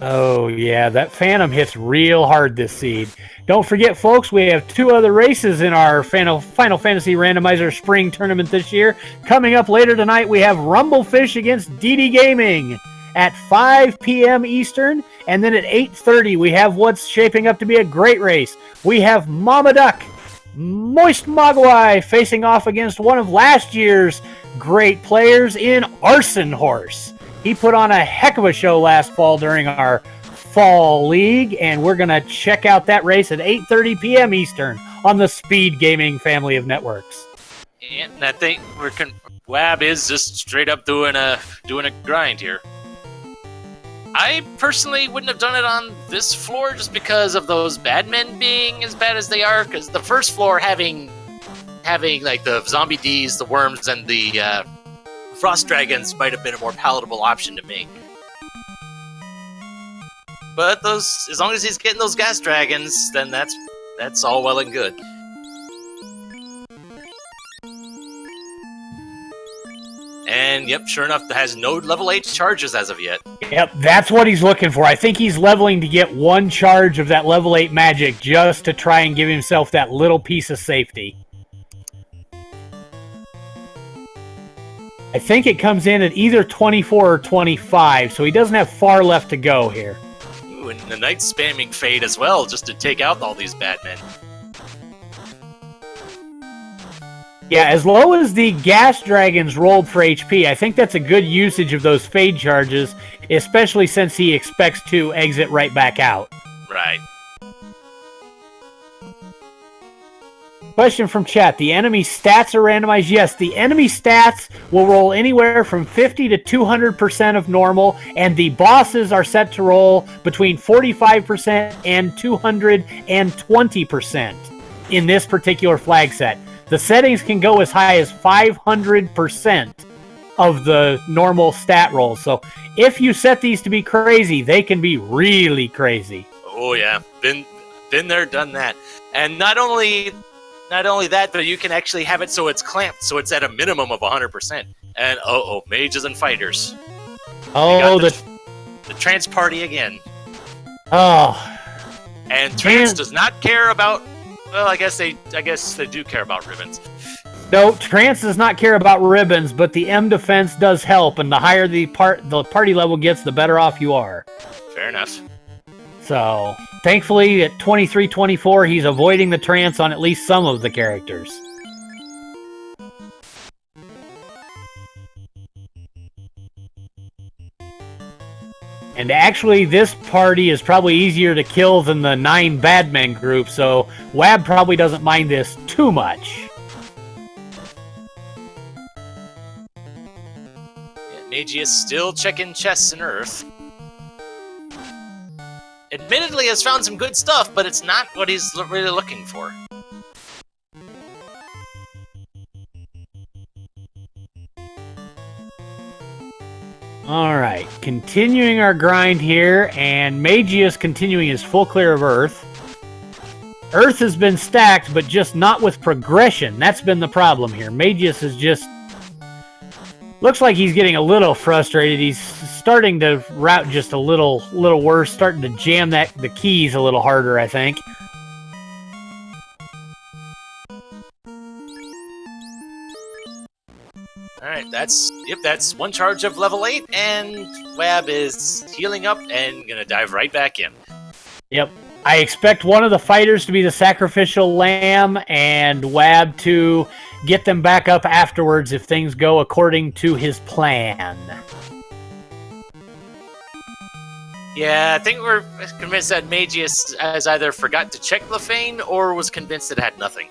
S2: Oh, yeah, that Phantom hits real hard this seed. Don't forget, folks, we have 2 other races in our Final Fantasy Randomizer Spring Tournament this year. Coming up later tonight, we have Rumblefish against DD Gaming at 5 p.m. Eastern, and then at 8:30, we have what's shaping up to be a great race. We have Mama Duck, Moist Mogwai, facing off against one of last year's great players in Arson Horse. He put on a heck of a show last fall during our Fall League, and we're going to check out that race at 8:30 p.m. Eastern on the Speed Gaming family of networks.
S3: And I think WAB is just straight up doing a grind here. I personally wouldn't have done it on this floor just because of those Bad Men being as bad as they are, because the first floor having like the zombie Ds, the worms, and the frost dragons might have been a more palatable option to me. But as long as he's getting those gas dragons, then that's all well and good. And yep, sure enough, that has no level 8 charges as of yet.
S2: Yep, that's what he's looking for. I think he's leveling to get 1 charge of that level 8 magic just to try and give himself that little piece of safety. I think it comes in at either 24 or 25, so he doesn't have far left to go here.
S3: Ooh, and the Knight spamming Fade as well, just to take out all these bad men.
S2: Yeah, as low as the Gas Dragons rolled for HP, I think that's a good usage of those Fade charges, especially since he expects to exit right back out.
S3: Right.
S2: Question from chat. The enemy stats are randomized? Yes, the enemy stats will roll anywhere from 50 to 200% of normal, and the bosses are set to roll between 45% and 220% in this particular flag set. The settings can go as high as 500% of the normal stat rolls. So if you set these to be crazy, they can be really crazy.
S3: Oh yeah, been there, done that. And not only that, but you can actually have it so it's clamped, so it's at a minimum of 100%. And mages and fighters.
S2: Oh,
S3: the trance party again.
S2: Oh.
S3: And trance does not care about. Well, I guess they do care about ribbons.
S2: No, trance does not care about ribbons, but the M defense does help, and the higher the party level gets, the better off you are.
S3: Fair enough.
S2: So, thankfully, at 23-24, he's avoiding the trance on at least some of the characters. And actually, this party is probably easier to kill than the 9 bad men group, so Wab probably doesn't mind this too much.
S3: Mageius still checking chests and Earth. Admittedly, has found some good stuff, but it's not what he's really looking for.
S2: Alright, continuing our grind here, and Mageius continuing his full clear of Earth. Earth has been stacked, but just not with progression. That's been the problem here. Mageius is just... looks like he's getting a little frustrated. He's starting to route just a little worse, starting to jam the keys a little harder, I think.
S3: Alright, that's one charge of level 8, and Wab is healing up and gonna dive right back in.
S2: Yep. I expect one of the fighters to be the sacrificial lamb, and Wab to get them back up afterwards if things go according to his plan.
S3: Yeah, I think we're convinced that Mageius has either forgot to check Lefane or was convinced it had nothing.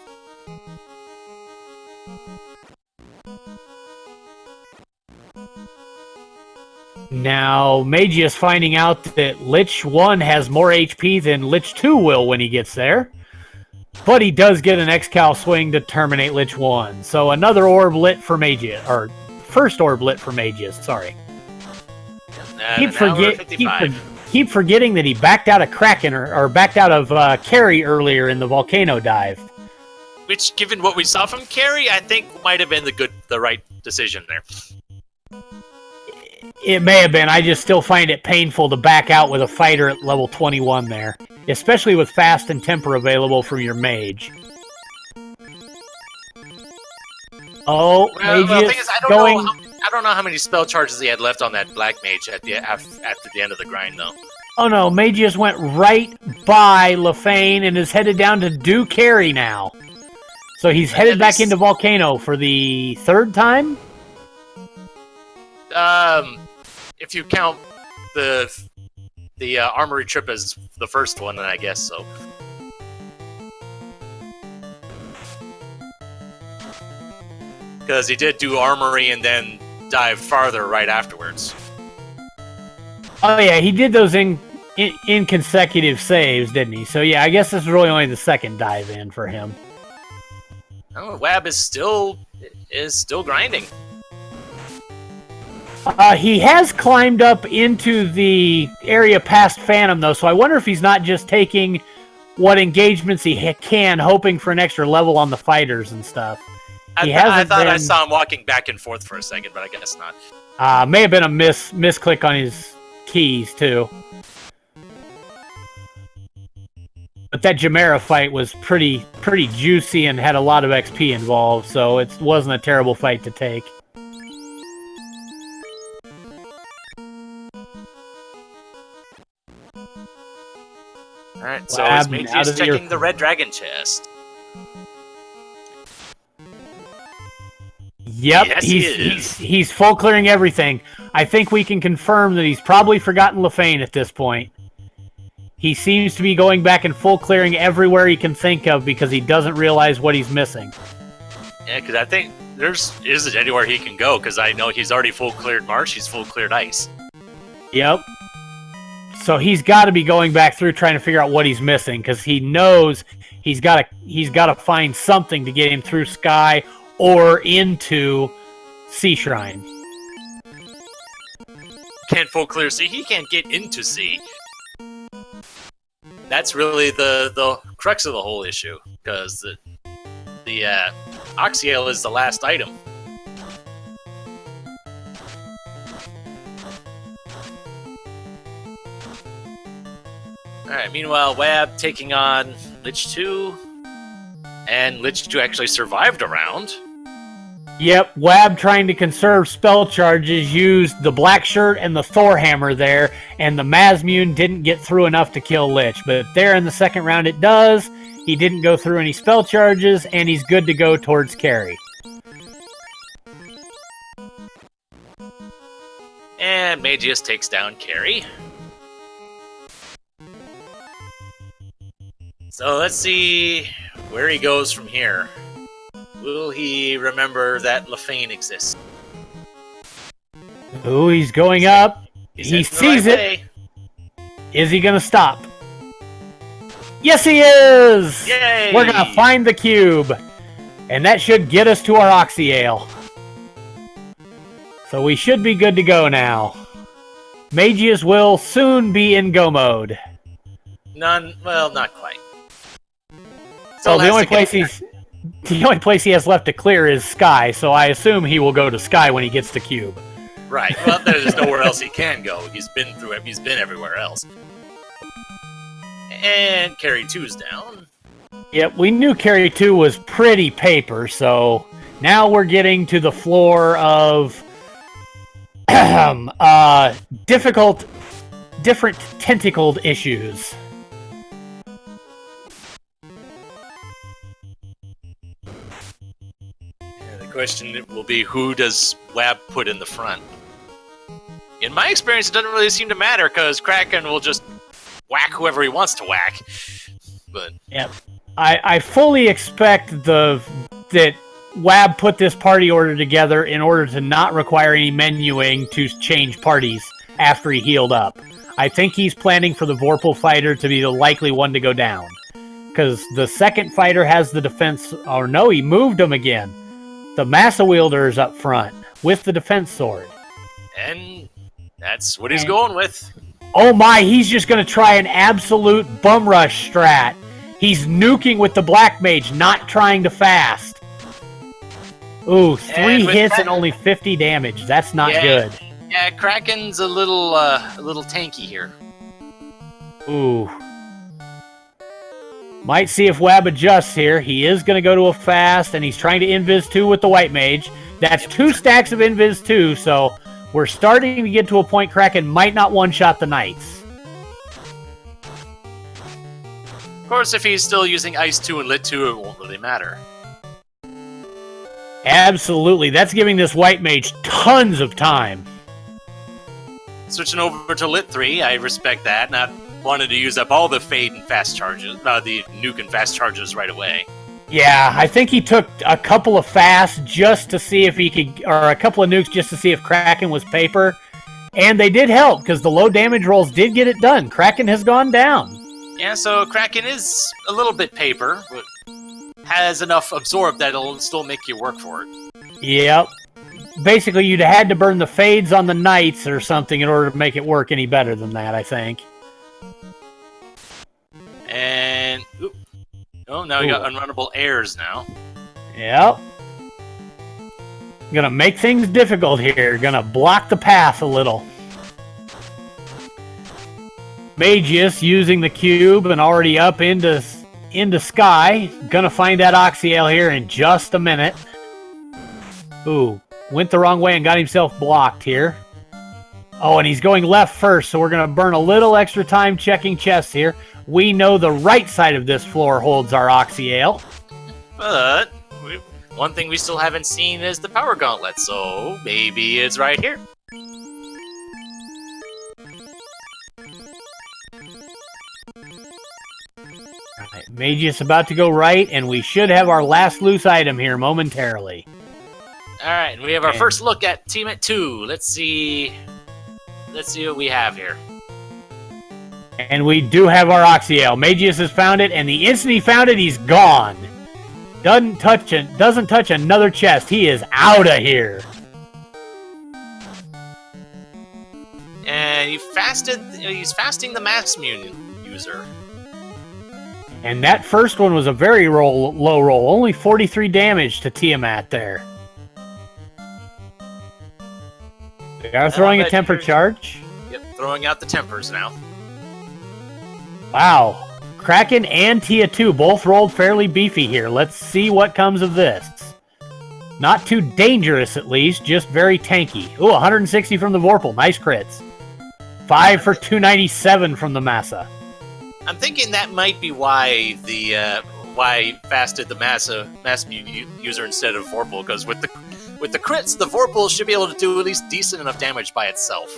S2: Now, Mageius finding out that Lich 1 has more HP than Lich 2 will when he gets there. But he does get an X-Cal swing to terminate Lich 1. So another orb lit for Mageius, or first orb lit for Mageius, sorry. Keep forgetting that he backed out of Kraken, or backed out of Carry earlier in the Volcano dive.
S3: Which, given what we saw from Carry, I think might have been the right decision there.
S2: It may have been. I just still find it painful to back out with a fighter at level 21 there. Especially with fast and temper available from your mage. Oh, Mageius going...
S3: I don't know how many spell charges he had left on that black mage at the end of the grind, though.
S2: Oh no, Mageius went right by Lefane and is headed down to do Carry now. So he's headed back into Volcano for the 3rd time?
S3: If you count the armory trip as the first one, then I guess so. Because he did do armory and then dive farther right afterwards.
S2: Oh yeah, he did those in consecutive saves, didn't he? So yeah, I guess this is really only the 2nd dive in for him.
S3: Oh, Wab is still grinding.
S2: He has climbed up into the area past Phantom, though, so I wonder if he's not just taking what engagements he can, hoping for an extra level on the fighters and stuff.
S3: I thought I saw him walking back and forth for a second, but I guess not.
S2: May have been a misclick on his keys, too. But that Chimera fight was pretty juicy and had a lot of XP involved, so it wasn't a terrible fight to take.
S3: Alright, so is Mageius checking the red dragon chest?
S2: Yep,
S3: yes,
S2: he's full clearing everything. I think we can confirm that he's probably forgotten Lefane at this point. He seems to be going back and full clearing everywhere he can think of because he doesn't realize what he's missing.
S3: Yeah, because I think there isn't anywhere he can go, because I know he's already full cleared Marsh, he's full cleared Ice.
S2: Yep. So he's got to be going back through trying to figure out what he's missing, because he knows he's got to find something to get him through Sky or into Sea Shrine.
S3: Can't full clear C. He can't get into C. That's really the crux of the whole issue, because the Oxyale is the last item. Alright, meanwhile, Wab taking on Lich 2, and Lich 2 actually survived a round.
S2: Yep, Wab trying to conserve spell charges used the Black Shirt and the Thor Hammer there, and the Mazmune didn't get through enough to kill Lich, but there in the 2nd round it does. He didn't go through any spell charges, and he's good to go towards Carry.
S3: And Mageius takes down Carry. So let's see where he goes from here. Will he remember that Lefane exists?
S2: Ooh, he's going up. He sees it.
S3: Way.
S2: Is he going to stop? Yes, he is!
S3: Yay!
S2: We're going to find the cube. And that should get us to our Oxy Ale. So we should be good to go now. Mageius will soon be in go mode.
S3: Well, not quite.
S2: So the only place he has left to clear is Sky, so I assume he will go to Sky when he gets the cube.
S3: Right. Well, there's nowhere else he can go. He's been through it. He's been everywhere else. And Carry 2's down.
S2: Yep, we knew Carry 2 was pretty paper, so now we're getting to the floor of different tentacled issues.
S3: The question will be, who does Wab put in the front? In my experience, it doesn't really seem to matter, because Kraken will just whack whoever he wants to whack. But
S2: yep, I fully expect that Wab put this party order together in order to not require any menuing to change parties after he healed up. I think he's planning for the Vorpal fighter to be the likely one to go down. Because the second fighter has the defense... Oh no, he moved him again. The Massa Wielder is up front with the defense sword.
S3: And that's what he's going with.
S2: Oh my, he's just going to try an absolute bum rush strat. He's nuking with the Black Mage, not trying to fast. Ooh, 3 hits and only 50 damage. That's not good.
S3: Yeah, Kraken's a little tanky here.
S2: Ooh. Might see if Wab adjusts here. He is going to go to a fast, and he's trying to Invis 2 with the White Mage. That's 2 stacks of Invis 2, so we're starting to get to a point Kraken might not one-shot the Knights.
S3: Of course, if he's still using Ice 2 and Lit 2, it won't really matter.
S2: Absolutely. That's giving this White Mage tons of time.
S3: Switching over to Lit 3, I respect that. Not wanted to use up all the Fade and fast charges, the nuke and fast charges right away.
S2: Yeah, I think he took a couple of fasts just to see if he could, or a couple of nukes just to see if Kraken was paper. And they did help, because the low damage rolls did get it done. Kraken has gone down.
S3: Yeah, so Kraken is a little bit paper, but has enough absorb that it'll still make you work for it.
S2: Yep. Basically, you'd had to burn the fades on the Knights or something in order to make it work any better than that, I think.
S3: And... Oh, now we got unrunnable airs now.
S2: Yep. Gonna make things difficult here. Gonna block the path a little. Mageius using the cube and already up into Sky. Gonna find that Oxyale here in just a minute. Ooh, went the wrong way and got himself blocked here. Oh, and he's going left first, so we're gonna burn a little extra time checking chests here. We know the right side of this floor holds our Oxyale.
S3: But one thing we still haven't seen is the Power Gauntlet, so maybe it's right here.
S2: Alright, Mageius about to go right, and we should have our last loose item here momentarily.
S3: Alright, we have our first look at Team at 2. Let's see what we have here.
S2: And we do have our Oxyale. Mageius has found it, and the instant he found it, he's gone. Doesn't touch another chest. He is out of here.
S3: And he's fasting the Mass Immune user.
S2: And that first one was a very low roll. Only 43 damage to Tiamat there. They are throwing a temper charge.
S3: Yep, throwing out the tempers now.
S2: Wow. Kraken and Tia 2 both rolled fairly beefy here. Let's see what comes of this. Not too dangerous, at least. Just very tanky. Ooh, 160 from the Vorpal. Nice crits. 5 for 297 from the Massa.
S3: I'm thinking that might be why why fasted the Mass Immune user instead of Vorpal, because with the crits, the Vorpal should be able to do at least decent enough damage by itself.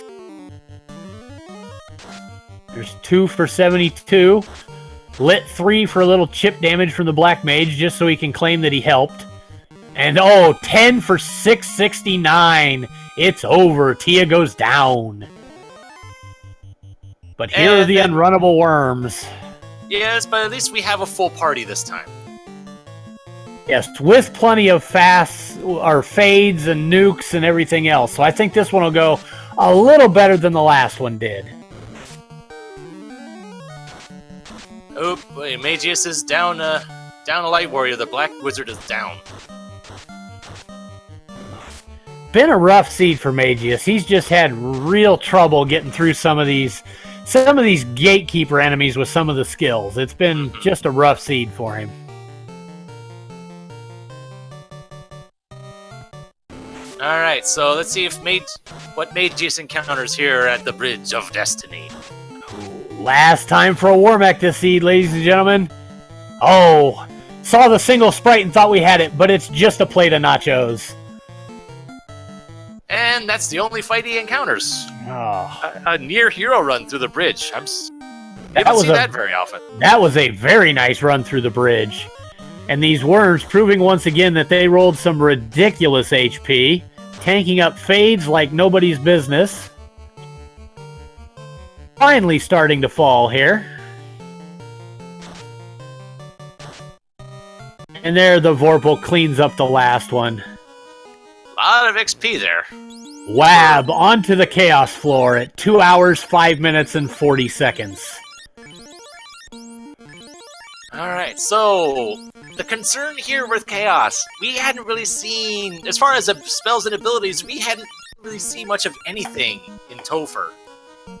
S2: There's 2 for 72. Lit 3 for a little chip damage from the Black Mage, just so he can claim that he helped. And, oh, 10 for 669. It's over. Tia goes down. But here are the unrunnable worms.
S3: Yes, but at least we have a full party this time.
S2: Yes, with plenty of fasts, or fades and nukes and everything else. So I think this one will go a little better than the last one did.
S3: Oh, boy, Mageius is down a light warrior. The Black Wizard is down.
S2: Been a rough seed for Mageius. He's just had real trouble getting through some of these gatekeeper enemies with some of the skills. It's been just a rough seed for him.
S3: Alright, so let's see what Mageius encounters here at the Bridge of Destiny.
S2: Last time for a Warmech to seed, ladies and gentlemen. Oh, saw the single sprite and thought we had it, but it's just a plate of nachos.
S3: And that's the only fight he encounters.
S2: Oh.
S3: A near hero run through the bridge. I don't see that very often.
S2: That was a very nice run through the bridge. And these worms proving once again that they rolled some ridiculous HP, tanking up fades like nobody's business. Finally starting to fall here. And there the Vorpal cleans up the last one.
S3: A lot of XP there.
S2: Wab onto the Chaos floor at 2 hours, 5 minutes, and 40 seconds.
S3: Alright, so the concern here with Chaos, we hadn't really seen, as far as the spells and abilities, we hadn't really seen much of anything in Topher.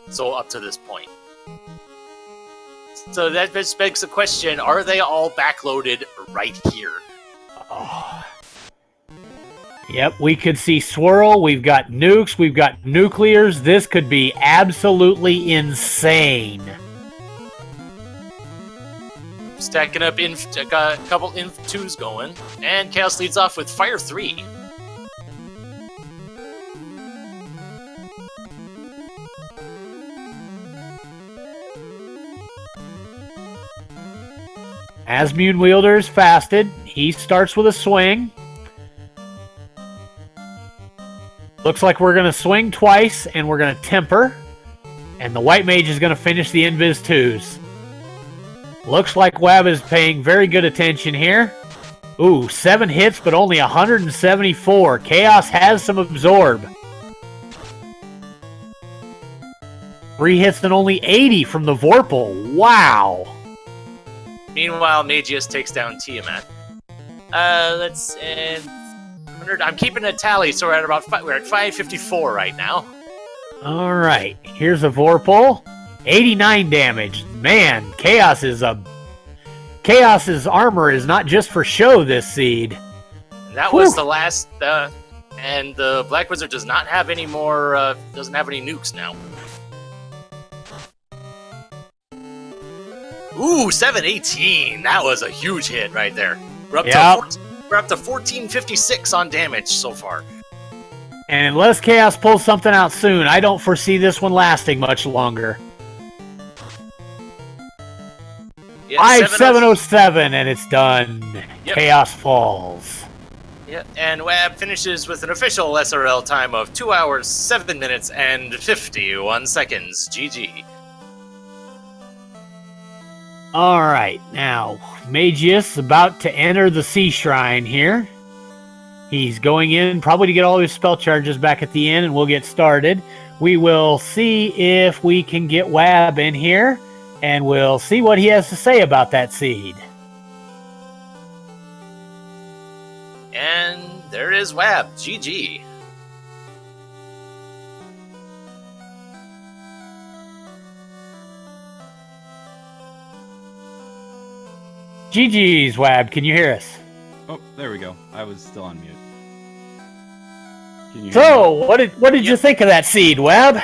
S3: So up to this point. So that just begs the question, are they all backloaded right here?
S2: Oh. Yep, we could see Swirl, we've got nukes, we've got nuclears. This could be absolutely insane.
S3: Stacking up got a couple Inf 2s going, and Chaos leads off with Fire 3.
S2: Asmune Wielder's fasted. He starts with a swing. Looks like we're going to swing twice, and we're going to temper. And the White Mage is going to finish the Invis 2s. Looks like Wab is paying very good attention here. Ooh, 7 hits, but only 174. Chaos has some absorb. 3 hits and only 80 from the Vorpal. Wow.
S3: Meanwhile, Mageius takes down Tiamat. Let's I'm keeping a tally, so we're at 554 right now.
S2: All right, here's a Vorpal. 89 damage. Man, Chaos's armor is not just for show this seed.
S3: And that was the last, and the Black Wizard does not have any more, doesn't have any nukes now. Ooh, 718. That was a huge hit right there. We're up to 1456 on damage so far.
S2: And unless Chaos pulls something out soon, I don't foresee this one lasting much longer.
S3: Yeah,
S2: 5707, and it's done. Yep. Chaos falls.
S3: Yep, and Wab finishes with an official SRL time of 2 hours, 7 minutes, and 51 seconds. GG.
S2: Alright, now, Mageius about to enter the Sea Shrine here. He's going in probably to get all his spell charges back at the end, and we'll get started. We will see if we can get Wab in here, and we'll see what he has to say about that seed.
S3: And there is Wab. GG.
S2: GG's, Wab. Can you hear us?
S4: Oh, there we go. I was still on mute. Can you
S2: hear me? What did you think of that seed, Wab?
S4: It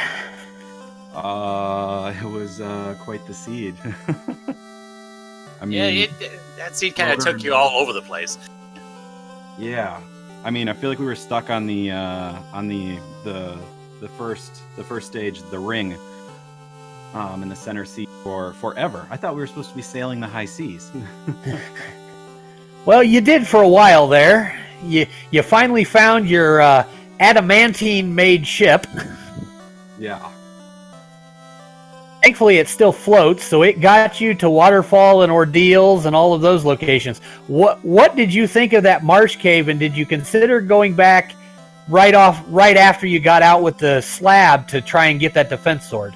S4: was quite the seed. I
S3: mean, that seed kind of took you all over the place.
S4: Yeah, I mean, I feel like we were stuck on the first stage, the ring. in the center seat for forever. I thought we were supposed to be sailing the high seas.
S2: Well, you did for a while there. You finally found your adamantine-made ship.
S4: Yeah.
S2: Thankfully, it still floats, so it got you to Waterfall and Ordeals and all of those locations. What did you think of that Marsh cave, and did you consider going back right after you got out with the slab to try and get that defense sword?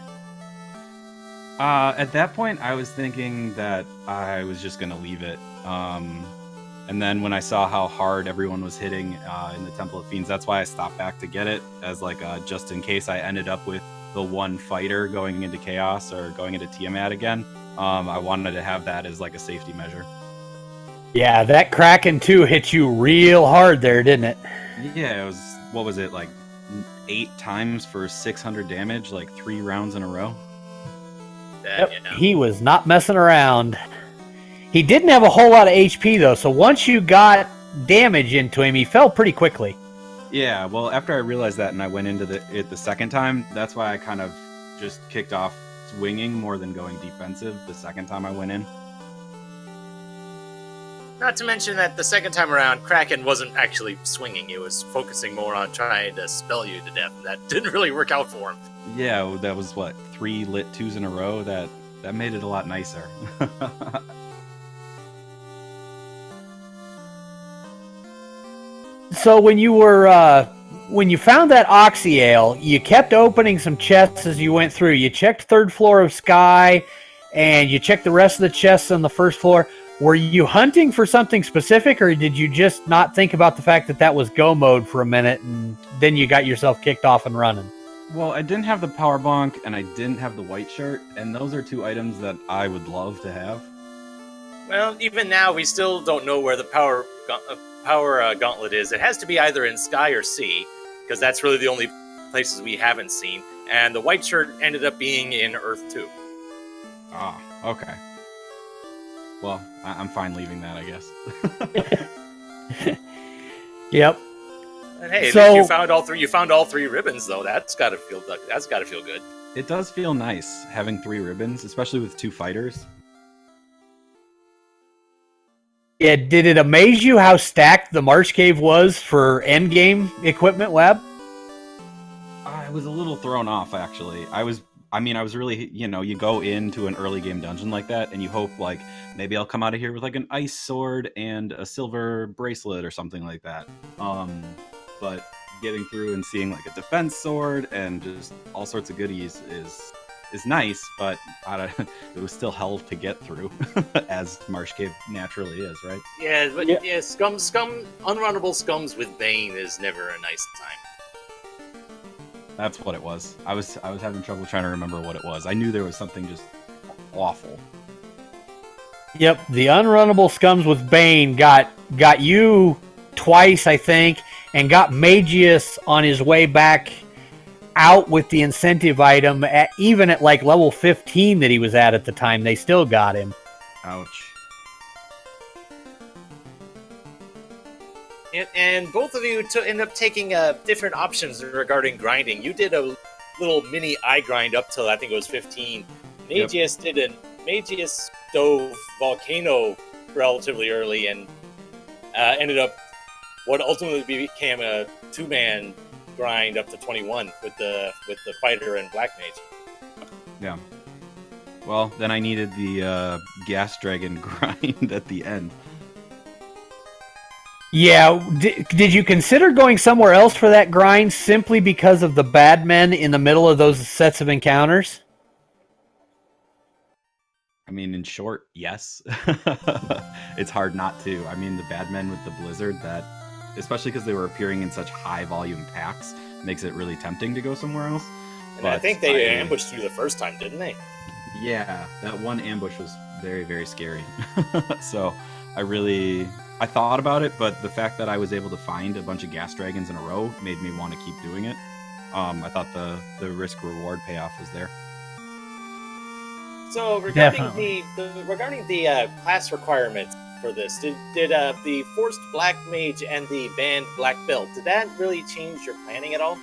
S4: At that point, I was thinking that I was just going to leave it. And then when I saw how hard everyone was hitting in the Temple of Fiends, that's why I stopped back to get it, as like just in case I ended up with the one fighter going into Chaos or going into Tiamat again. I wanted to have that as like a safety measure.
S2: Yeah, that Kraken 2 hit you real hard there, didn't it?
S4: Yeah, it was, what was it, like 8 times for 600 damage, like 3 rounds in a row?
S2: Yep, he was not messing around. He didn't have a whole lot of HP, though, so once you got damage into him, he fell pretty quickly.
S4: Yeah, well, after I realized that and I went into it the second time, that's why I kind of just kicked off swinging more than going defensive the second time I went in.
S3: Not to mention that the second time around, Kraken wasn't actually swinging. It was focusing more on trying to spell you to death. That didn't really work out for him.
S4: Yeah, that was, 3 lit 2s in a row? That made it a lot nicer.
S2: So when you were when you found that Oxy Ale, you kept opening some chests as you went through. You checked 3rd floor of Sky, and you checked the rest of the chests on the 1st floor. Were you hunting for something specific, or did you just not think about the fact that was go mode for a minute, and then you got yourself kicked off and running?
S4: Well, I didn't have the power bonk, and I didn't have the white shirt, and those are 2 items that I would love to have.
S3: Well, even now, we still don't know where the power gauntlet is. It has to be either in Sky or Sea, because that's really the only places we haven't seen. And the white shirt ended up being in Earth 2.
S4: Ah, okay. Well, I'm fine leaving that, I guess.
S2: Yep.
S3: And hey,
S2: So-
S3: you found all 3. You found all 3 ribbons, though. That's gotta feel good.
S4: It does feel nice having 3 ribbons, especially with 2 fighters.
S2: Yeah, did it amaze you how stacked the Marsh Cave was for endgame equipment, Web?
S4: I was a little thrown off, actually. I was really, you go into an early game dungeon like that, and you hope, like, maybe I'll come out of here with, like, an ice sword and a silver bracelet or something like that. But getting through and seeing, like, a defense sword and just all sorts of goodies is nice, but it was still hell to get through, as Marsh Cave naturally is, right?
S3: Yeah, but yeah, unrunnable scums with Bane is never a nice time.
S4: That's what it was. I was having trouble trying to remember what it was. I knew there was something just awful.
S2: Yep, the unrunnable scums with Bane got you twice, I think, and got Mageius on his way back out with the incentive item, even at like level 15 that he was at the time. They still got him.
S4: Ouch.
S3: And both of you end up taking different options regarding grinding. You did a little mini eye grind up till I think it was 15. Mageius dove Volcano relatively early and ended up what ultimately became a 2-man grind up to 21 with the fighter and black mage.
S4: Yeah. Well, then I needed the gas dragon grind at the end.
S2: Yeah, did you consider going somewhere else for that grind simply because of the bad men in the middle of those sets of encounters?
S4: I mean, in short, yes. It's hard not to. I mean, the bad men with the blizzard, that, especially because they were appearing in such high volume packs, makes it really tempting to go somewhere else.
S3: And I think they ambushed you the first time, didn't they?
S4: Yeah, that one ambush was very, very scary. So I thought about it, but the fact that I was able to find a bunch of gas dragons in a row made me want to keep doing it. I thought the risk reward payoff was there.
S3: So regarding the class requirements for this, did the forced black mage and the banned black belt, did that really change your planning at all?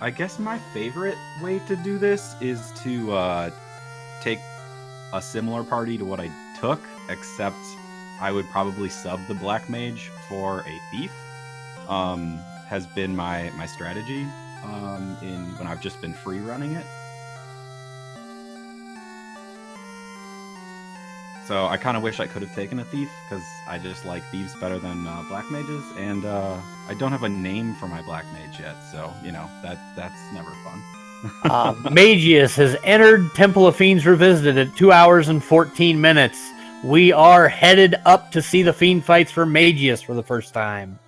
S4: I guess my favorite way to do this is to take a similar party to what I took, except I would probably sub the Black Mage for a Thief. Has been my strategy in when I've just been free running it. So I kind of wish I could have taken a Thief, because I just like Thieves better than Black Mages, and I don't have a name for my Black Mage yet, so, you know, that's never fun.
S2: Mageius has entered Temple of Fiends Revisited at 2 hours and 14 minutes. We are headed up to see the Fiend fights for Mageius for the first time.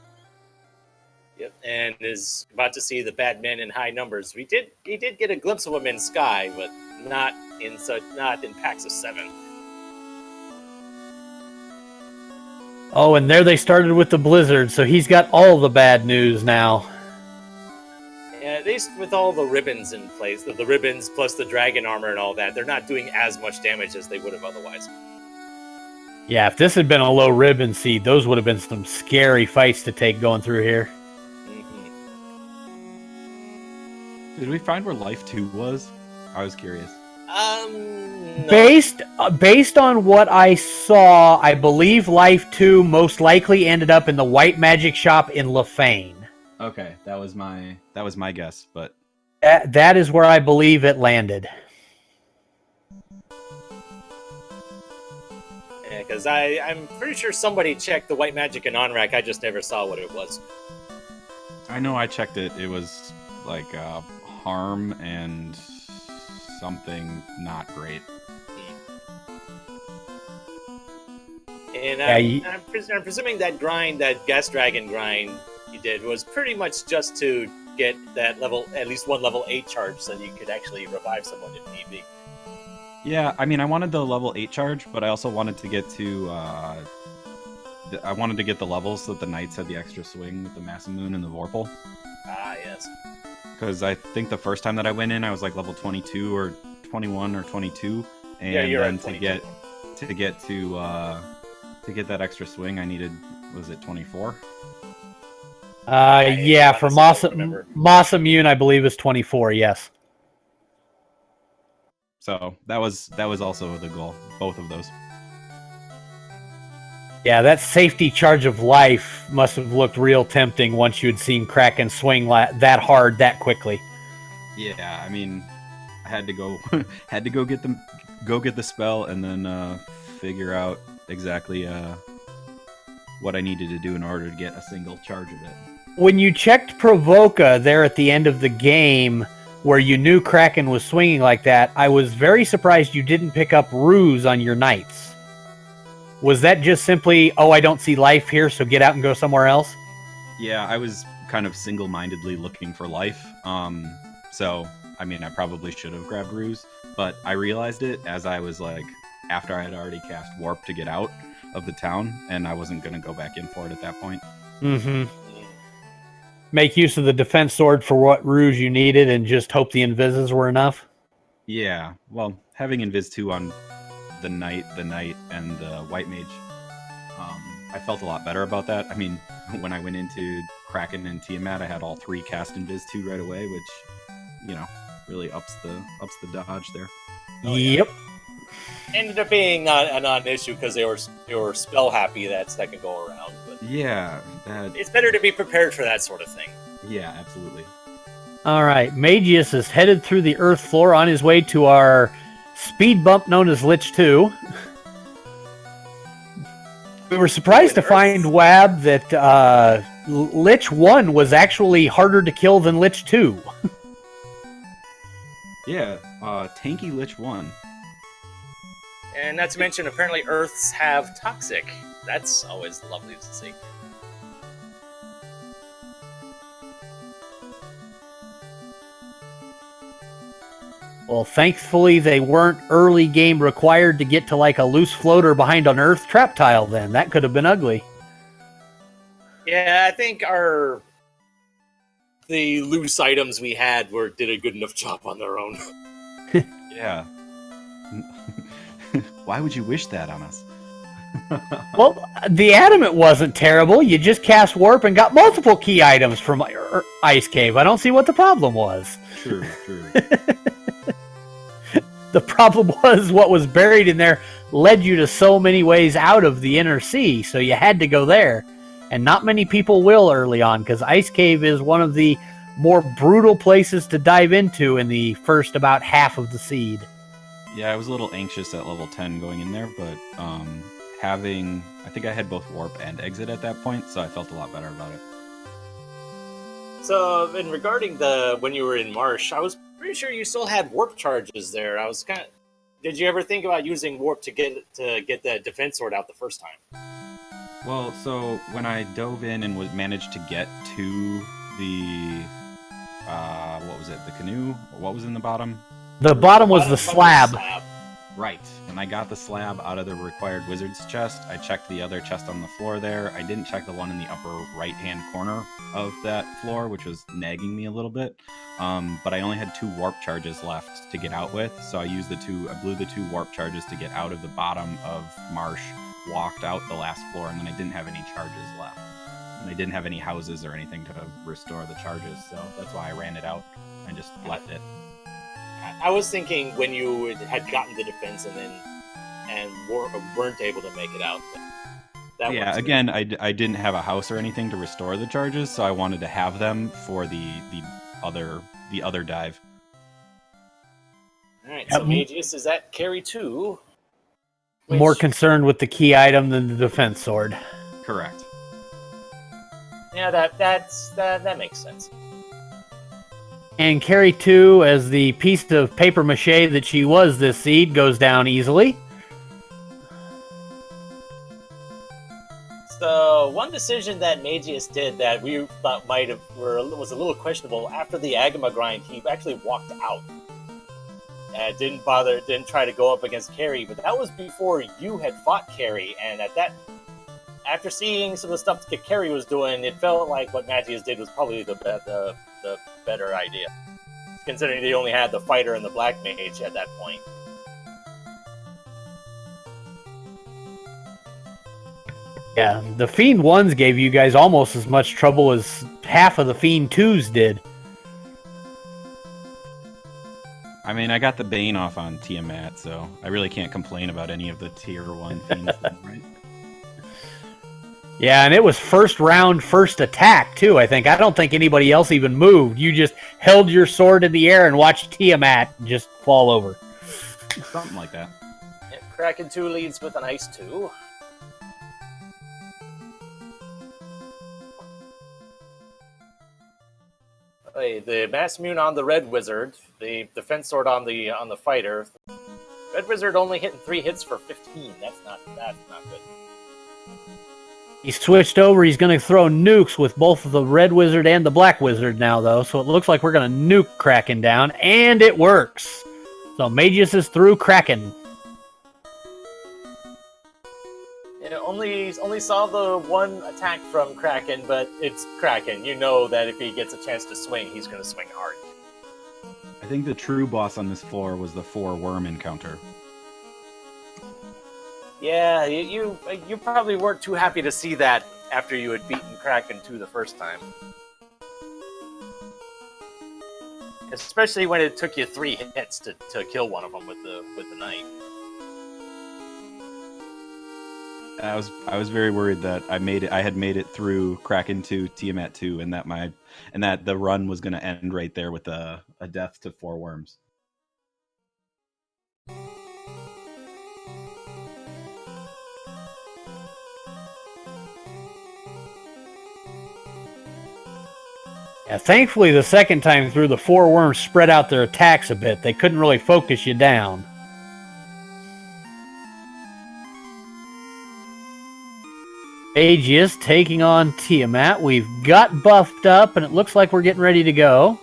S1: Yep, and is about to see the bad men in high numbers. He did get a glimpse of them in Sky, but not in packs of 7.
S2: Oh, and there they started with the blizzard, so he's got all the bad news now.
S1: Yeah, at least with all the ribbons in place, the ribbons plus the dragon armor and all that, they're not doing as much damage as they would have otherwise.
S2: Yeah, if this had been a low ribbon seed, those would have been some scary fights to take going through here.
S1: Mm-hmm.
S4: Did we find where Life 2 was? I was curious.
S1: No.
S2: Based on what I saw, I believe Life 2 most likely ended up in the White Magic Shop in Lefane.
S4: Okay, that was my guess, but
S2: That is where I believe it landed.
S1: Yeah, because I'm pretty sure somebody checked the White Magic and Onrak. I just never saw what it was.
S4: I know I checked it. It was like harm and something not great.
S1: And
S2: Yeah,
S1: I'm presuming that grind, that Gas Dragon grind you did, was pretty much just to get that level, at least one level 8 charge, so you could actually revive someone if need be.
S4: Yeah, I mean, I wanted the level 8 charge, but I also wanted to get to I wanted to get the levels so that the Knights had the extra swing with the Massive Moon and the Vorpal.
S1: Ah, yes.
S4: Because I think the first time that I went in, I was like level 22 or 21 or 22, and
S1: Yeah, you're
S4: then
S1: at 22.
S4: to get that extra swing, I needed, was it 24?
S2: Yeah, for
S1: honestly don't remember.
S2: Moss Immune, I believe is 24. Yes.
S4: So that was also the goal, both of those.
S2: Yeah, that safety charge of life must have looked real tempting once you had seen Kraken swing that hard that quickly.
S4: Yeah, I mean, I had to go get the spell and then figure out exactly what I needed to do in order to get a single charge of it.
S2: When you checked Provoca there at the end of the game, where you knew Kraken was swinging like that, I was very surprised you didn't pick up Ruse on your Knights. Was that just simply, oh, I don't see life here, so get out and go somewhere else?
S4: Yeah, I was kind of single-mindedly looking for life. So, I mean, I probably should have grabbed Ruse, but I realized it as I was like, after I had already cast Warp to get out of the town, and I wasn't going to go back in for it at that point.
S2: Mm-hmm. Make use of the defense sword for what Rouge you needed and just hope the invises were enough?
S4: Yeah, well, having Invis 2 on the Knight, and the White Mage, I felt a lot better about that. I mean, when I went into Kraken and Tiamat, I had all 3 cast Invis 2 right away, which, you know, really ups the dodge there.
S1: Oh, yeah.
S2: Yep.
S1: Ended up being a non-issue because they were spell happy that second go around. But
S4: Yeah,
S1: it's better to be prepared for that sort of thing.
S4: yeah, absolutely.
S2: All right, Mageius is headed through the earth floor on his way to our speed bump known as Lich 2. We were surprised to find, Wab, that Lich 1 was actually harder to kill than Lich 2.
S4: Yeah, tanky Lich 1.
S1: And not to mention, apparently Earths have Toxic. That's always lovely to see.
S2: Well, thankfully they weren't early game required to get to like a loose floater behind an Earth trap tile then. That could have been ugly.
S1: Yeah, I think the loose items we had did a good enough job on their own.
S4: Yeah. Why would you wish that on us?
S2: Well, the adamant wasn't terrible. You just cast warp and got multiple key items from Ice Cave. I don't see what the problem was.
S4: True, true.
S2: The problem was what was buried in there led you to so many ways out of the inner sea, so you had to go there. And not many people will early on, because Ice Cave is one of the more brutal places to dive into in the first about half of the seed.
S4: Yeah, I was a little anxious at level 10 going in there, but I think I had both warp and exit at that point, so I felt a lot better about it.
S1: So, in regarding when you were in Marsh, I was pretty sure you still had warp charges there. I was did you ever think about using warp to get the defense sword out the first time?
S4: Well, so when I dove in and managed to get to the what was it? The canoe? What was in the bottom?
S2: The bottom was the slab.
S4: Right. When I got the slab out of the required wizard's chest, I checked the other chest on the floor there. I didn't check the one in the upper right-hand corner of that floor, which was nagging me a little bit. But I only had 2 warp charges left to get out with, so I blew the 2 warp charges to get out of the bottom of Marsh, walked out the last floor, and then I didn't have any charges left. And I didn't have any houses or anything to restore the charges, so that's why I ran it out and just left it.
S1: I was thinking when you had gotten the defense and weren't able to make it out. But
S4: yeah, again, I didn't have a house or anything to restore the charges, so I wanted to have them for the other dive.
S1: All right, so Mageius is at carry 2.
S2: More concerned with the key item than the defense sword.
S4: Correct.
S1: Yeah, that makes sense.
S2: And carry 2, as the piece of paper mache that she was this seed, goes down easily.
S1: So one decision that Mageius did that we thought was a little questionable, after the Agama grind, he actually walked out. Didn't try to go up against Carrie, but that was before you had fought Carrie, and after seeing some of the stuff that Carrie was doing, it felt like what Mageius did was probably the better idea, considering they only had the fighter and the black mage at that point.
S2: Yeah, the Fiend 1s gave you guys almost as much trouble as half of the Fiend 2s did.
S4: I mean, I got the Bane off on Tiamat, so I really can't complain about any of the tier 1 Fiends, right?
S2: Yeah, and it was first round, first attack, too, I think. I don't think anybody else even moved. You just held your sword in the air and watched Tiamat just fall over.
S4: Something like that.
S1: Yeah, Kraken 2 leads with an Ice 2. The Mass Immune on the Red Wizard, the Defense Sword on the Fighter. Red Wizard only hitting 3 hits for 15. That's not good.
S2: He switched over. He's going to throw nukes with both the Red Wizard and the Black Wizard now, though. So it looks like we're going to nuke Kraken down, and it works. So Mageius is through Kraken.
S1: Yeah, only saw the one attack from Kraken, but it's Kraken. You know that if he gets a chance to swing, he's going to swing hard.
S4: I think the true boss on this floor was the 4 worm encounter.
S1: Yeah, you probably weren't too happy to see that after you had beaten Kraken 2 the first time. Especially when it took you 3 hits to kill one of them with the knife.
S4: I was very worried that I had made it through Kraken 2, Tiamat 2, and that the run was going to end right there with a death to 4 worms.
S2: Yeah, thankfully, the second time through, the 4 worms spread out their attacks a bit. They couldn't really focus you down. Mageius taking on Tiamat. We've got buffed up, and it looks like we're getting ready to go.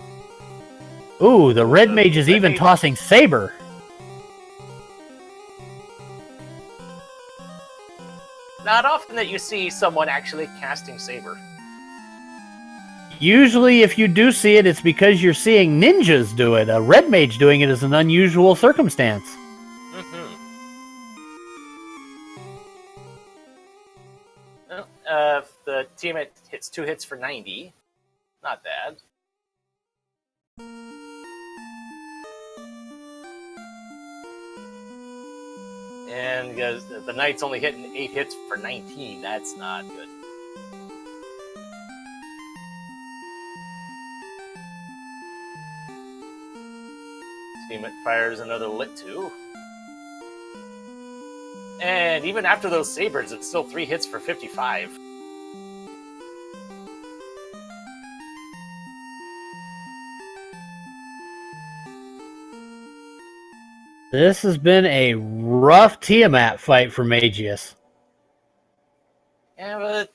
S2: Ooh, the red mage is even tossing Saber.
S1: Not often that you see someone actually casting Saber.
S2: Usually, if you do see it, it's because you're seeing ninjas do it. A red mage doing it is an unusual circumstance.
S1: Mm-hmm. Tiamat hits 2 hits for 90. Not bad. And the Knight's only hitting 8 hits for 19. That's not good. Tiamat fires another lit 2. And even after those sabers, it's still 3 hits for 55.
S2: This has been a rough Tiamat fight for Mageius.
S1: Yeah, but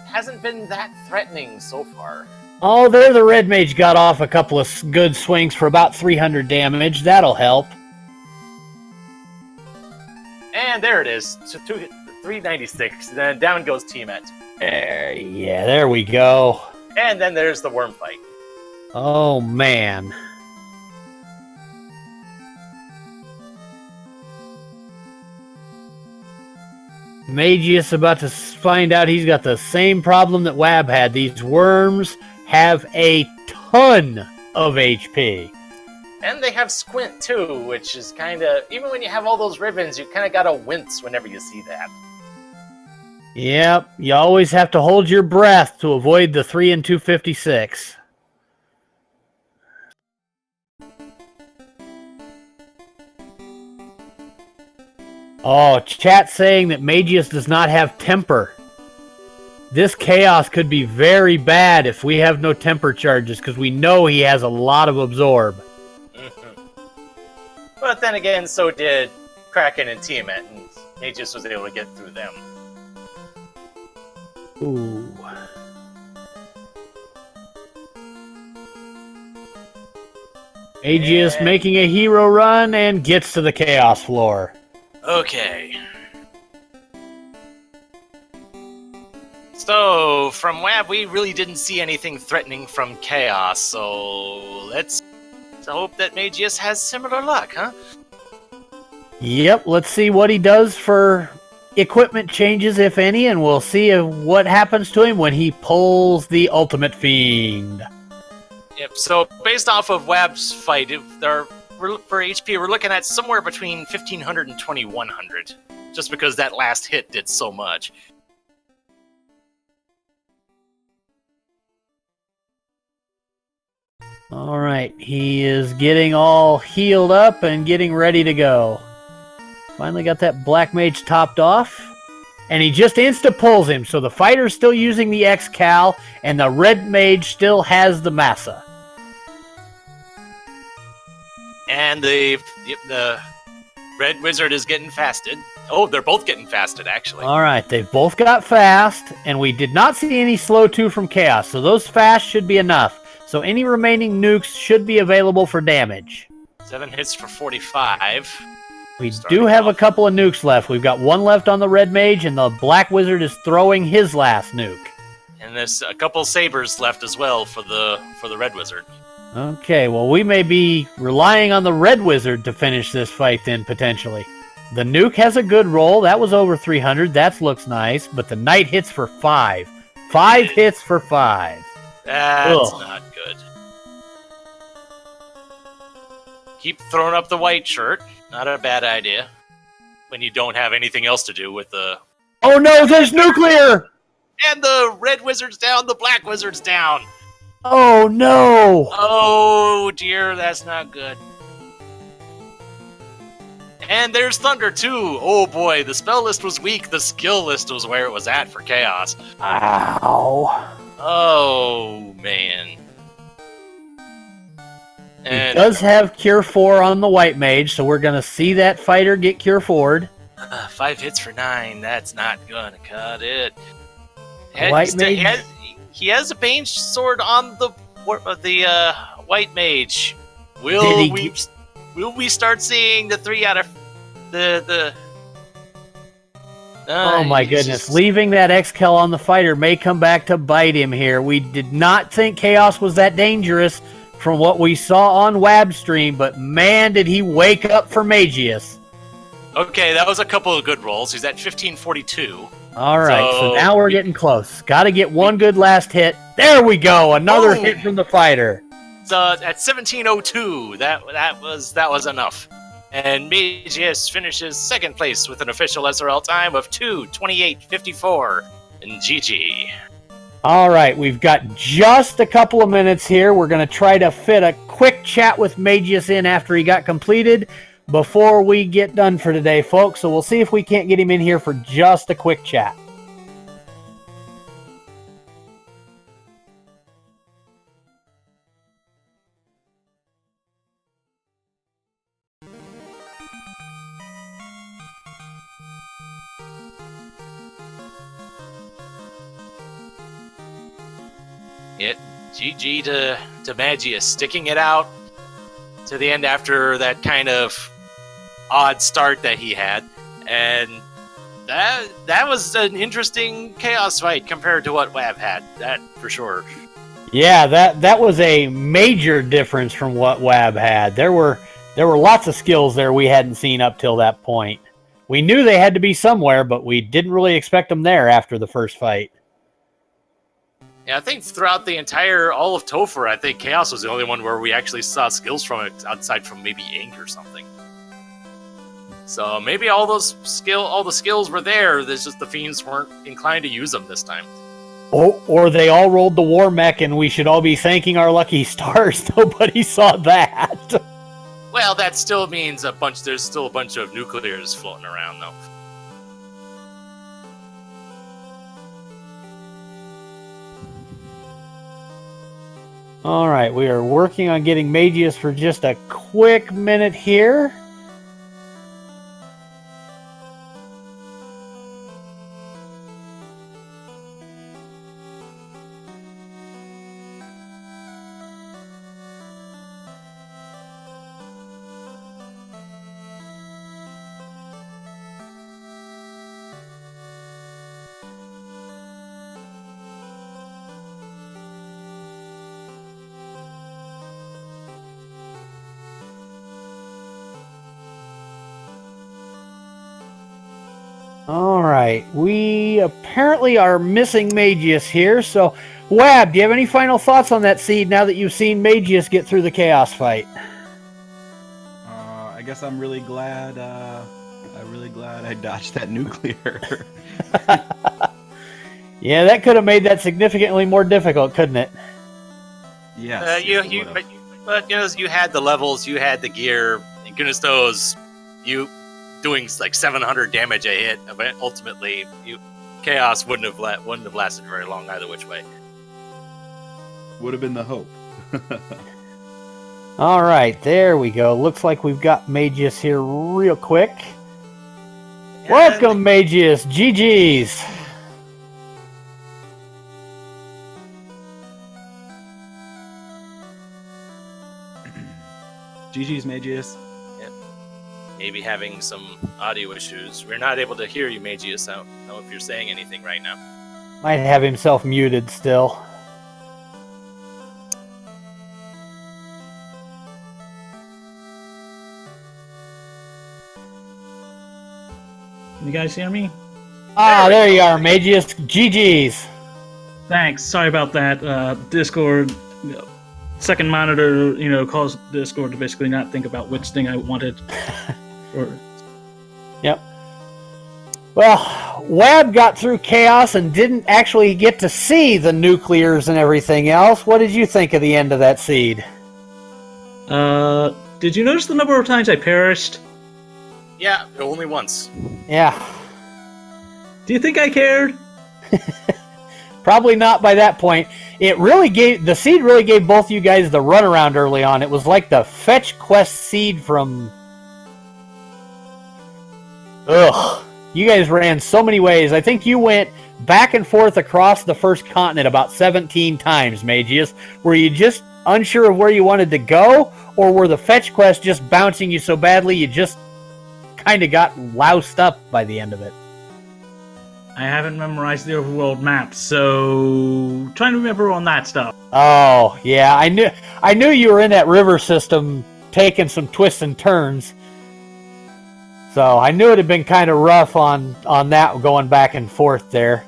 S1: hasn't been that threatening so far.
S2: Oh, there the Red Mage got off a couple of good swings for about 300 damage. That'll help.
S1: And there it is. 396. Then down goes Tiamat.
S2: Yeah, there we go.
S1: And then there's the worm fight.
S2: Oh, man. Mageius about to find out he's got the same problem that Wab had. These worms have a ton of HP.
S1: And they have squint too, which is kind of, even when you have all those ribbons, you kind of gotta wince whenever you see that.
S2: Yep, you always have to hold your breath to avoid the 3 and 256. Oh, chat saying that Mageius does not have temper. This chaos could be very bad if we have no temper charges, because we know he has a lot of absorb.
S1: But then again, so did Kraken and Tiamat, and Mageius was able to get through them.
S2: Ooh. Mageius making a hero run and gets to the chaos floor.
S3: Okay. So, from WAB, we really didn't see anything threatening from Chaos, so let's hope that Mageius has similar luck, huh?
S2: Yep, let's see what he does for equipment changes, if any, and we'll see what happens to him when he pulls the Ultimate Fiend.
S3: Yep, so based off of WAB's fight, for HP, we're looking at somewhere between 1,500 and 2,100, just because that last hit did so much.
S2: All right, he is getting all healed up and getting ready to go. Finally got that Black Mage topped off, and he just insta-pulls him, so the fighter's still using the X-Cal, and the Red Mage still has the Massa.
S3: And the Red Wizard is getting fasted. Oh, they're both getting fasted, actually.
S2: All right, they've both got fast, and we did not see any slow 2 from Chaos, so those fast should be enough. So any remaining nukes should be available for damage.
S3: 7 hits for 45.
S2: We do have a couple of nukes left. We've got 1 left on the Red Mage, and the Black Wizard is throwing his last nuke.
S3: And there's a couple sabers left as well for the Red Wizard.
S2: Okay, well, we may be relying on the Red Wizard to finish this fight then, potentially. The nuke has a good roll. That was over 300. That looks nice. But the Knight hits for 5. 5 hits for 5.
S3: That's not good. Keep throwing up the white shirt. Not a bad idea. When you don't have anything else to do with the...
S2: Oh no, there's nuclear!
S3: And the Red Wizard's down, the Black Wizard's down!
S2: Oh no!
S3: Oh dear, that's not good. And there's Thunder too! Oh boy, the spell list was weak, the skill list was where it was at for Chaos.
S2: Ow.
S3: Oh, man.
S2: He does have Cure 4 on the White Mage, so we're going to see that fighter get Cure 4'd.
S3: 5 hits for 9. That's not going to cut it.
S2: White Mage?
S3: He has a Bane Sword on the White Mage. Will we start seeing the 3 out of the...
S2: Oh my goodness, leaving that X-Cal on the fighter may come back to bite him here. We did not think Chaos was that dangerous from what we saw on Wab stream, but man, did he wake up for Mageius.
S3: Okay, that was a couple of good rolls. He's at 1542.
S2: All right, so
S3: So
S2: now we're getting close. Got to get one good last hit. There we go. Another
S3: Oh!
S2: hit from the fighter.
S3: So at 1702, that was enough. And Mageius finishes second place with an official SRL time of 2:28.54. And GG.
S2: All right, we've got just a couple of minutes here. We're going to try to fit a quick chat with Mageius in after he got completed before we get done for today, folks. So we'll see if we can't get him in here for just a quick chat.
S3: GG to Mageius, sticking it out to the end after that kind of odd start that he had, and that was an interesting chaos fight compared to what Wab had. That for sure.
S2: Yeah, that was a major difference from what Wab had. There were lots of skills there we hadn't seen up till that point. We knew they had to be somewhere, but we didn't really expect them there after the first fight.
S3: Yeah, I think throughout the entire all of Topher, I think Chaos was the only one where we actually saw skills from it, outside from maybe Ink or something. So maybe all the skills were there. There's just the fiends weren't inclined to use them this time.
S2: Or they all rolled the war mech, and we should all be thanking our lucky stars. Nobody saw that.
S3: Well, that still means there's still a bunch of nuclears floating around, though.
S2: All right, we are working on getting Mageius for just a quick minute here. All right, we apparently are missing Mageius here, so Wab, do you have any final thoughts on that seed now that you've seen Mageius get through the chaos fight?
S4: I guess I'm really glad I dodged that nuclear.
S2: Yeah, that could have made that significantly more difficult, couldn't it?
S4: Yes.
S3: But you had the levels, you had the gear, and goodness knows, you doing like 700 damage a hit. But ultimately, Chaos wouldn't have lasted very long either which way.
S4: Would have been the hope.
S2: All right, there we go. Looks like we've got Mageius here real quick.
S3: And
S2: Welcome, Mageius. GG's.
S4: GG's, Mageius.
S3: Maybe having some audio issues. We're not able to hear you, Mageius. I don't know if you're saying anything right now.
S2: Might have himself muted still.
S5: Can you guys hear me?
S2: Ah, there you are, Mageius. GG's.
S5: Thanks. Sorry about that. Discord, second monitor, caused Discord to basically not think about which thing I wanted.
S2: Yep. Well, Wab got through chaos and didn't actually get to see the nuclears and everything else. What did you think of the end of that seed?
S5: Did you notice the number of times I perished?
S3: Yeah, only once.
S2: Yeah.
S5: Do you think I cared?
S2: Probably not by that point. The seed really gave both you guys the runaround early on. It was like the fetch quest seed from... Ugh. You guys ran so many ways. I think you went back and forth across the first continent about 17 times, Mageius. Were you just unsure of where you wanted to go? Or were the fetch quests just bouncing you so badly you just kind of got loused up by the end of it?
S5: I haven't memorized the overworld map, so trying to remember on that stuff.
S2: Oh, yeah. I knew you were in that river system taking some twists and turns. So I knew it had been kind of rough on that going back and forth there.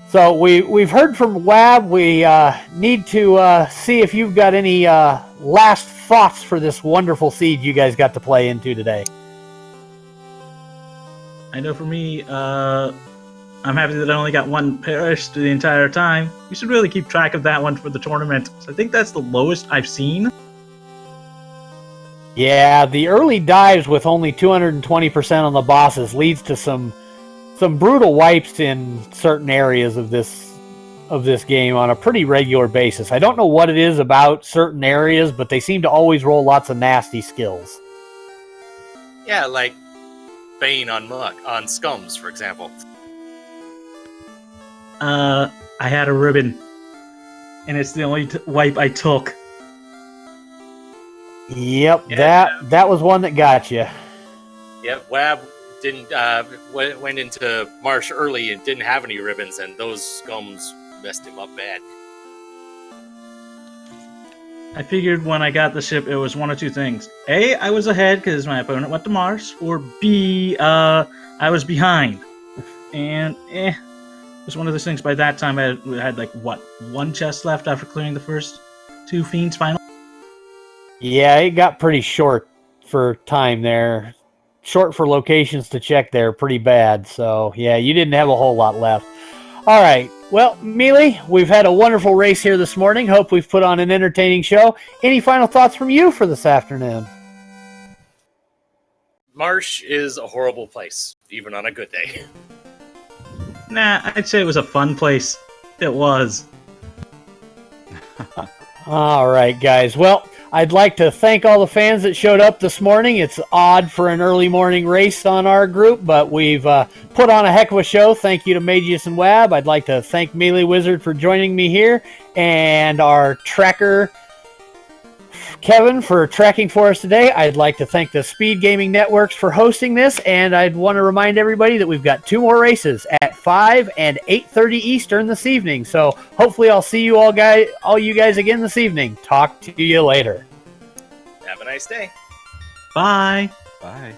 S2: So we've heard from Wab. We need to see if you've got any last thoughts for this wonderful seed you guys got to play into today.
S5: I know for me, I'm happy that I only got one parish the entire time. We should really keep track of that one for the tournament. So I think that's the lowest I've seen.
S2: Yeah, the early dives with only 220% on the bosses leads to some brutal wipes in certain areas of this game on a pretty regular basis. I don't know what it is about certain areas, but they seem to always roll lots of nasty skills.
S3: Yeah, like Bane on Scums, for example.
S5: I had a ribbon, and it's the only wipe I took.
S2: Yep,
S3: Yeah.
S2: that was one that got you.
S3: Yep, Wab didn't went into Marsh early and didn't have any ribbons, and those Scums messed him up bad.
S5: I figured when I got the ship, it was one of two things. A, I was ahead because my opponent went to Marsh, or B, I was behind. And, it was one of those things. By that time, I had like, one chest left after clearing the first two fiends final?
S2: Yeah, it got pretty short for time there. Short for locations to check there, pretty bad. So, yeah, you didn't have a whole lot left. All right. Well, Mealy, we've had a wonderful race here this morning. Hope we've put on an entertaining show. Any final thoughts from you for this afternoon?
S3: Marsh is a horrible place, even on a good day.
S5: Nah, I'd say it was a fun place. It was.
S2: All right, guys. Well, I'd like to thank all the fans that showed up this morning. It's odd for an early morning race on our group, but we've put on a heck of a show. Thank you to Mageius and Wab. I'd like to thank Melee Wizard for joining me here, and our tracker, Kevin, for tracking for us today. I'd like to thank the Speed Gaming Networks for hosting this, and I'd want to remind everybody that we've got 2 more races at 5 and 8:30 Eastern this evening. So hopefully I'll see you all you guys again this evening. Talk to you later.
S3: Have a nice day.
S5: Bye.
S4: Bye.